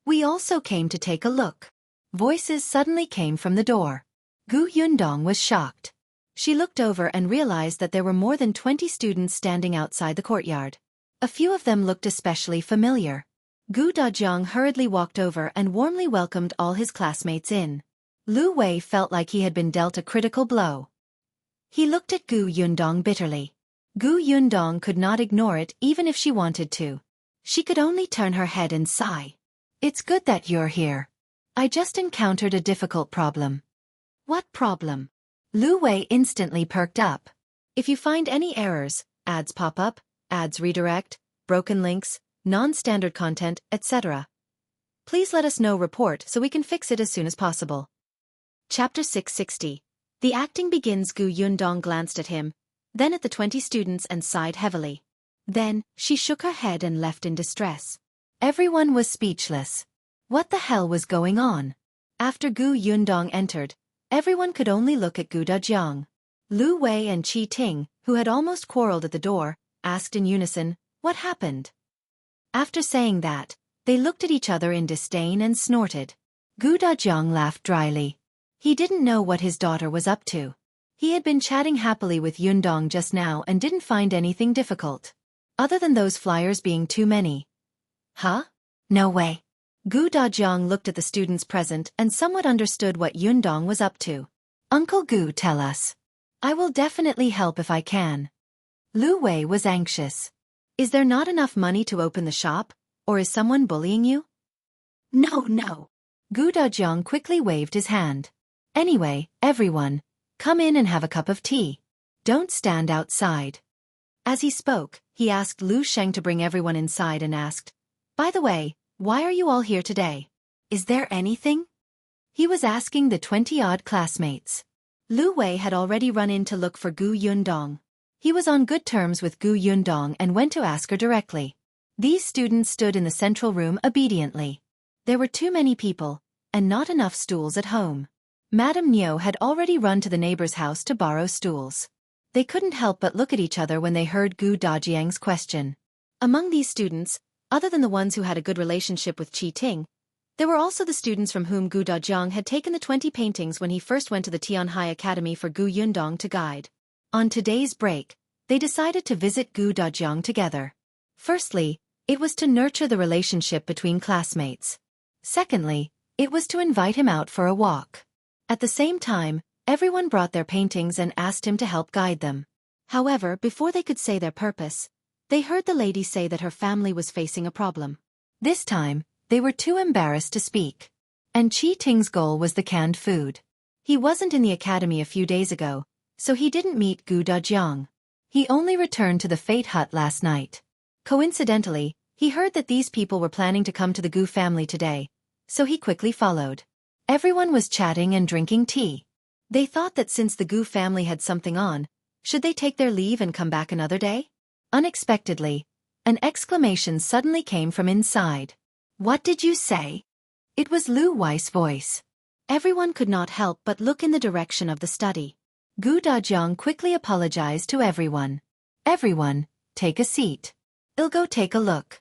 We also came to take a look. Voices suddenly came from the door. Gu Yundong was shocked. She looked over and realized that there were more than 20 students standing outside the courtyard. A few of them looked especially familiar. Gu Dajiang hurriedly walked over and warmly welcomed all his classmates in. Lu Wei felt like he had been dealt a critical blow. He looked at Gu Yundong bitterly. Gu Yundong could not ignore it even if she wanted to. She could only turn her head and sigh. It's good that you're here. I just encountered a difficult problem. What problem? Lu Wei instantly perked up. If you find any errors, ads pop up, ads redirect, broken links, non-standard content, etc. Please let us know report so we can fix it as soon as possible. Chapter 660. The acting begins. Gu Yundong glanced at him, then at the 20 students and sighed heavily. Then, she shook her head and left in distress. Everyone was speechless. What the hell was going on? After Gu Yundong entered, everyone could only look at Gu Dajiang. Lu Wei and Qi Ting, who had almost quarreled at the door, asked in unison, what happened? After saying that, they looked at each other in disdain and snorted. Gu Dajiang laughed dryly. He didn't know what his daughter was up to. He had been chatting happily with Yundong just now and didn't find anything difficult. Other than those flyers being too many. Huh? No way. Gu Dajiang looked at the students present and somewhat understood what Yundong was up to. Uncle Gu, tell us. I will definitely help if I can. Lu Wei was anxious. Is there not enough money to open the shop, or is someone bullying you? No. Gu Dajiang quickly waved his hand. Anyway, everyone, come in and have a cup of tea. Don't stand outside. As he spoke, he asked Lu Sheng to bring everyone inside and asked, by the way, why are you all here today? Is there anything? He was asking the 20-odd classmates. Lu Wei had already run in to look for Gu Yundong. He was on good terms with Gu Yundong and went to ask her directly. These students stood in the central room obediently. There were too many people, and not enough stools at home. Madame Niu had already run to the neighbor's house to borrow stools. They couldn't help but look at each other when they heard Gu Dajiang's question. Among these students, other than the ones who had a good relationship with Qi Ting, there were also the students from whom Gu Dajiang had taken the 20 paintings when he first went to the Tianhai Academy for Gu Yundong to guide. On today's break, they decided to visit Gu Dajiang together. Firstly, it was to nurture the relationship between classmates. Secondly, it was to invite him out for a walk. At the same time, everyone brought their paintings and asked him to help guide them. However, before they could say their purpose, they heard the lady say that her family was facing a problem. This time, they were too embarrassed to speak. And Qi Ting's goal was the canned food. He wasn't in the academy a few days ago, so he didn't meet Gu Dajiang. He only returned to the Fate Hut last night. Coincidentally, he heard that these people were planning to come to the Gu family today, so he quickly followed. Everyone was chatting and drinking tea. They thought that since the Gu family had something on, should they take their leave and come back another day? Unexpectedly, an exclamation suddenly came from inside. What did you say? It was Lu Wei's voice. Everyone could not help but look in the direction of the study. Gu Dajiang quickly apologized to everyone. Everyone, take a seat. I'll go take a look.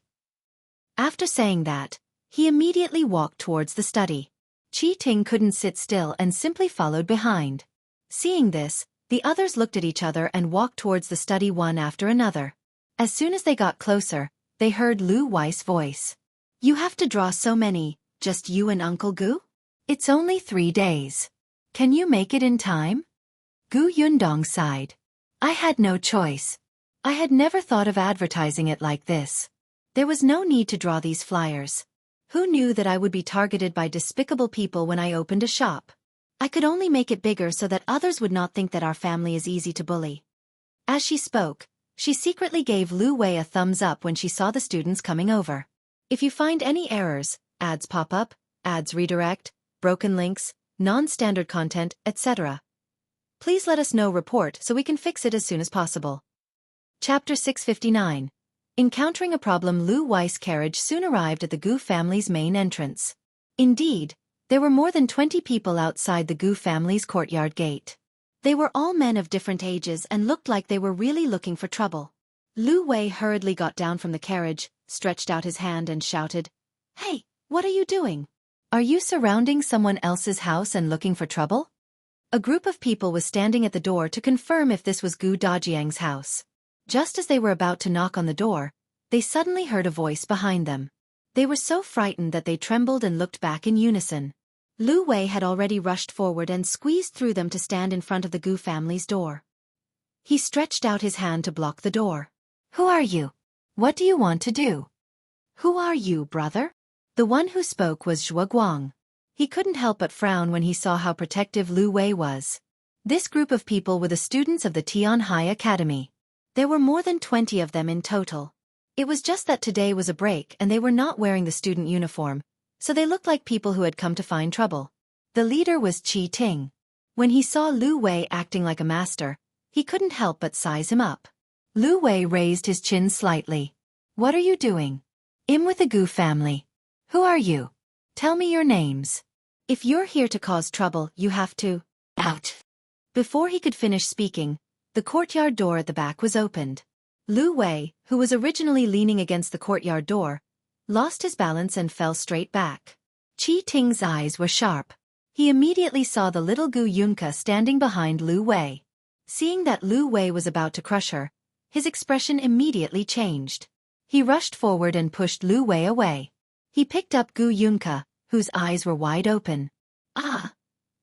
After saying that, he immediately walked towards the study. Qi Ting couldn't sit still and simply followed behind. Seeing this, the others looked at each other and walked towards the study one after another. As soon as they got closer, they heard Lu Wei's voice. You have to draw so many, just you and Uncle Gu? It's only 3 days. Can you make it in time? Gu Yundong sighed. I had no choice. I had never thought of advertising it like this. There was no need to draw these flyers. Who knew that I would be targeted by despicable people when I opened a shop? I could only make it bigger so that others would not think that our family is easy to bully. As she spoke, she secretly gave Lu Wei a thumbs up when she saw the students coming over. If you find any errors, ads pop up, ads redirect, broken links, non-standard content, etc., please let us know report so we can fix it as soon as possible. Chapter 659. Encountering a problem. Lu Wei's carriage soon arrived at the Gu family's main entrance. Indeed, there were more than 20 people outside the Gu family's courtyard gate. They were all men of different ages and looked like they were really looking for trouble. Lu Wei hurriedly got down from the carriage, stretched out his hand and shouted, Hey, what are you doing? Are you surrounding someone else's house and looking for trouble? A group of people was standing at the door to confirm if this was Gu Dajiang's house. Just as they were about to knock on the door, they suddenly heard a voice behind them. They were so frightened that they trembled and looked back in unison. Lu Wei had already rushed forward and squeezed through them to stand in front of the Gu family's door. He stretched out his hand to block the door. Who are you? What do you want to do? Who are you, brother? The one who spoke was Zhou. He couldn't help but frown when he saw how protective Lu Wei was. This group of people were the students of the Tian High Academy. There were more than 20 of them in total. It was just that today was a break and they were not wearing the student uniform, so they looked like people who had come to find trouble. The leader was Qi Ting. When he saw Lu Wei acting like a master, he couldn't help but size him up. Lu Wei raised his chin slightly. What are you doing? I'm with the Gu family. Who are you? Tell me your names. If you're here to cause trouble, you have to... Out. Before he could finish speaking, the courtyard door at the back was opened. Lu Wei, who was originally leaning against the courtyard door, lost his balance and fell straight back. Qi Ting's eyes were sharp. He immediately saw the little Gu Yunka standing behind Lu Wei. Seeing that Lu Wei was about to crush her, his expression immediately changed. He rushed forward and pushed Lu Wei away. He picked up Gu Yunka, whose eyes were wide open. Ah!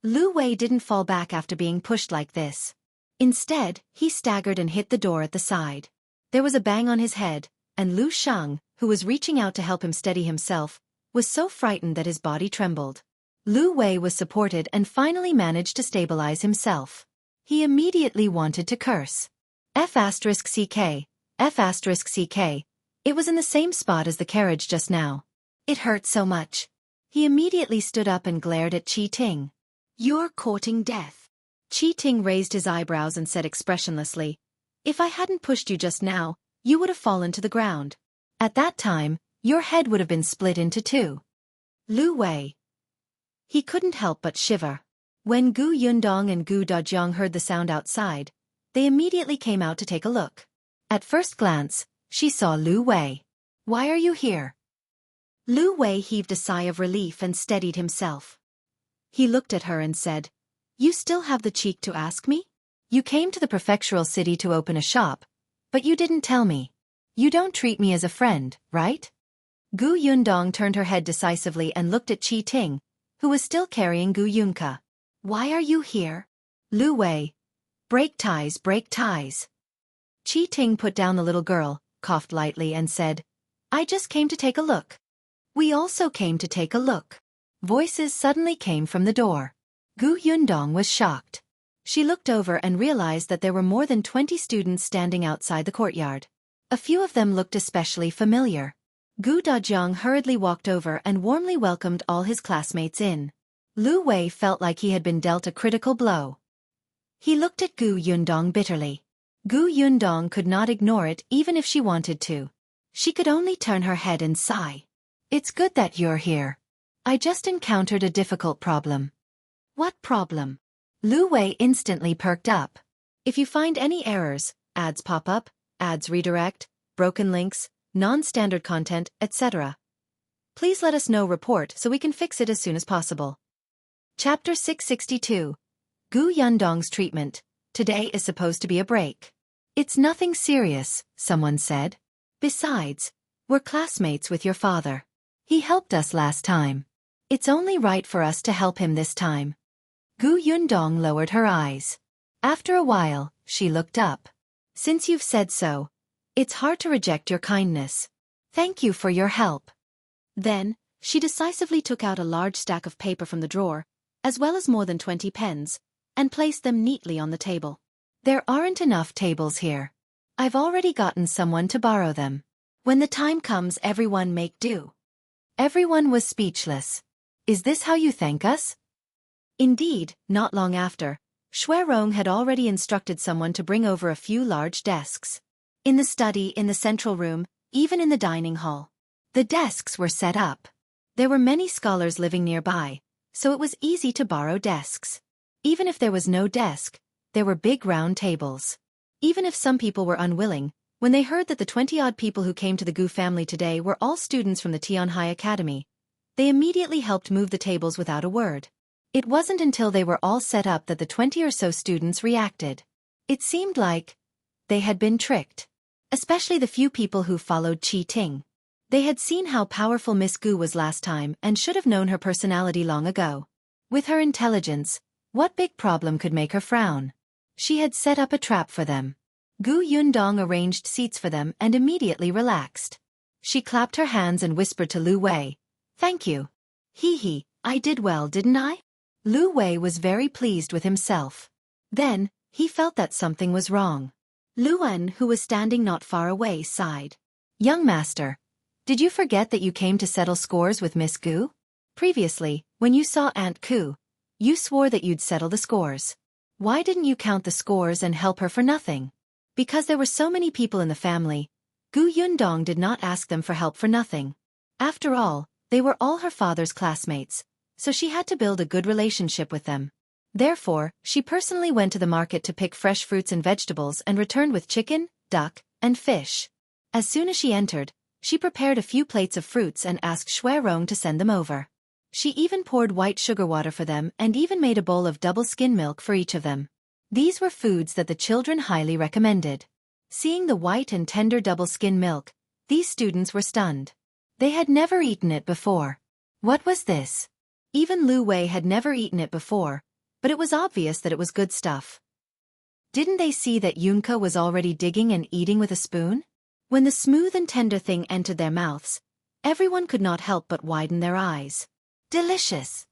Lu Wei didn't fall back after being pushed like this. Instead, he staggered and hit the door at the side. There was a bang on his head, and Lu Shang, who was reaching out to help him steady himself, was so frightened that his body trembled. Lu Wei was supported and finally managed to stabilize himself. He immediately wanted to curse. F***ck, F***ck. It was in the same spot as the carriage just now. It hurt so much. He immediately stood up and glared at Qi Ting. You're courting death. Qi Ting raised his eyebrows and said expressionlessly, If I hadn't pushed you just now, you would have fallen to the ground. At that time, your head would have been split into 2. Lu Wei. He couldn't help but shiver. When Gu Yundong and Gu Dajiang heard the sound outside, they immediately came out to take a look. At first glance, she saw Lu Wei. Why are you here? Lu Wei heaved a sigh of relief and steadied himself. He looked at her and said, You still have the cheek to ask me? You came to the prefectural city to open a shop, but you didn't tell me. You don't treat me as a friend, right? Gu Yundong turned her head decisively and looked at Qi Ting, who was still carrying Gu Yunka. Why are you here? Lu Wei. Break ties, break ties. Qi Ting put down the little girl, coughed lightly and said, I just came to take a look. We also came to take a look. Voices suddenly came from the door. Gu Yundong was shocked. She looked over and realized that there were more than 20 students standing outside the courtyard. A few of them looked especially familiar. Gu Dajiang hurriedly walked over and warmly welcomed all his classmates in. Lu Wei felt like he had been dealt a critical blow. He looked at Gu Yundong bitterly. Gu Yundong could not ignore it even if she wanted to. She could only turn her head and sigh. It's good that you're here. I just encountered a difficult problem. What problem? Lu Wei instantly perked up. If you find any errors, ads pop up, ads redirect, broken links, non-standard content, etc., please let us know report so we can fix it as soon as possible. Chapter 662. Gu Yundong's treatment. Today is supposed to be a break. It's nothing serious, someone said. Besides, we're classmates with your father. He helped us last time. It's only right for us to help him this time. Gu Yundong lowered her eyes. After a while, she looked up. Since you've said so, it's hard to reject your kindness. Thank you for your help. Then, she decisively took out a large stack of paper from the drawer, as well as more than 20 pens, and placed them neatly on the table. There aren't enough tables here. I've already gotten someone to borrow them. When the time comes, everyone make do. Everyone was speechless. Is this how you thank us? Indeed, not long after, Shuang had already instructed someone to bring over a few large desks. In the study, in the central room, even in the dining hall. The desks were set up. There were many scholars living nearby, so it was easy to borrow desks. Even if there was no desk, there were big round tables. Even if some people were unwilling, when they heard that the 20-odd people who came to the Gu family today were all students from the Tianhai Academy, they immediately helped move the tables without a word. It wasn't until they were all set up that the 20 or so students reacted. It seemed like they had been tricked. Especially the few people who followed Qi Ting. They had seen how powerful Miss Gu was last time and should have known her personality long ago. With her intelligence, what big problem could make her frown? She had set up a trap for them. Gu Yundong arranged seats for them and immediately relaxed. She clapped her hands and whispered to Lu Wei, "Thank you. Hee, I did well, didn't I?" Lu Wei was very pleased with himself. Then, he felt that something was wrong. Luan, who was standing not far away, sighed. "Young master, did you forget that you came to settle scores with Miss Gu? Previously, when you saw Aunt Ku, you swore that you'd settle the scores. Why didn't you count the scores and help her for nothing?" Because there were so many people in the family, Gu Yundong did not ask them for help for nothing. After all, they were all her father's classmates, so she had to build a good relationship with them. Therefore, she personally went to the market to pick fresh fruits and vegetables and returned with chicken, duck, and fish. As soon as she entered, she prepared a few plates of fruits and asked Shuang to send them over. She even poured white sugar water for them and even made a bowl of double skim milk for each of them. These were foods that the children highly recommended. Seeing the white and tender double skin milk, these students were stunned. They had never eaten it before. What was this? Even Lu Wei had never eaten it before, but it was obvious that it was good stuff. Didn't they see that Yunka was already digging and eating with a spoon? When the smooth and tender thing entered their mouths, everyone could not help but widen their eyes. Delicious!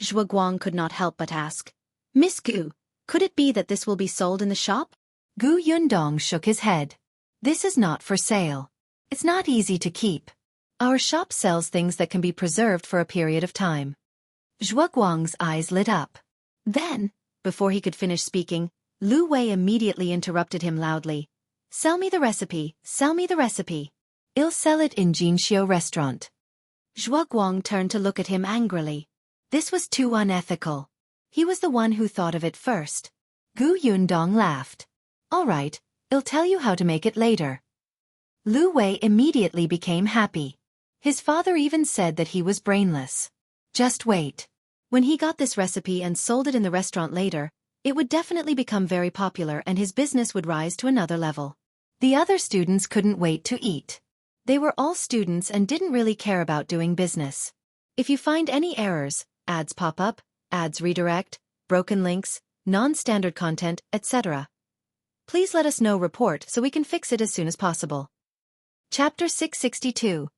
Zhou could not help but ask, "Miss Gu, could it be that this will be sold in the shop?" Gu Yundong shook his head. "This is not for sale. It's not easy to keep. Our shop sells things that can be preserved for a period of time." Zhou eyes lit up. Then, before he could finish speaking, Lu Wei immediately interrupted him loudly. "Sell me the recipe, sell me the recipe. I'll sell it in Jianghu restaurant." Zhou turned to look at him angrily. This was too unethical. He was the one who thought of it first. Gu Yundong laughed. "All right, I'll tell you how to make it later." Lu Wei immediately became happy. His father even said that he was brainless. Just wait. When he got this recipe and sold it in the restaurant later, it would definitely become very popular and his business would rise to another level. The other students couldn't wait to eat. They were all students and didn't really care about doing business. If you find any errors, ads pop up, ads redirect, broken links, non-standard content, etc., please let us know report so we can fix it as soon as possible. Chapter 662.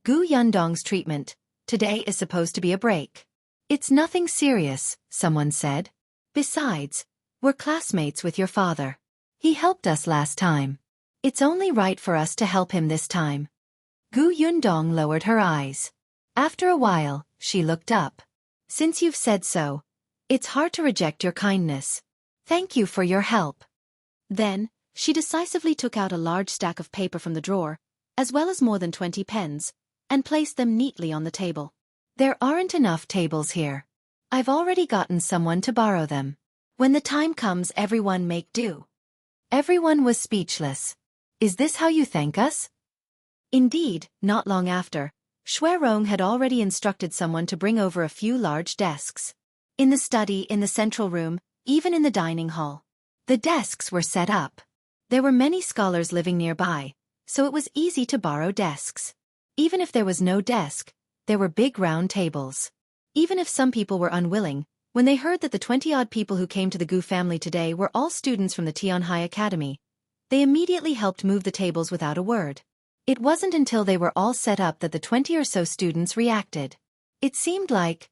Gu Yundong's treatment. Today is supposed to be a break. It's nothing serious, someone said. Besides, we're classmates with your father. He helped us last time. It's only right for us to help him this time. Gu Yundong lowered her eyes. After a while, she looked up. Since you've said so, it's hard to reject your kindness. Thank you for your help. Then, she decisively took out a large stack of paper from the drawer, as well as more than 20 pens, and placed them neatly on the table. There aren't enough tables here. I've already gotten someone to borrow them. When the time comes, everyone make do. Everyone was speechless. Is this how you thank us? Indeed, not long after, Shuang had already instructed someone to bring over a few large desks. In the study, in the central room, even in the dining hall. The desks were set up. There were many scholars living nearby, so it was easy to borrow desks. Even if there was no desk, there were big round tables. Even if some people were unwilling, when they heard that the 20-odd people who came to the Gu family today were all students from the Tianhai Academy, they immediately helped move the tables without a word. It wasn't until they were all set up that the 20 or so students reacted. It seemed like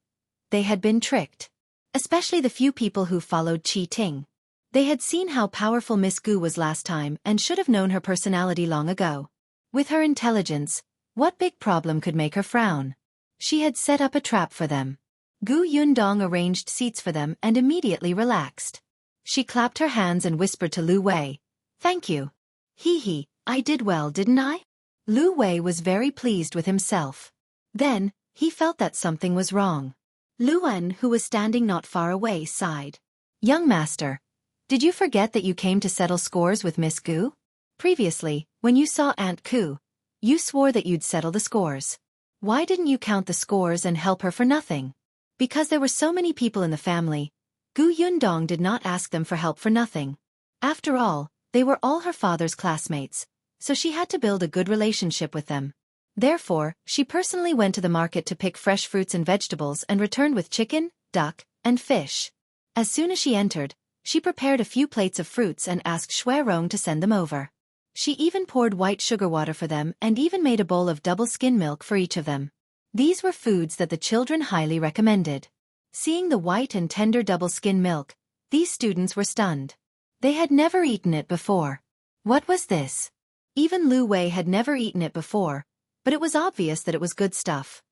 they had been tricked. Especially the few people who followed Qi Ting. They had seen how powerful Miss Gu was last time and should have known her personality long ago. With her intelligence, what big problem could make her frown? She had set up a trap for them. Gu Yundong arranged seats for them and immediately relaxed. She clapped her hands and whispered to Lu Wei, "Thank you. Hee, I did well, didn't I?" Lu Wei was very pleased with himself. Then, he felt that something was wrong. Luan, who was standing not far away, sighed. "Young master, did you forget that you came to settle scores with Miss Gu? Previously, when you saw Aunt Ku, you swore that you'd settle the scores. Why didn't you count the scores and help her for nothing?" Because there were so many people in the family, Gu Yundong did not ask them for help for nothing. After all, they were all her father's classmates, so she had to build a good relationship with them. Therefore, she personally went to the market to pick fresh fruits and vegetables and returned with chicken, duck, and fish. As soon as she entered, she prepared a few plates of fruits and asked Shuang to send them over. She even poured white sugar water for them and even made a bowl of double skim milk for each of them. These were foods that the children highly recommended. Seeing the white and tender double skim milk, these students were stunned. They had never eaten it before. What was this? Even Lu Wei had never eaten it before, but it was obvious that it was good stuff.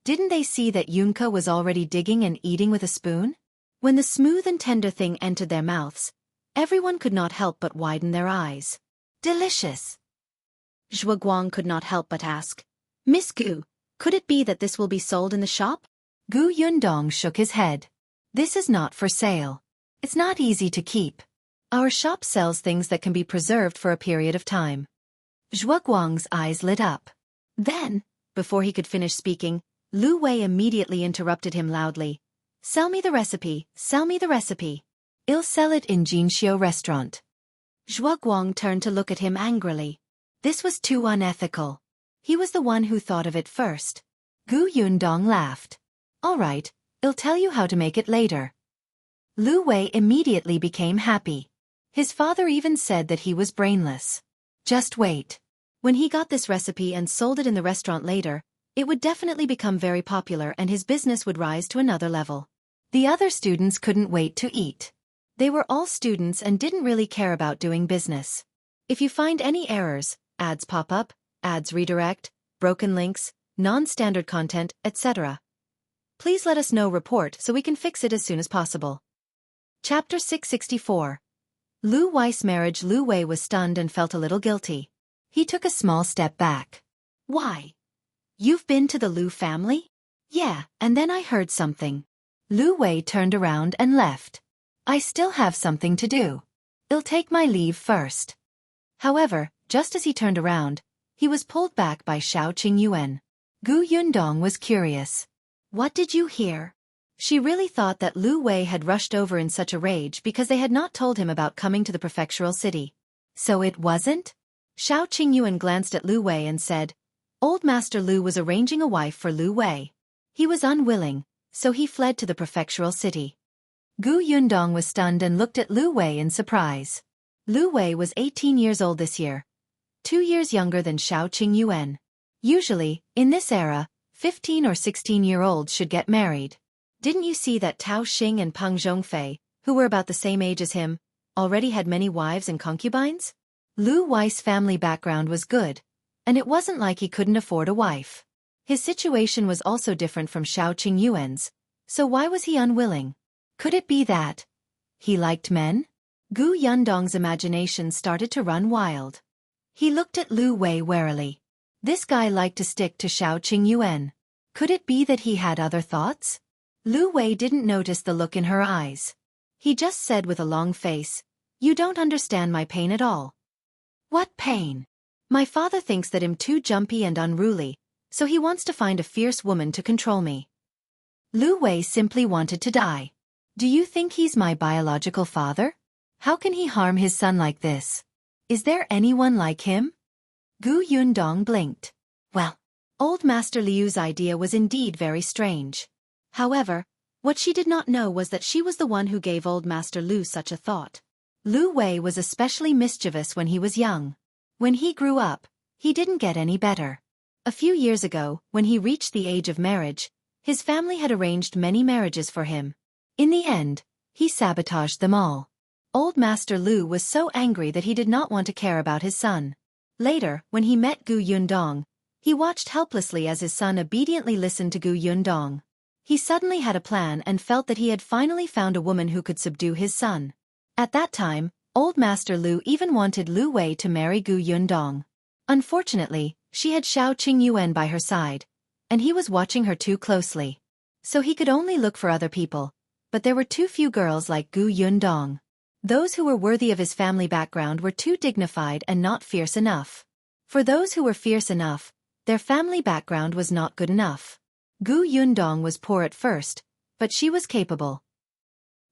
Didn't they see that Yunka was already digging and eating with a spoon? When the smooth and tender thing entered their mouths, everyone could not help but widen their eyes. Delicious! Zhuguang could not help but ask, "Miss Gu, could it be that this will be sold in the shop?" Gu Yundong shook his head. "This is not for sale. It's not easy to keep. Our shop sells things that can be preserved for a period of time." Zhuguang's eyes lit up. Then, before he could finish speaking, Lu Wei immediately interrupted him loudly. "Sell me the recipe, sell me the recipe. I'll sell it in Jianghu restaurant." Zhuguang turned to look at him angrily. This was too unethical. He was the one who thought of it first. Gu Yundong laughed. "All right, I'll tell you how to make it later." Lu Wei immediately became happy. His father even said that he was brainless. Just wait. When he got this recipe and sold it in the restaurant later, it would definitely become very popular and his business would rise to another level. The other students couldn't wait to eat. They were all students and didn't really care about doing business. If you find any errors, ads pop up, ads redirect, broken links, non-standard content, etc., please let us know report so we can fix it as soon as possible. Chapter 664. Lu Wei's marriage. Lu Wei was stunned and felt a little guilty. He took a small step back. "Why? You've been to the Lu family?" "Yeah, and then I heard something." Lu Wei turned around and left. "I still have something to do. I'll take my leave first." However, just as he turned around, he was pulled back by Xiao Qingyuan. Gu Yundong was curious. "What did you hear?" She really thought that Lu Wei had rushed over in such a rage because they had not told him about coming to the prefectural city. So it wasn't? Xiao Qingyuan glanced at Lu Wei and said, "Old Master Lu was arranging a wife for Lu Wei. He was unwilling, so he fled to the prefectural city." Gu Yundong was stunned and looked at Lu Wei in surprise. Lu Wei was 18 years old this year, 2 years younger than Xiao Qingyuan. Usually, in this era, 15 or 16-year-olds should get married. Didn't you see that Tao Xing and Peng Zhongfei, who were about the same age as him, already had many wives and concubines? Lu Wei's family background was good, and it wasn't like he couldn't afford a wife. His situation was also different from Xiao Qingyuan's, so why was he unwilling? Could it be that he liked men? Gu Yundong's imagination started to run wild. He looked at Lu Wei warily. This guy liked to stick to Xiao Qingyuan. Could it be that he had other thoughts? Lu Wei didn't notice the look in her eyes. He just said with a long face, "You don't understand my pain at all." "What pain?" "My father thinks that I'm too jumpy and unruly, so he wants to find a fierce woman to control me." Lu Wei simply wanted to die. "Do you think he's my biological father? How can he harm his son like this? Is there anyone like him?" Gu Yundong blinked. Well, old Master Liu's idea was indeed very strange. However, what she did not know was that she was the one who gave old Master Lu such a thought. Lu Wei was especially mischievous when he was young. When he grew up, he didn't get any better. A few years ago, when he reached the age of marriage, his family had arranged many marriages for him. In the end, he sabotaged them all. Old Master Lu was so angry that he did not want to care about his son. Later, when he met Gu Yundong, he watched helplessly as his son obediently listened to Gu Yundong. He suddenly had a plan and felt that he had finally found a woman who could subdue his son. At that time, old Master Lu even wanted Lu Wei to marry Gu Yundong. Unfortunately, she had Xiao Qingyuan by her side, and he was watching her too closely. So he could only look for other people, but there were too few girls like Gu Yundong. Those who were worthy of his family background were too dignified and not fierce enough. For those who were fierce enough, their family background was not good enough. Gu Yundong was poor at first, but she was capable.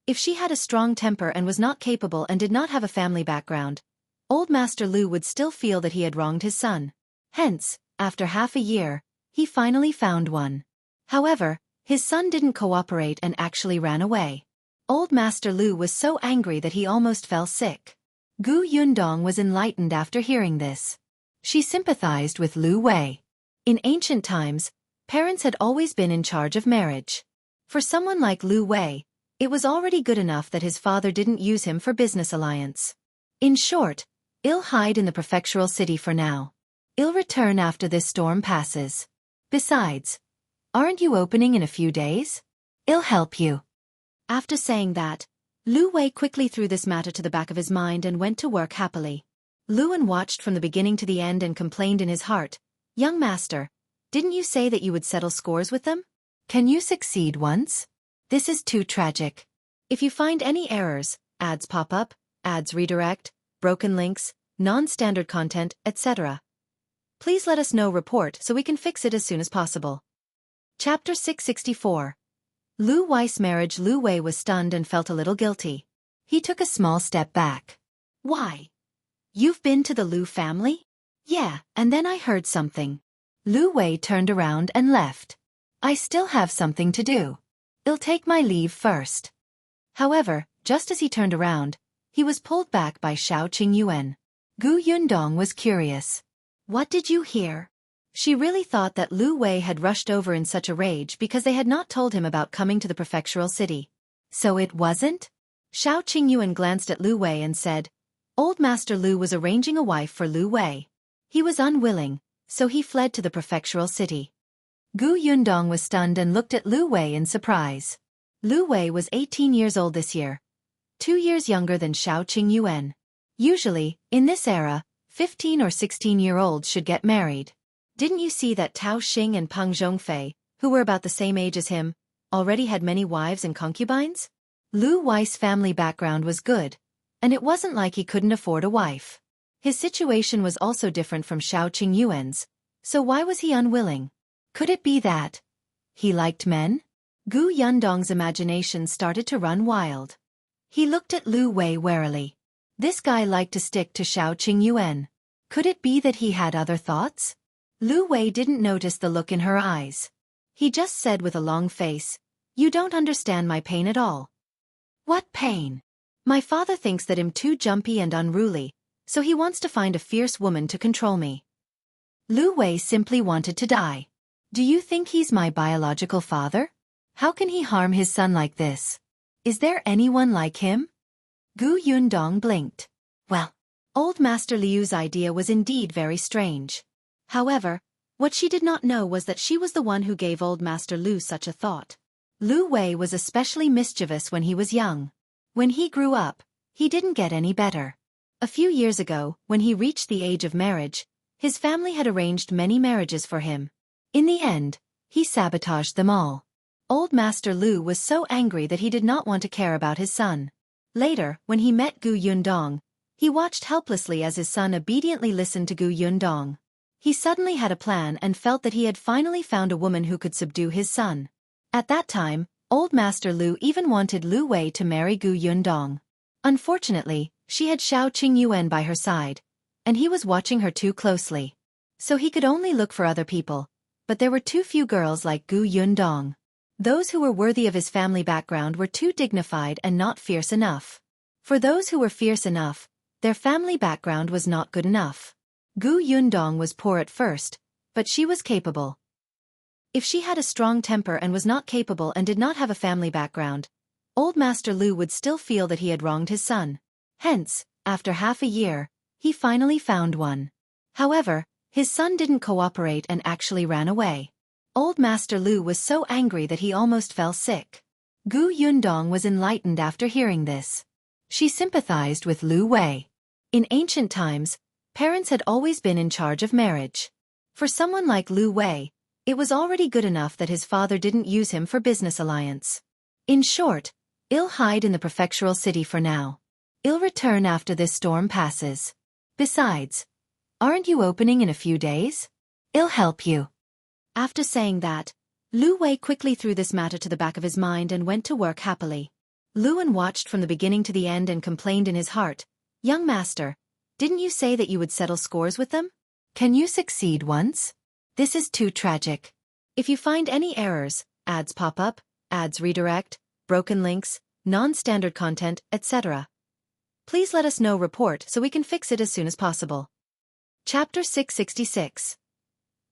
If she had a strong temper and was not capable and did not have a family background, old Master Lu would still feel that he had wronged his son. Hence, after half a year, he finally found one. However, his son didn't cooperate and actually ran away. Old Master Lu was so angry that he almost fell sick. Gu Yundong was enlightened after hearing this. She sympathized with Lu Wei. In ancient times, parents had always been in charge of marriage. For someone like Lu Wei, it was already good enough that his father didn't use him for business alliance. In short, I'll hide in the prefectural city for now. I'll return after this storm passes. Besides, aren't you opening in a few days? I'll help you. After saying that, Lu Wei quickly threw this matter to the back of his mind and went to work happily. Luan watched from the beginning to the end and complained in his heart, "Young master, didn't you say that you would settle scores with them? Can you succeed once? This is too tragic. If you find any errors, ads pop up, ads redirect, broken links, non-standard content, etc. Please let us know report so we can fix it as soon as possible." Chapter 664. Lu Wei's marriage. Lu Wei was stunned and felt a little guilty. He took a small step back. "Why? You've been to the Lu family?" "Yeah, and then I heard something." Lu Wei turned around and left. "I still have something to do. I'll take my leave first." However, just as he turned around, he was pulled back by Xiao Qingyuan. Gu Yundong was curious. "What did you hear?" She really thought that Lu Wei had rushed over in such a rage because they had not told him about coming to the prefectural city. "So it wasn't?" Xiao Qingyuan glanced at Lu Wei and said, "Old Master Lu was arranging a wife for Lu Wei. He was unwilling, so he fled to the prefectural city." Gu Yundong was stunned and looked at Lu Wei in surprise. Lu Wei was 18 years old this year, 2 years younger than Xiao Qingyuan. Usually, in this era, 15 or 16-year-olds should get married. Didn't you see that Tao Xing and Peng Zhongfei, who were about the same age as him, already had many wives and concubines? Lu Wei's family background was good, and it wasn't like he couldn't afford a wife. His situation was also different from Xiao Qingyuan's, so why was he unwilling? Could it be that he liked men? Gu Yundong's imagination started to run wild. He looked at Lu Wei warily. This guy liked to stick to Xiao Qingyuan. Could it be that he had other thoughts? Lu Wei didn't notice the look in her eyes. He just said with a long face, "You don't understand my pain at all." "What pain?" "My father thinks that I'm too jumpy and unruly, so he wants to find a fierce woman to control me." Lu Wei simply wanted to die. "Do you think he's my biological father? How can he harm his son like this? Is there anyone like him?" Gu Yundong blinked. Well, old Master Liu's idea was indeed very strange. However, what she did not know was that she was the one who gave old Master Lu such a thought. Lu Wei was especially mischievous when he was young. When he grew up, he didn't get any better. A few years ago, when he reached the age of marriage, his family had arranged many marriages for him. In the end, he sabotaged them all. Old Master Lu was so angry that he did not want to care about his son. Later, when he met Gu Yundong, he watched helplessly as his son obediently listened to Gu Yundong. He suddenly had a plan and felt that he had finally found a woman who could subdue his son. At that time, Old Master Lu even wanted Lu Wei to marry Gu Yundong. Unfortunately, she had Xiao Qingyuan by her side, and he was watching her too closely. So he could only look for other people, but there were too few girls like Gu Yundong. Those who were worthy of his family background were too dignified and not fierce enough. For those who were fierce enough, their family background was not good enough. Gu Yundong was poor at first, but she was capable. If she had a strong temper and was not capable and did not have a family background, Old Master Lu would still feel that he had wronged his son. Hence, after half a year, he finally found one. However, his son didn't cooperate and actually ran away. Old Master Lu was so angry that he almost fell sick. Gu Yundong was enlightened after hearing this. She sympathized with Lu Wei. In ancient times, parents had always been in charge of marriage. For someone like Lu Wei, it was already good enough that his father didn't use him for business alliance. In short, I'll hide in the prefectural city for now. I'll return after this storm passes. Besides, aren't you opening in a few days? I'll help you. After saying that, Lu Wei quickly threw this matter to the back of his mind and went to work happily. Luan watched from the beginning to the end and complained in his heart, "Young master, didn't you say that you would settle scores with them? Can you succeed once? This is too tragic. If you find any errors, ads pop up, ads redirect, broken links, non-standard content, etc. Please let us know report so we can fix it as soon as possible." Chapter 666.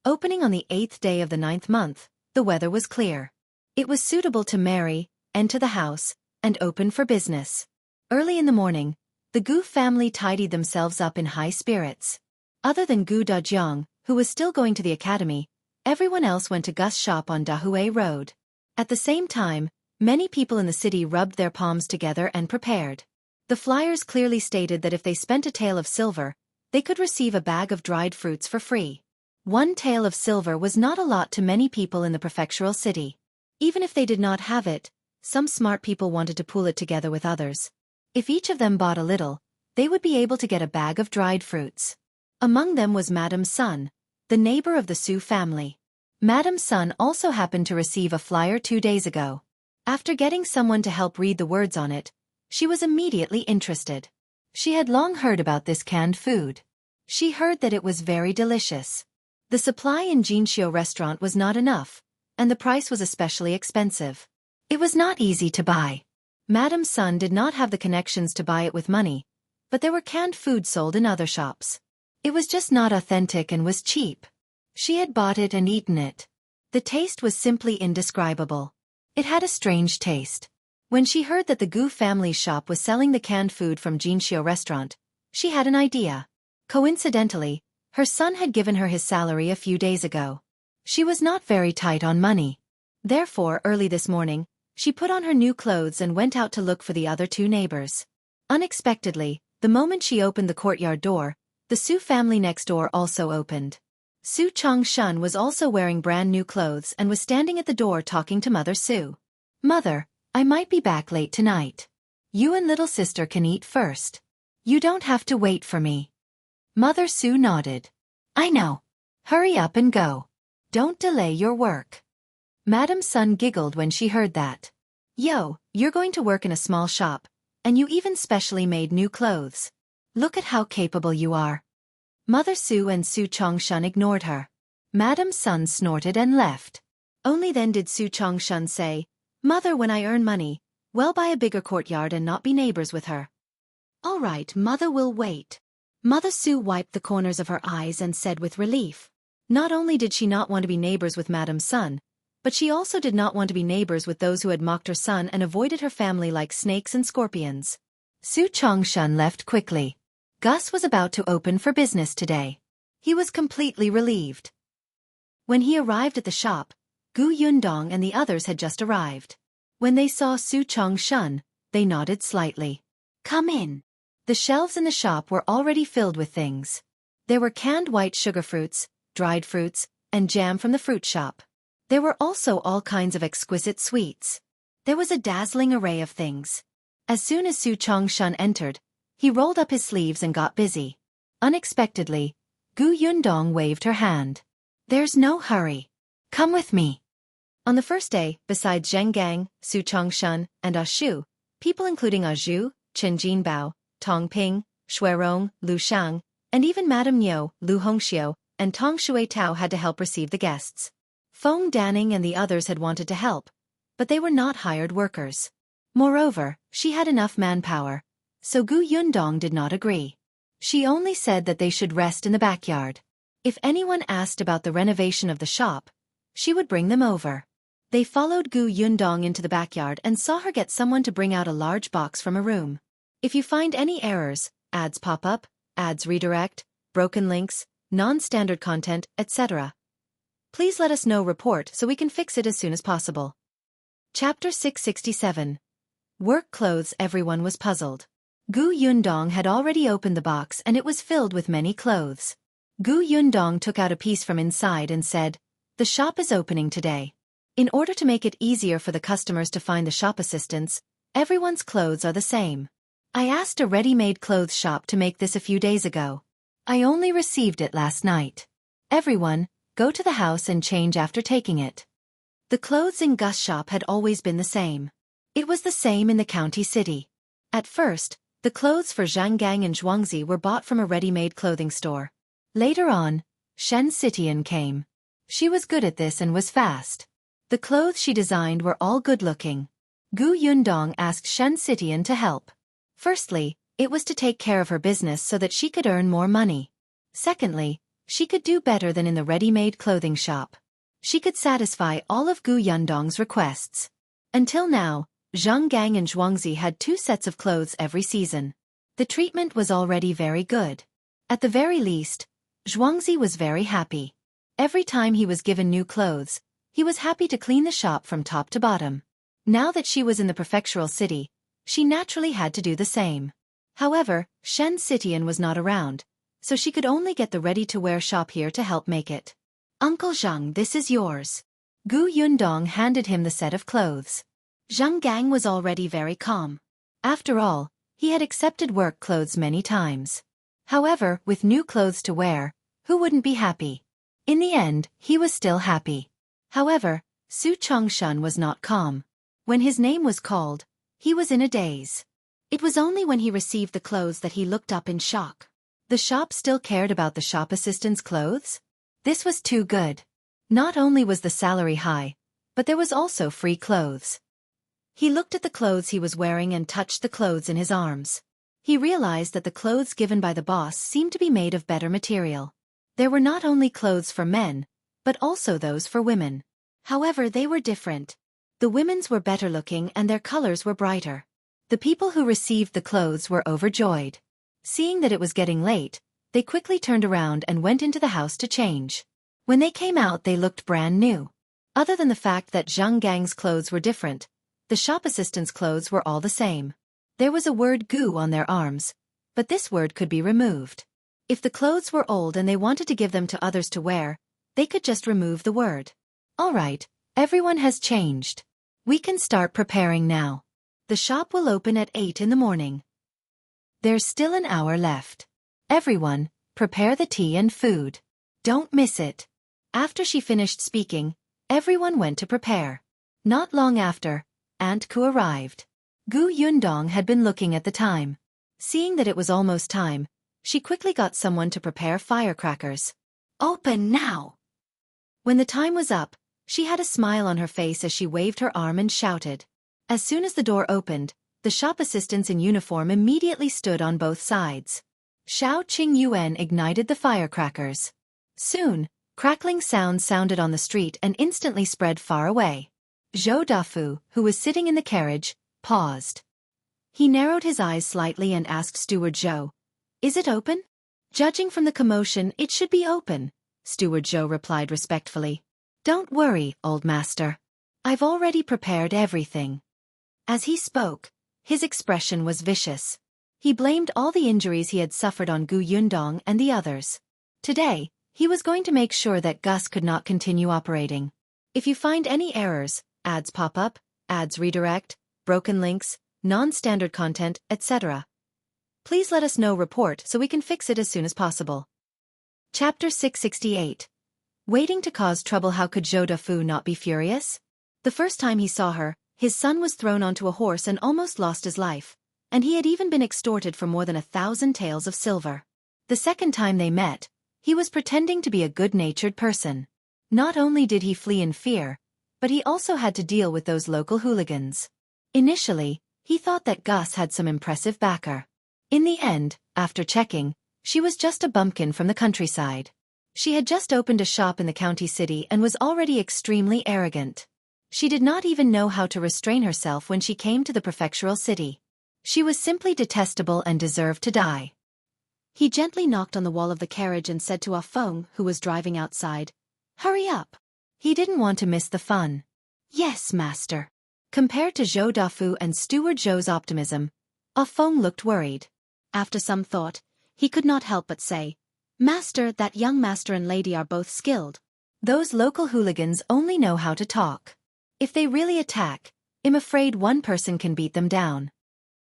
Opening on the 8th day of the 9th month, the weather was clear. It was suitable to marry, enter the house, and open for business. Early in the morning, the Gu family tidied themselves up in high spirits. Other than Gu Dajiang, who was still going to the academy, everyone else went to Gus' shop on Dahui Road. At the same time, many people in the city rubbed their palms together and prepared. The flyers clearly stated that if they spent a tael of silver, they could receive a bag of dried fruits for free. 1 tael of silver was not a lot to many people in the prefectural city. Even if they did not have it, some smart people wanted to pool it together with others. If each of them bought a little, they would be able to get a bag of dried fruits. Among them was Madame Sun, the neighbor of the Su family. Madame Sun also happened to receive a flyer 2 days ago. After getting someone to help read the words on it, she was immediately interested. She had long heard about this canned food. She heard that it was very delicious. The supply in Jianghu restaurant was not enough, and the price was especially expensive. It was not easy to buy. Madame Sun did not have the connections to buy it with money, but there were canned food sold in other shops. It was just not authentic and was cheap. She had bought it and eaten it. The taste was simply indescribable. It had a strange taste. When she heard that the Gu family's shop was selling the canned food from Jianghu restaurant, she had an idea. Coincidentally, her son had given her his salary a few days ago. She was not very tight on money. Therefore, early this morning, she put on her new clothes and went out to look for the other 2 neighbors. Unexpectedly, the moment she opened the courtyard door, the Su family next door also opened. Su Changshan was also wearing brand new clothes and was standing at the door talking to Mother Su. "Mother, I might be back late tonight. You and little sister can eat first. You don't have to wait for me." Mother Su nodded. "I know. Hurry up and go. Don't delay your work." Madame Sun giggled when she heard that. "Yo, you're going to work in a small shop, and you even specially made new clothes. Look at how capable you are." Mother Su and Su Changshan ignored her. Madame Sun snorted and left. Only then did Su Changshan say, "Mother, when I earn money, we'll buy a bigger courtyard and not be neighbors with her." "All right, Mother will wait." Mother Su wiped the corners of her eyes and said with relief. Not only did she not want to be neighbors with Madame Sun, but she also did not want to be neighbors with those who had mocked her son and avoided her family like snakes and scorpions. Su Changshan left quickly. Gus was about to open for business today. He was completely relieved. When he arrived at the shop, Gu Yundong and the others had just arrived. When they saw Su Changshan, they nodded slightly. "Come in." The shelves in the shop were already filled with things. There were canned white sugar fruits, dried fruits, and jam from the fruit shop. There were also all kinds of exquisite sweets. There was a dazzling array of things. As soon as Su Chongshan entered, he rolled up his sleeves and got busy. Unexpectedly, Gu Yundong waved her hand. "There's no hurry. Come with me." On the first day, besides Zheng Gang, Su Chongshan, and Shu, people including Zhou, Chen Jinbao, Tong Ping, Shuang, Lu Shang, and even Madame Niu, Lu Hongxiu, and Tong Shui Tao had to help receive the guests. Feng Danning and the others had wanted to help, but they were not hired workers. Moreover, she had enough manpower, so Gu Yundong did not agree. She only said that they should rest in the backyard. If anyone asked about the renovation of the shop, she would bring them over. They followed Gu Yundong into the backyard and saw her get someone to bring out a large box from a room. "If you find any errors, ads pop up, ads redirect, broken links, non-standard content, etc., please let us know. Report so we can fix it as soon as possible." Chapter 667. Work clothes. Everyone was puzzled. Gu Yundong had already opened the box and it was filled with many clothes. Gu Yundong took out a piece from inside and said, "The shop is opening today. In order to make it easier for the customers to find the shop assistants, everyone's clothes are the same. I asked a ready-made clothes shop to make this a few days ago. I only received it last night. Everyone, go to the house and change after taking it." The clothes in Gus' shop had always been the same. It was the same in the county city. At first, the clothes for Zhanggang and Zhuangzi were bought from a ready-made clothing store. Later on, Shen Sitian came. She was good at this and was fast. The clothes she designed were all good-looking. Gu Yundong asked Shen Sitian to help. Firstly, it was to take care of her business so that she could earn more money. Secondly, she could do better than in the ready-made clothing shop. She could satisfy all of Gu Yundong's requests. Until now, Zhanggang and Zhuangzi had 2 sets of clothes every season. The treatment was already very good. At the very least, Zhuangzi was very happy. Every time he was given new clothes, he was happy to clean the shop from top to bottom. Now that she was in the prefectural city, she naturally had to do the same. However, Shen Sitian was not around, so she could only get the ready-to-wear shop here to help make it. "Uncle Zhang, this is yours." Gu Yundong handed him the set of clothes. Zhang Gang was already very calm. After all, he had accepted work clothes many times. However, with new clothes to wear, who wouldn't be happy? In the end, he was still happy. However, Su Chongshan was not calm. When his name was called, he was in a daze. It was only when he received the clothes that he looked up in shock. The shop still cared about the shop assistant's clothes? This was too good. Not only was the salary high, but there was also free clothes. He looked at the clothes he was wearing and touched the clothes in his arms. He realized that the clothes given by the boss seemed to be made of better material. There were not only clothes for men, but also those for women. However, they were different. The women's were better looking and their colors were brighter. The people who received the clothes were overjoyed. Seeing that it was getting late, they quickly turned around and went into the house to change. When they came out, they looked brand new. Other than the fact that Zhang Gang's clothes were different, the shop assistant's clothes were all the same. There was a word "gu" on their arms, but this word could be removed. If the clothes were old and they wanted to give them to others to wear, they could just remove the word. "All right, everyone has changed. We can start preparing now. The shop will open at 8 in the morning. There's still an hour left. Everyone, prepare the tea and food. Don't miss it." After she finished speaking, everyone went to prepare. Not long after, Aunt Ku arrived. Gu Yundong had been looking at the time. Seeing that it was almost time, she quickly got someone to prepare firecrackers. "Open now!" When the time was up, she had a smile on her face as she waved her arm and shouted. As soon as the door opened, the shop assistants in uniform immediately stood on both sides. Xiao Qingyuan ignited the firecrackers. Soon, crackling sounds sounded on the street and instantly spread far away. Zhou Dafu, who was sitting in the carriage, paused. He narrowed his eyes slightly and asked Steward Zhou, "Is it open?" "Judging from the commotion, it should be open," Steward Zhou replied respectfully. "Don't worry, old master. I've already prepared everything." As he spoke, his expression was vicious. He blamed all the injuries he had suffered on Gu Yundong and the others. Today, he was going to make sure that Gus could not continue operating. If you find any errors, ads pop up, ads redirect, broken links, non-standard content, etc., please let us know report so we can fix it as soon as possible. Chapter 668. Waiting to cause trouble. How could Zhou Dafu not be furious? The first time he saw her, his son was thrown onto a horse and almost lost his life, and he had even been extorted for more than 1,000 taels of silver. The second time they met, he was pretending to be a good-natured person. Not only did he flee in fear, but he also had to deal with those local hooligans. Initially, he thought that Gus had some impressive backer. In the end, after checking, she was just a bumpkin from the countryside. She had just opened a shop in the county city and was already extremely arrogant. She did not even know how to restrain herself when she came to the prefectural city. She was simply detestable and deserved to die. He gently knocked on the wall of the carriage and said to Ah Feng, who was driving outside, "Hurry up." He didn't want to miss the fun. "Yes, master." Compared to Zhou Dafu and Steward Zhou's optimism, Ah Feng looked worried. After some thought, he could not help but say, "Master, that young master and lady are both skilled. Those local hooligans only know how to talk. If they really attack, I'm afraid one person can beat them down."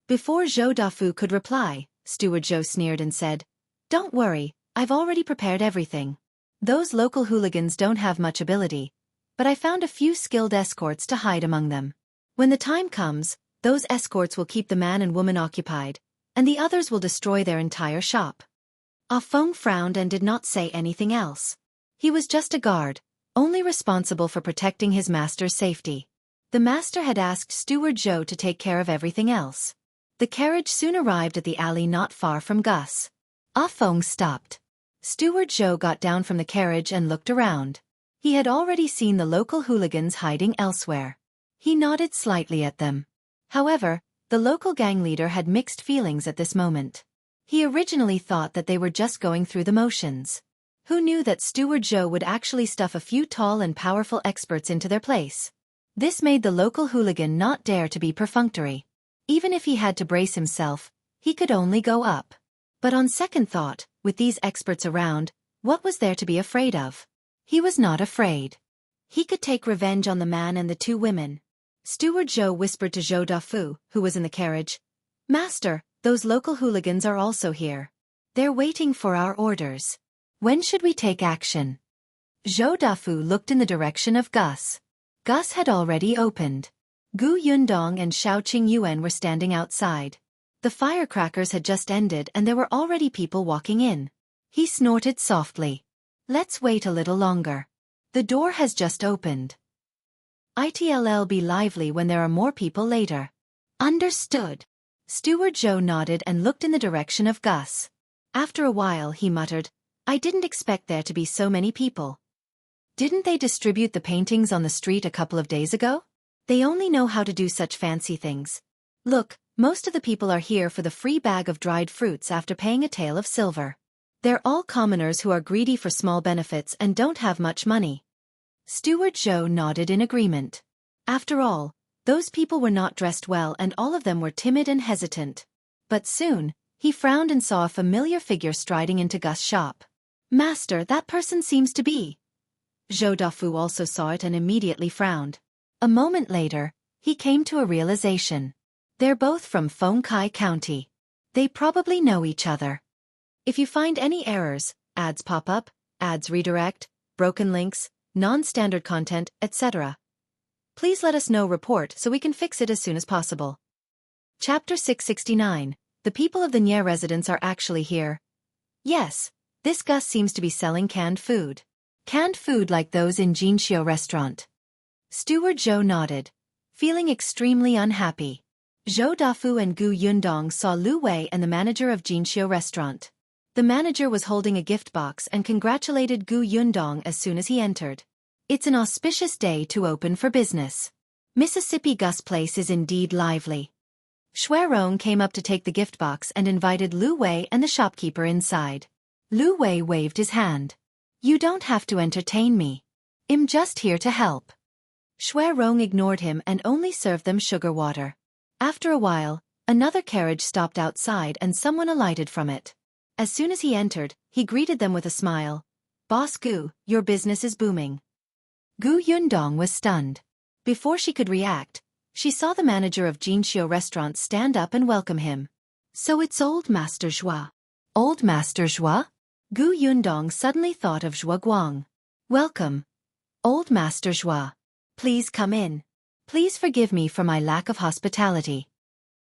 Before Zhou Dafu could reply, Steward Zhou sneered and said, "Don't worry, I've already prepared everything. Those local hooligans don't have much ability, but I found a few skilled escorts to hide among them. When the time comes, those escorts will keep the man and woman occupied, and the others will destroy their entire shop." Ah Feng frowned and did not say anything else. He was just a guard, only responsible for protecting his master's safety. The master had asked Steward Zhou to take care of everything else. The carriage soon arrived at the alley not far from Gus. Ah Feng stopped. Steward Zhou got down from the carriage and looked around. He had already seen the local hooligans hiding elsewhere. He nodded slightly at them. However, the local gang leader had mixed feelings at this moment. He originally thought that they were just going through the motions. Who knew that Steward Zhou would actually stuff a few tall and powerful experts into their place? This made the local hooligan not dare to be perfunctory. Even if he had to brace himself, he could only go up. But on second thought, with these experts around, what was there to be afraid of? He was not afraid. He could take revenge on the man and the two women. Steward Zhou whispered to Zhou Dafu, who was in the carriage, "Master, those local hooligans are also here. They're waiting for our orders. When should we take action?" Zhou Dafu looked in the direction of Gus. Gus had already opened. Gu Yundong and Xiao Yuan were standing outside. The firecrackers had just ended and there were already people walking in. He snorted softly. "Let's wait a little longer. The door has just opened. It'll be lively when there are more people later." "Understood." Steward Zhou nodded and looked in the direction of Gus. After a while he muttered, "I didn't expect there to be so many people. Didn't they distribute the paintings on the street a couple of days ago? They only know how to do such fancy things. Look, most of the people are here for the free bag of dried fruits after paying a tael of silver. They're all commoners who are greedy for small benefits and don't have much money." Steward Zhou nodded in agreement. After all, those people were not dressed well and all of them were timid and hesitant. But soon, he frowned and saw a familiar figure striding into Gus' shop. "Master, that person seems to be." Zhou Dafu also saw it and immediately frowned. A moment later, he came to a realization. They're both from Fengkai County. They probably know each other. If you find any errors, ads pop up, ads redirect, broken links, non-standard content, etc., please let us know report so we can fix it as soon as possible. Chapter 669. The people of the Nye residence are actually here. Yes, this Gus seems to be selling canned food. Canned food like those in Jianghu restaurant. Steward Zhou nodded, feeling extremely unhappy. Zhou Dafu and Gu Yundong saw Lu Wei and the manager of Jianghu restaurant. The manager was holding a gift box and congratulated Gu Yundong as soon as he entered. "It's an auspicious day to open for business. Mississippi Gus place is indeed lively." Shuang came up to take the gift box and invited Lu Wei and the shopkeeper inside. Lu Wei waved his hand. "You don't have to entertain me. I'm just here to help." Shuang ignored him and only served them sugar water. After a while, another carriage stopped outside and someone alighted from it. As soon as he entered, he greeted them with a smile. "Boss Gu, your business is booming." Gu Yundong was stunned. Before she could react, she saw the manager of Jianghu restaurant stand up and welcome him. So it's Old Master Zhou. Old Master Zhou? Gu Yundong suddenly thought of Zhou Guang. Welcome, Old Master Zhou. Please come in. Please forgive me for my lack of hospitality.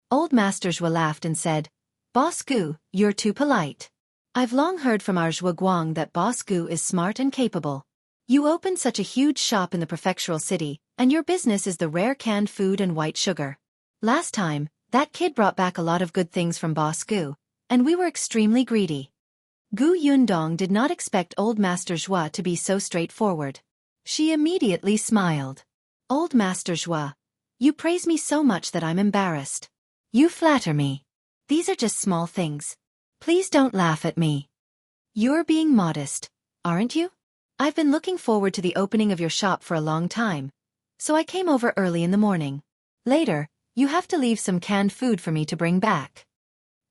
Old Master Zhou laughed and said, Boss Gu, you're too polite. I've long heard from our Zhou Guang that Boss Gu is smart and capable. You opened such a huge shop in the prefectural city, and your business is the rare canned food and white sugar. Last time, that kid brought back a lot of good things from Boss Gu, and we were extremely greedy. Gu Yundong did not expect Old Master Zhou to be so straightforward. She immediately smiled. Old Master Zhou, you praise me so much that I'm embarrassed. You flatter me. These are just small things. Please don't laugh at me. You're being modest, aren't you? I've been looking forward to the opening of your shop for a long time, so I came over early in the morning. Later, you have to leave some canned food for me to bring back.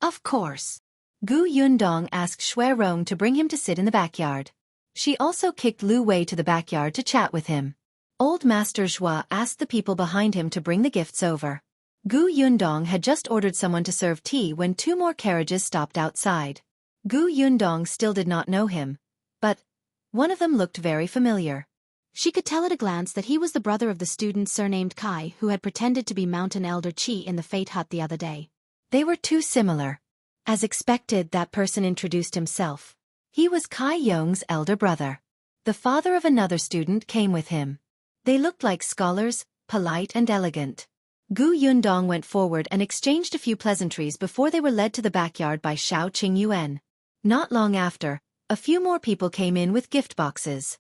Of course. Gu Yundong asked Shui Rong to bring him to sit in the backyard. She also kicked Lu Wei to the backyard to chat with him. Old Master Zhou asked the people behind him to bring the gifts over. Gu Yundong had just ordered someone to serve tea when 2 more carriages stopped outside. Gu Yundong still did not know him, but one of them looked very familiar. She could tell at a glance that he was the brother of the student surnamed Kai who had pretended to be Mountain Elder Qi in the Fate Hut the other day. They were too similar. As expected, that person introduced himself. He was Kai Yong's elder brother. The father of another student came with him. They looked like scholars, polite and elegant. Gu Yundong went forward and exchanged a few pleasantries before they were led to the backyard by Xiao Qingyuan. Not long after, a few more people came in with gift boxes.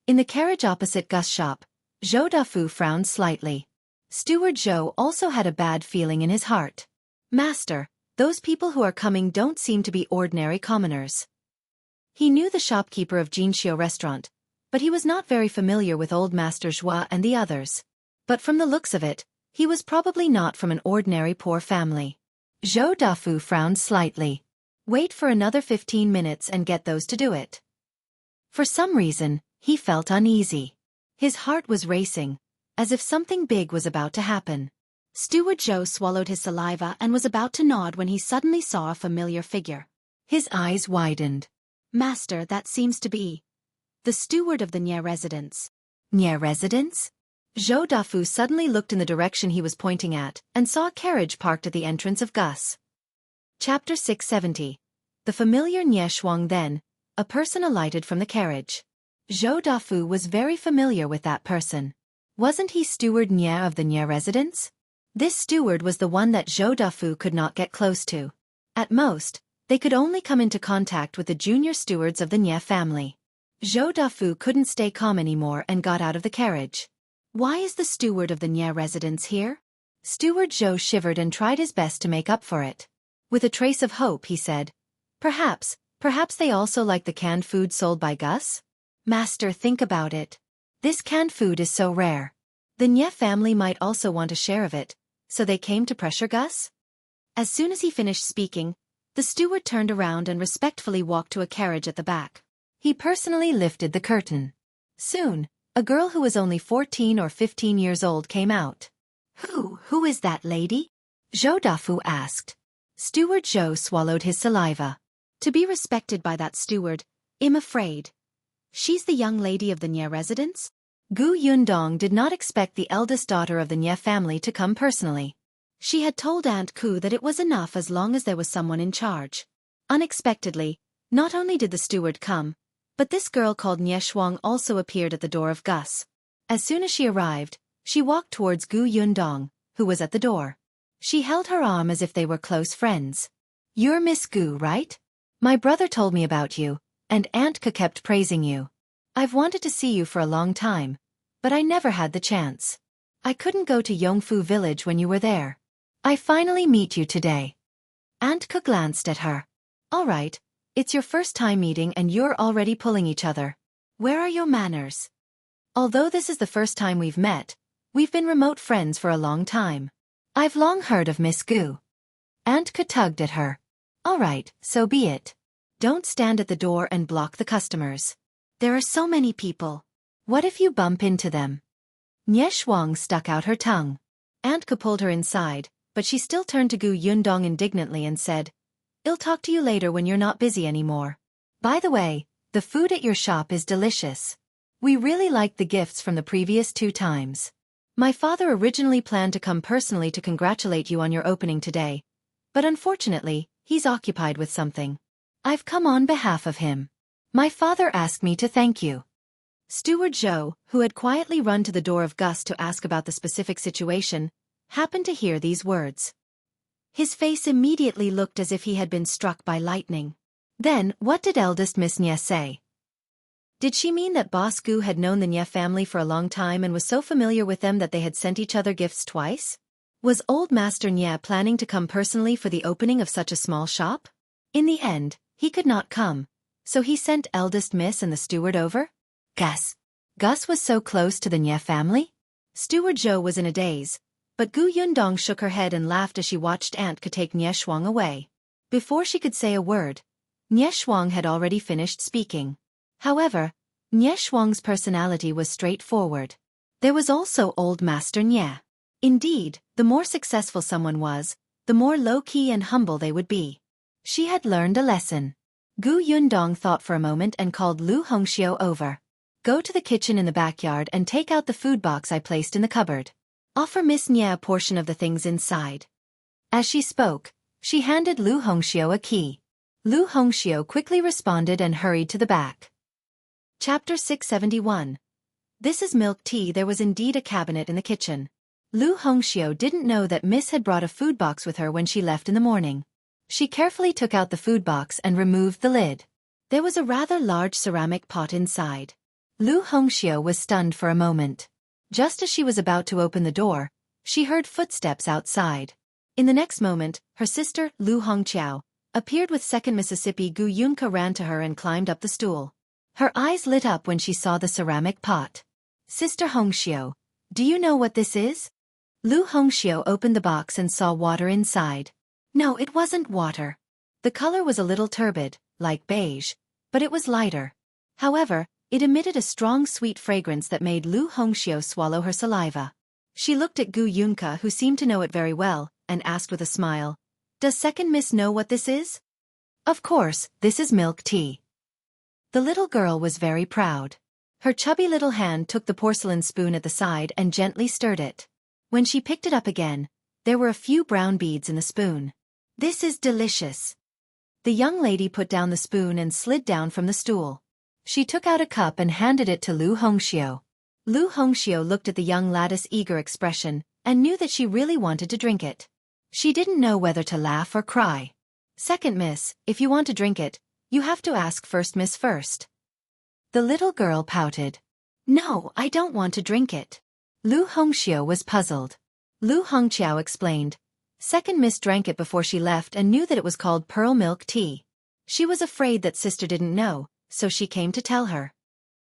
In the carriage opposite Gus' shop, Zhou Dafu frowned slightly. Steward Zhou also had a bad feeling in his heart. Master, those people who are coming don't seem to be ordinary commoners. He knew the shopkeeper of Jianghu restaurant, but he was not very familiar with Old Master Zhou and the others. But from the looks of it, he was probably not from an ordinary poor family. Zhou Dafu frowned slightly. Wait for another 15 minutes and get those to do it. For some reason, he felt uneasy. His heart was racing, as if something big was about to happen. Steward Zhou swallowed his saliva and was about to nod when he suddenly saw a familiar figure. His eyes widened. Master, that seems to be the steward of the Nye residence. Nye residence? Zhou Dafu suddenly looked in the direction he was pointing at and saw a carriage parked at the entrance of Gus. Chapter 670. The familiar Nye Shuang. Then, a person alighted from the carriage. Zhou Dafu was very familiar with that person. Wasn't he Steward Nye of the Nye residence? This steward was the one that Zhou Dafu could not get close to. At most, they could only come into contact with the junior stewards of the Nye family. Zhou Dafu couldn't stay calm anymore and got out of the carriage. Why is the steward of the Nye residence here? Steward Zhou shivered and tried his best to make up for it. With a trace of hope, he said, Perhaps they also like the canned food sold by Gus? Master, think about it. This canned food is so rare. The Nye family might also want a share of it, so they came to pressure Gus? As soon as he finished speaking, the steward turned around and respectfully walked to a carriage at the back. He personally lifted the curtain. Soon, a girl who was only 14 or 15 years old came out. Who is that lady? Zhou Dafu asked. Steward Zhou swallowed his saliva. To be respected by that steward, I'm afraid. She's the young lady of the Nye residence? Gu Yundong did not expect the eldest daughter of the Nye family to come personally. She had told Aunt Ku that it was enough as long as there was someone in charge. Unexpectedly, not only did the steward come, but this girl called Nye Shuang also appeared at the door of Gus. As soon as she arrived, she walked towards Gu Yundong, who was at the door. She held her arm as if they were close friends. You're Miss Gu, right? My brother told me about you, and Aunt Ku kept praising you. I've wanted to see you for a long time, but I never had the chance. I couldn't go to Yongfu village when you were there. I finally meet you today. Aunt Ku glanced at her. All right, it's your first time meeting and you're already pulling each other. Where are your manners? Although this is the first time we've met, we've been remote friends for a long time. I've long heard of Miss Gu. Aunt Ku tugged at her. All right, so be it. Don't stand at the door and block the customers. There are so many people. What if you bump into them? Shuang stuck out her tongue. Antka pulled her inside, but she still turned to Gu Yundong indignantly and said, "I'll talk to you later when you're not busy anymore. By the way, the food at your shop is delicious. We really liked the gifts from the previous 2 times. My father originally planned to come personally to congratulate you on your opening today, but unfortunately, he's occupied with something. I've come on behalf of him. My father asked me to thank you." Steward Zhou, who had quietly run to the door of Gus to ask about the specific situation, happened to hear these words. His face immediately looked as if he had been struck by lightning. Then, what did eldest Miss Nye say? Did she mean that Boss Gu had known the Nye family for a long time and was so familiar with them that they had sent each other gifts twice? Was old Master Nye planning to come personally for the opening of such a small shop? In the end, he could not come, so he sent eldest Miss and the steward over? Gus was so close to the Nye family? Steward Zhou was in a daze, but Gu Yundong shook her head and laughed as she watched Antka take Nye Shuang away. Before she could say a word, Nye Shuang had already finished speaking. However, Nye Shuang's personality was straightforward. There was also old Master Nye. Indeed, the more successful someone was, the more low-key and humble they would be. She had learned a lesson. Gu Yundong thought for a moment and called Lu Hongxiu over. "Go to the kitchen in the backyard and take out the food box I placed in the cupboard. Offer Miss Nye a portion of the things inside." As she spoke, she handed Lu Hongxiu a key. Lu Hongxiu quickly responded and hurried to the back. Chapter 671. This is milk tea. There was indeed a cabinet in the kitchen. Lu Hongxiu didn't know that Miss had brought a food box with her when she left in the morning. She carefully took out the food box and removed the lid. There was a rather large ceramic pot inside. Lu Hongxiu was stunned for a moment. Just as she was about to open the door, she heard footsteps outside. In the next moment, her sister, Lu Hongqiao, appeared with second Mississippi. Gu Yunka ran to her and climbed up the stool. Her eyes lit up when she saw the ceramic pot. "Sister Hongxiu, do you know what this is?" Lu Hongxiu opened the box and saw water inside. No, it wasn't water. The color was a little turbid, like beige, but it was lighter. However, it emitted a strong sweet fragrance that made Lu Hongxiu swallow her saliva. She looked at Gu Yunka, who seemed to know it very well, and asked with a smile, "Does second Miss know what this is?" "Of course, this is milk tea." The little girl was very proud. Her chubby little hand took the porcelain spoon at the side and gently stirred it. When she picked it up again, there were a few brown beads in the spoon. "This is delicious." The young lady put down the spoon and slid down from the stool. She took out a cup and handed it to Lu Hongxiu. Lu Hongxiu looked at the young lady's eager expression and knew that she really wanted to drink it. She didn't know whether to laugh or cry. "Second Miss, if you want to drink it, you have to ask first Miss first." The little girl pouted. "No, I don't want to drink it." Lu Hongxiu was puzzled. Lu Hongqiao explained. Second Miss drank it before she left and knew that it was called pearl milk tea. She was afraid that sister didn't know, so she came to tell her.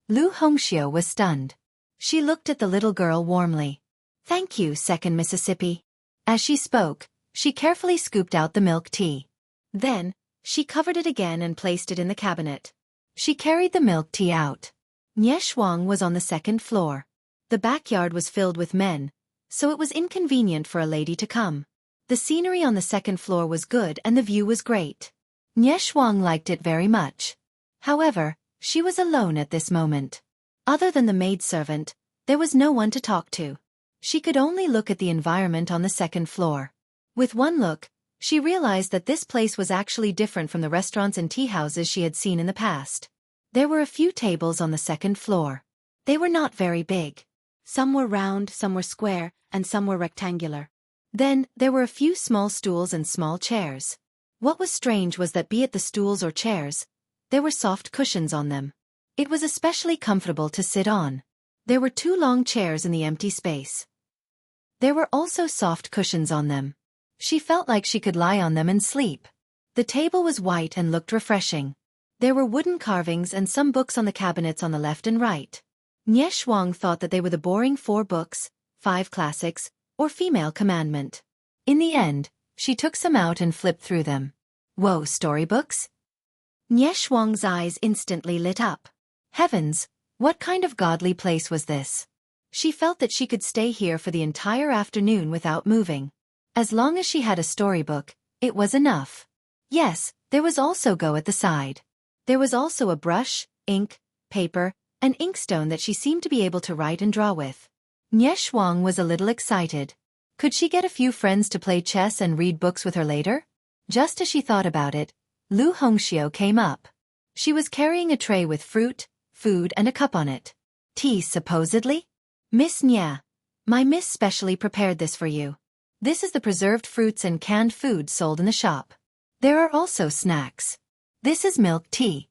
Lu Hongxiu was stunned. She looked at the little girl warmly. "Thank you, second Mississippi." As she spoke, she carefully scooped out the milk tea. Then, she covered it again and placed it in the cabinet. She carried the milk tea out. Nye Shuang was on the second floor. The backyard was filled with men, so it was inconvenient for a lady to come. The scenery on the second floor was good and the view was great. Nye Shuang liked it very much. However, she was alone at this moment. Other than the maidservant, there was no one to talk to. She could only look at the environment on the second floor. With one look, she realized that this place was actually different from the restaurants and tea houses she had seen in the past. There were a few tables on the second floor. They were not very big. Some were round, some were square, and some were rectangular. Then, there were a few small stools and small chairs. What was strange was that be it the stools or chairs, there were soft cushions on them. It was especially comfortable to sit on. There were 2 long chairs in the empty space. There were also soft cushions on them. She felt like she could lie on them and sleep. The table was white and looked refreshing. There were wooden carvings and some books on the cabinets on the left and right. Nye Shuang thought that they were the boring 4 books, 5 classics, or female commandment. In the end, she took some out and flipped through them. Whoa, storybooks? Nye Shuang's eyes instantly lit up. Heavens, What kind of godly place was this? She felt that she could stay here for the entire afternoon without moving. As long as she had a storybook, it was enough. Yes, there was also Go at the side. There was also a brush, ink, paper, and inkstone that she seemed to be able to write and draw with. Shuang was a little excited. Could she get a few friends to play chess and read books with her later? Just as she thought about it, Lu Hongxiu came up. She was carrying a tray with fruit, food and a cup on it. Tea supposedly? Miss Nya, my miss specially prepared this for you. This is the preserved fruits and canned food sold in the shop. There are also snacks. This is milk tea.